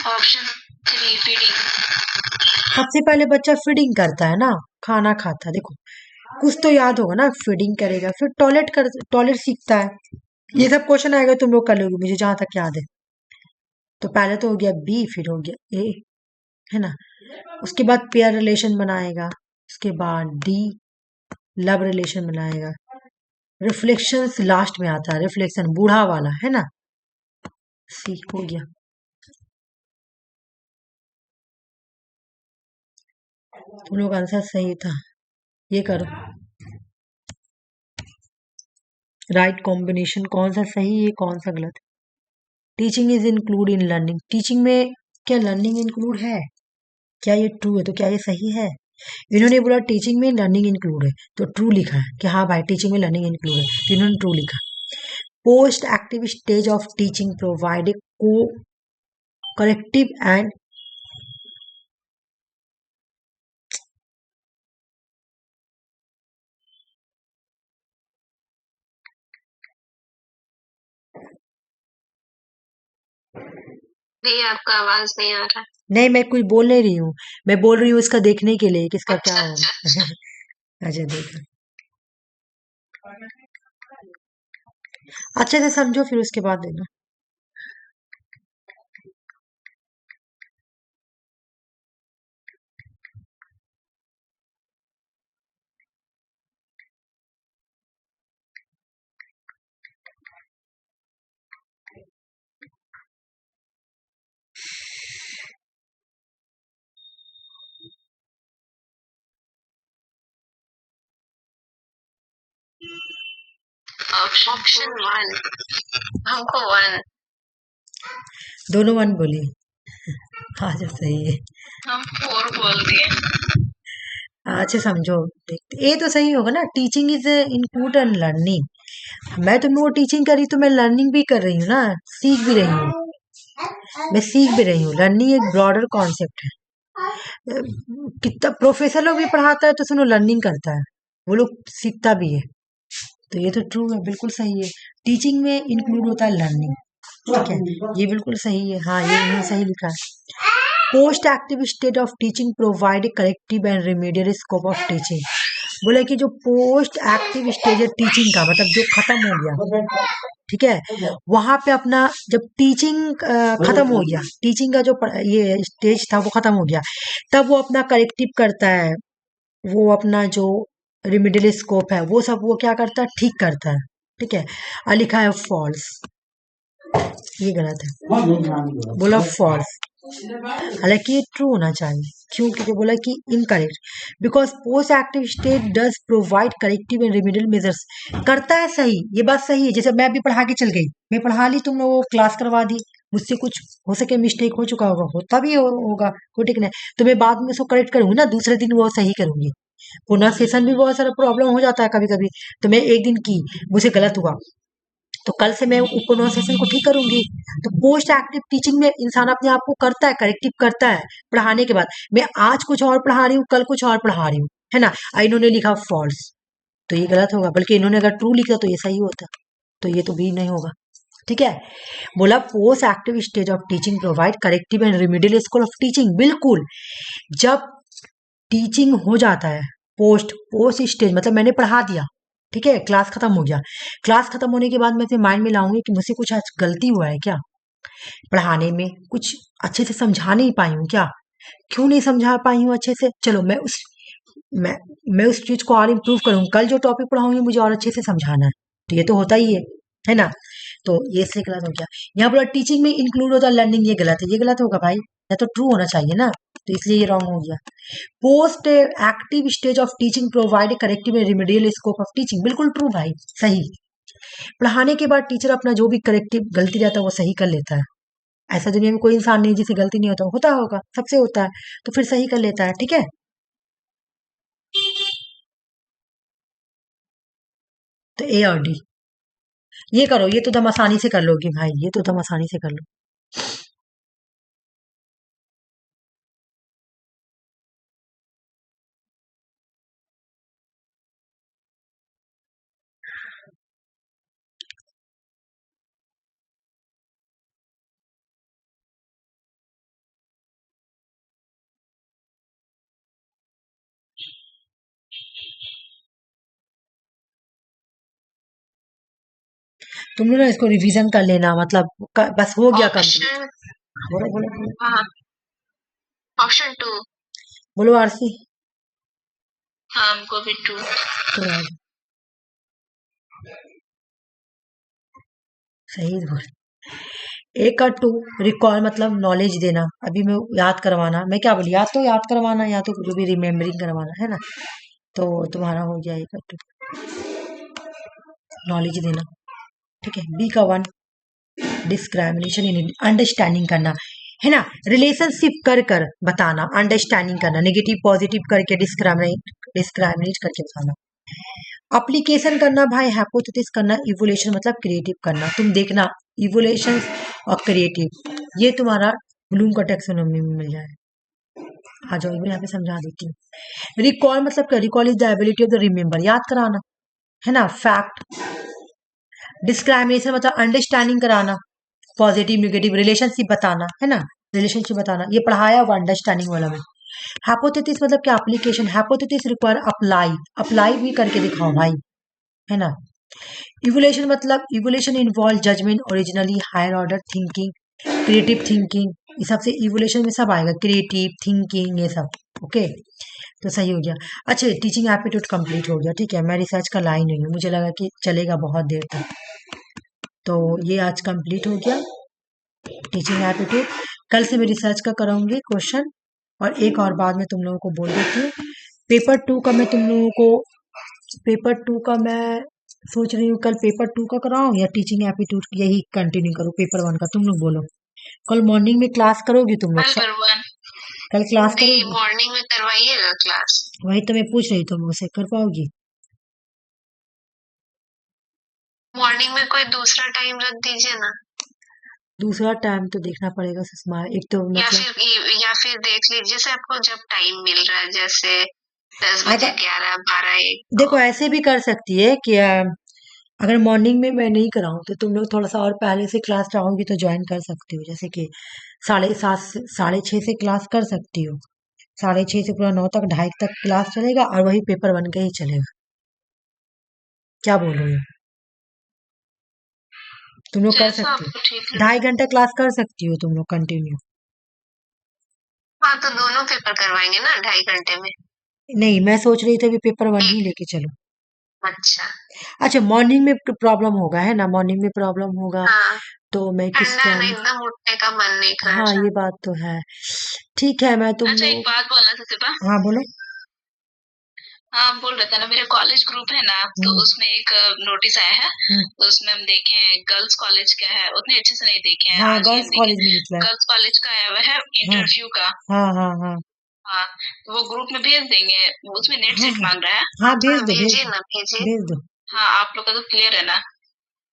[SPEAKER 2] ऑप्शन 3 फीडिंग।
[SPEAKER 1] सबसे पहले बच्चा फीडिंग करता है ना, खाना खाता है। देखो कुछ तो याद होगा ना, फीडिंग करेगा, फिर टॉयलेट सीखता है। ये सब क्वेश्चन आएगा तुम लोग कर लोगे, मुझे जहां तक याद है। तो पहले तो हो गया बी, फिर हो गया ए, है ना। उसके बाद पेयर रिलेशन बनाएगा, उसके बाद डी, लव रिलेशन बनाएगा। रिफ्लेक्शन लास्ट में आता है, रिफ्लेक्शन बूढ़ा वाला, है ना। सी हो गया। तुम लोग आंसर सही था, ये करो। राइट कॉम्बिनेशन कौन सा सही है कौन सा गलत। Teaching is include in learning, teaching में क्या लर्निंग इंक्लूड है, क्या ये ट्रू है, तो क्या ये सही है। इन्होंने बोला टीचिंग में लर्निंग इंक्लूड है, तो ट्रू लिखा है कि हाँ भाई टीचिंग में लर्निंग इंक्लूड है, तो इन्होंने ट्रू लिखा। Post active stage of teaching provide को करेक्टिव एंड,
[SPEAKER 2] भैया आपका आवाज नहीं आ रहा।
[SPEAKER 1] नहीं मैं कुछ बोल नहीं रही हूँ, मैं बोल रही हूँ इसका देखने के लिए कि इसका क्या
[SPEAKER 2] अच्छा
[SPEAKER 1] होगा।
[SPEAKER 2] अच्छा अच्छा।
[SPEAKER 1] अच्छा देखो, अच्छे से समझो फिर उसके बाद देना।
[SPEAKER 2] Option one. हमको वन।
[SPEAKER 1] दोनों वन बोली। हाँ जो सही है।
[SPEAKER 2] हम फोर बोल दिए।
[SPEAKER 1] अच्छे समझो, देखते ये तो सही होगा ना। Teaching is include and learning. मैं तुम्हें वो टीचिंग करी तो मैं लर्निंग भी कर रही हूँ ना, सीख भी रही हूँ। मैं सीख भी रही हूँ। लर्निंग एक ब्रॉडर कॉन्सेप्ट है। कितना प्रोफेसर लोग भी पढ़ाता है तो सुनो लर्निंग करता है, वो लोग सीखता भी है। तो ये तो ट्रू है, बिल्कुल सही है। टीचिंग में इंक्लूड होता है लर्निंग। ठीक है, ये बिल्कुल सही है। हाँ, ये इन्होंने सही लिखा है। Post active state of teaching provide corrective and remedial scope of teaching. बोले कि जो पोस्ट एक्टिव स्टेज है टीचिंग का, मतलब जो खत्म हो गया, ठीक है, वहां पे अपना जब टीचिंग खत्म हो गया, टीचिंग का जो ये स्टेज था वो खत्म हो गया, तब वो अपना करेक्टिव करता है। वो अपना जो रिमिडियल स्कोप है वो सब वो क्या करता है, ठीक करता है। ठीक है, और लिखा है फॉल्स, ये गलत है, बोला फॉल्स। हालांकि ये ट्रू होना चाहिए। क्यों? क्योंकि बोला कि incorrect, because post active state does provide corrective and remedial measures. करता है सही, ये बात सही है। जैसे मैं अभी पढ़ा के चल गई, मैं पढ़ा ली, तुम लोगों को क्लास करवा दी, मुझसे कुछ हो सके मिस्टेक हो चुका होगा, होता भी होगा, कोई ठीक नहीं, तो मैं बाद में उसको करेक्ट करूंगी ना, दूसरे दिन वो सही करूंगी। प्रोनाउंसिएशन भी बहुत सारा प्रॉब्लम हो जाता है कभी कभी, तो मैं एक दिन की, मुझे गलत हुआ, तो कल से मैं प्रोनाउंसिएशन को ठीक करूंगी। तो पोस्ट एक्टिव टीचिंग में इंसान अपने आप को करता है, करेक्टिव करता है पढ़ाने के बाद। मैं आज कुछ और पढ़ा रही हूँ, कल कुछ और पढ़ा रही हूँ, है ना। इन्होंने लिखा फॉल्स, तो ये गलत होगा, बल्कि इन्होंने अगर ट्रू लिखा तो ये सही होता, तो ये तो भी नहीं होगा। ठीक है, बोला post active stage of teaching provide corrective and remedial school of teaching. बिल्कुल, जब टीचिंग हो जाता है, पोस्ट पोस्ट स्टेज मतलब मैंने पढ़ा दिया, ठीक है, क्लास खत्म हो गया। क्लास खत्म होने के बाद मैं अपने माइंड में लाऊंगी कि मुझसे कुछ आज गलती हुआ है क्या, पढ़ाने में कुछ अच्छे से समझा नहीं पाई हूँ क्या, क्यों नहीं समझा पाई हूँ अच्छे से, चलो मैं मैं उस चीज को और इम्प्रूव करूँ, कल जो टॉपिक पढ़ाऊंगी मुझे और अच्छे से समझाना है। तो ये तो होता ही है ना। तो ये इसलिए गलत हो गया। यहाँ पर टीचिंग में इंक्लूड होता है लर्निंग, ये गलत है, ये गलत होगा भाई, या तो ट्रू होना चाहिए ना, तो इसलिए ये रॉन्ग हो गया। Post active stage of teaching provide corrective and remedial scope of teaching. बिल्कुल ट्रू भाई, सही। पढ़ाने के बाद टीचर अपना जो भी करेक्टिव गलती रहता है वो सही कर लेता है। ऐसा दुनिया में कोई इंसान नहीं जिसे गलती नहीं होता, होता होगा, सबसे होता है, तो फिर सही कर लेता है। ठीक है, तो ए और डी, ये करो, ये तो तुम आसानी से कर लोगी भाई, ये तो तुम आसानी से कर लो। तुम लोग ना इसको रिवीजन कर लेना, मतलब बस हो गया कंप्लीट।
[SPEAKER 2] ऑप्शन।
[SPEAKER 1] बोलो बोलो बोलो,
[SPEAKER 2] हाँ, ऑप्शन टू।
[SPEAKER 1] बोलो आरसी।
[SPEAKER 2] हाँ, हमको भी टू।
[SPEAKER 1] तो सही बोल। एक का टू, रिकॉल मतलब नॉलेज देना, अभी मैं याद करवाना, मैं क्या बोली, या तो याद करवाना या तो जो भी रिमेम्बरिंग करवाना है ना, तो तुम्हारा हो गया एक का टू, नॉलेज देना। ठीक है, बी का वन, डिस्क्रिमिनेशन इन अंडरस्टैंडिंग करना, है ना, रिलेशनशिप कर कर बताना, अंडरस्टैंडिंग करना, नेगेटिव पॉजिटिव करके डिस्क्रिमिनेट करके बताना। अप्लीकेशन करना भाई, हाइपोथेसिस करना, इवोल्यूशन मतलब क्रिएटिव करना। तुम देखना, इवोल्यूशन और क्रिएटिव, ये तुम्हारा ब्लूम का टेक्सोनोमी में मिल जाए। आ जाओ, मैं यहाँ पे समझा देती हूँ। रिकॉल मतलब क्या, recall is the ability of the remember, याद कराना, है ना, फैक्ट। डिस्क्रिमिनेशन मतलब अंडरस्टैंडिंग कराना, पॉजिटिव नेगेटिव रिलेशनशिप बताना, है ना, रिलेशनशिप बताना, ये पढ़ाया हुआ अंडरस्टैंडिंग वाला में। हाइपोथेसिस मतलब क्या, application. Hypothesis require apply, apply भी करके दिखाओ भाई, है ना। इवोल्यूशन मतलब evolution involve judgement, originally higher order thinking, creative thinking, इस सब से इवोल्यूशन में सब आएगा, क्रिएटिव थिंकिंग ये सब। ओके, तो सही हो गया। अच्छा, टीचिंग एप्टीट्यूड कंप्लीट हो गया, ठीक है। मैं रिसर्च का लाई नहीं हूँ, मुझे लगा कि चलेगा बहुत देर तक, तो ये आज कंप्लीट हो गया टीचिंग एप्टीट्यूड। कल से मैं रिसर्च का कराऊंगी क्वेश्चन, और एक और बात मैं तुम लोगों को बोल देती हूँ, पेपर 2 का मैं तुम लोगों को, पेपर 2 का मैं सोच रही हूँ कल पेपर 2 का कराऊं या टीचिंग एप्टीट्यूड यही कंटिन्यू करूँ पेपर 1 का, तुम लोग बोलो। कल मॉर्निंग में क्लास करोगी तुम लोग?
[SPEAKER 2] पेपर 1
[SPEAKER 1] कल क्लास
[SPEAKER 2] नहीं,
[SPEAKER 1] करोगी?
[SPEAKER 2] मॉर्निंग में करवाइएगा क्लास।
[SPEAKER 1] वही तो मैं पूछ रही थी मुझसे, कर पाओगी?
[SPEAKER 2] मॉर्निंग में कोई दूसरा टाइम रख दीजिए ना,
[SPEAKER 1] दूसरा टाइम तो देखना पड़ेगा सुषमा, एक तो
[SPEAKER 2] या
[SPEAKER 1] मतलब
[SPEAKER 2] या फिर देख लीजिए जैसे आपको जब टाइम मिल रहा है, जैसे 10 बजे,
[SPEAKER 1] अगर
[SPEAKER 2] 11, 12, 1
[SPEAKER 1] देखो ऐसे भी कर सकती है कि अगर मॉर्निंग में मैं नहीं कराऊं तो तुम लोग थोड़ा सा और पहले से क्लास चाहोगी तो ज्वाइन कर सकती हो, जैसे कि 7:30 से 6:30 से क्लास कर सकती हो, 6:30 से पूरा 9 तक, 2:30 तक क्लास चलेगा और वही पेपर 1 का ही चलेगा। क्या बोल रही हो? तुम लोग कर
[SPEAKER 2] जैसा
[SPEAKER 1] सकती
[SPEAKER 2] आपको ठीक
[SPEAKER 1] हो,
[SPEAKER 2] लगे।
[SPEAKER 1] 2.5 घंटा क्लास कर सकती हो तुम लोग कंटिन्यू।
[SPEAKER 2] हाँ, तो दोनों पेपर करवाएंगे ना 2.5 घंटे में।
[SPEAKER 1] नहीं, मैं सोच रही थी अभी पेपर 1 ही
[SPEAKER 2] एक,
[SPEAKER 1] लेके चलो।
[SPEAKER 2] अच्छा।
[SPEAKER 1] अच्छा, मॉर्निंग में प्रॉब्लम होगा, है ना, मॉर्निंग में प्रॉब्लम होगा,
[SPEAKER 2] हाँ,
[SPEAKER 1] तो मैं किस
[SPEAKER 2] ठंडा है ना,
[SPEAKER 1] टाइम?
[SPEAKER 2] एकदम उठने का मन नहीं कर
[SPEAKER 1] हाँ,
[SPEAKER 2] रहा।
[SPEAKER 1] ये बात तो है। ठीक है, मैं तुम
[SPEAKER 2] अच्छा, एक
[SPEAKER 1] लोग,
[SPEAKER 2] बात बोलना था सिपा।
[SPEAKER 1] हाँ बोलो।
[SPEAKER 2] हाँ, हम बोल रहे थे ना, मेरे कॉलेज ग्रुप है ना, तो
[SPEAKER 1] हम्म।
[SPEAKER 2] उसमें एक नोटिस आया है।
[SPEAKER 1] हम्म।
[SPEAKER 2] तो उसमें हम देखे हैं गर्ल्स कॉलेज क्या है, उतने अच्छे से नहीं देखे हैं,
[SPEAKER 1] हाँ,
[SPEAKER 2] आज ही
[SPEAKER 1] गर्ल्स
[SPEAKER 2] हम देखे।
[SPEAKER 1] कॉलेज में निकला है।
[SPEAKER 2] गर्ल्स कॉलेज का आया हुआ है
[SPEAKER 1] हाँ
[SPEAKER 2] इंटरव्यू का।
[SPEAKER 1] हाँ हाँ हाँ
[SPEAKER 2] हाँ, तो वो ग्रुप में भेज देंगे, उसमें नेट
[SPEAKER 1] हाँ
[SPEAKER 2] सेट
[SPEAKER 1] हाँ
[SPEAKER 2] मांग रहा है।
[SPEAKER 1] हाँ,
[SPEAKER 2] थोड़ा
[SPEAKER 1] भेज दो भेज
[SPEAKER 2] भेजिए
[SPEAKER 1] दो
[SPEAKER 2] ना, भेजिए।
[SPEAKER 1] भेज दो।
[SPEAKER 2] हाँ, आप लोग का तो क्लियर है ना।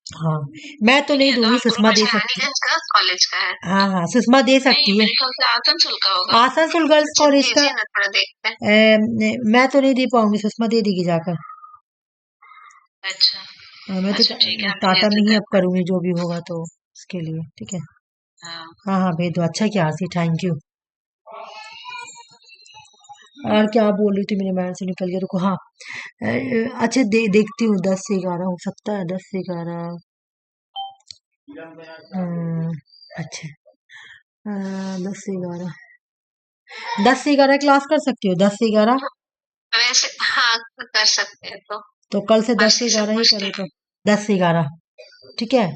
[SPEAKER 1] हाँ, मैं तो
[SPEAKER 2] ठीक
[SPEAKER 1] नहीं
[SPEAKER 2] है, तो
[SPEAKER 1] दूंगी,
[SPEAKER 2] हम
[SPEAKER 1] सुषमा
[SPEAKER 2] ग्रुप
[SPEAKER 1] दे
[SPEAKER 2] अच्छा
[SPEAKER 1] सकती है।
[SPEAKER 2] रानीगंज गर्ल्स कॉलेज का है।
[SPEAKER 1] हाँ हाँ, सुषमा दे
[SPEAKER 2] नहीं,
[SPEAKER 1] सकती है।
[SPEAKER 2] मेरे ख्याल से आसनसोल का होगा।
[SPEAKER 1] आसनसोल गर्ल्स
[SPEAKER 2] अच्छा,
[SPEAKER 1] कॉलेज का
[SPEAKER 2] भेजिए ना, थोड़ा देखते हैं।
[SPEAKER 1] मैं तो नहीं दे पाऊंगी, सुषमा दे देगी जाकर।
[SPEAKER 2] अच्छा।
[SPEAKER 1] मैं तो
[SPEAKER 2] अच्छा, ठीक है, हम
[SPEAKER 1] टाटा
[SPEAKER 2] भेज
[SPEAKER 1] में
[SPEAKER 2] देते
[SPEAKER 1] ही
[SPEAKER 2] हैं
[SPEAKER 1] अब
[SPEAKER 2] फिर।
[SPEAKER 1] करूंगी जो भी होगा, तो उसके लिए ठीक है।
[SPEAKER 2] हाँ।
[SPEAKER 1] हाँ हाँ, भेज दो। अच्छा क्या आरसी, थैंक यू। और क्या बोल रही थी, मेरे माइंड से निकल गया, रुको। हाँ, अच्छा देखती हूँ, 10 से 11 हो सकता है, 10 से 11। अच्छा, 10 से 11, 10 से 11 क्लास कर सकती हो, 10 से 11।
[SPEAKER 2] वैसे हाँ, कर सकते हैं
[SPEAKER 1] तो कल से दस से
[SPEAKER 2] मस्ती से
[SPEAKER 1] ग्यारह ही
[SPEAKER 2] पूछते
[SPEAKER 1] करो,
[SPEAKER 2] हैं।
[SPEAKER 1] तो 10 से 11, ठीक है।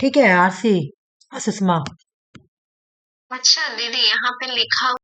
[SPEAKER 1] ठीक है आरसी, सुषमा।
[SPEAKER 2] अच्छा दीदी, यहाँ पे लिखा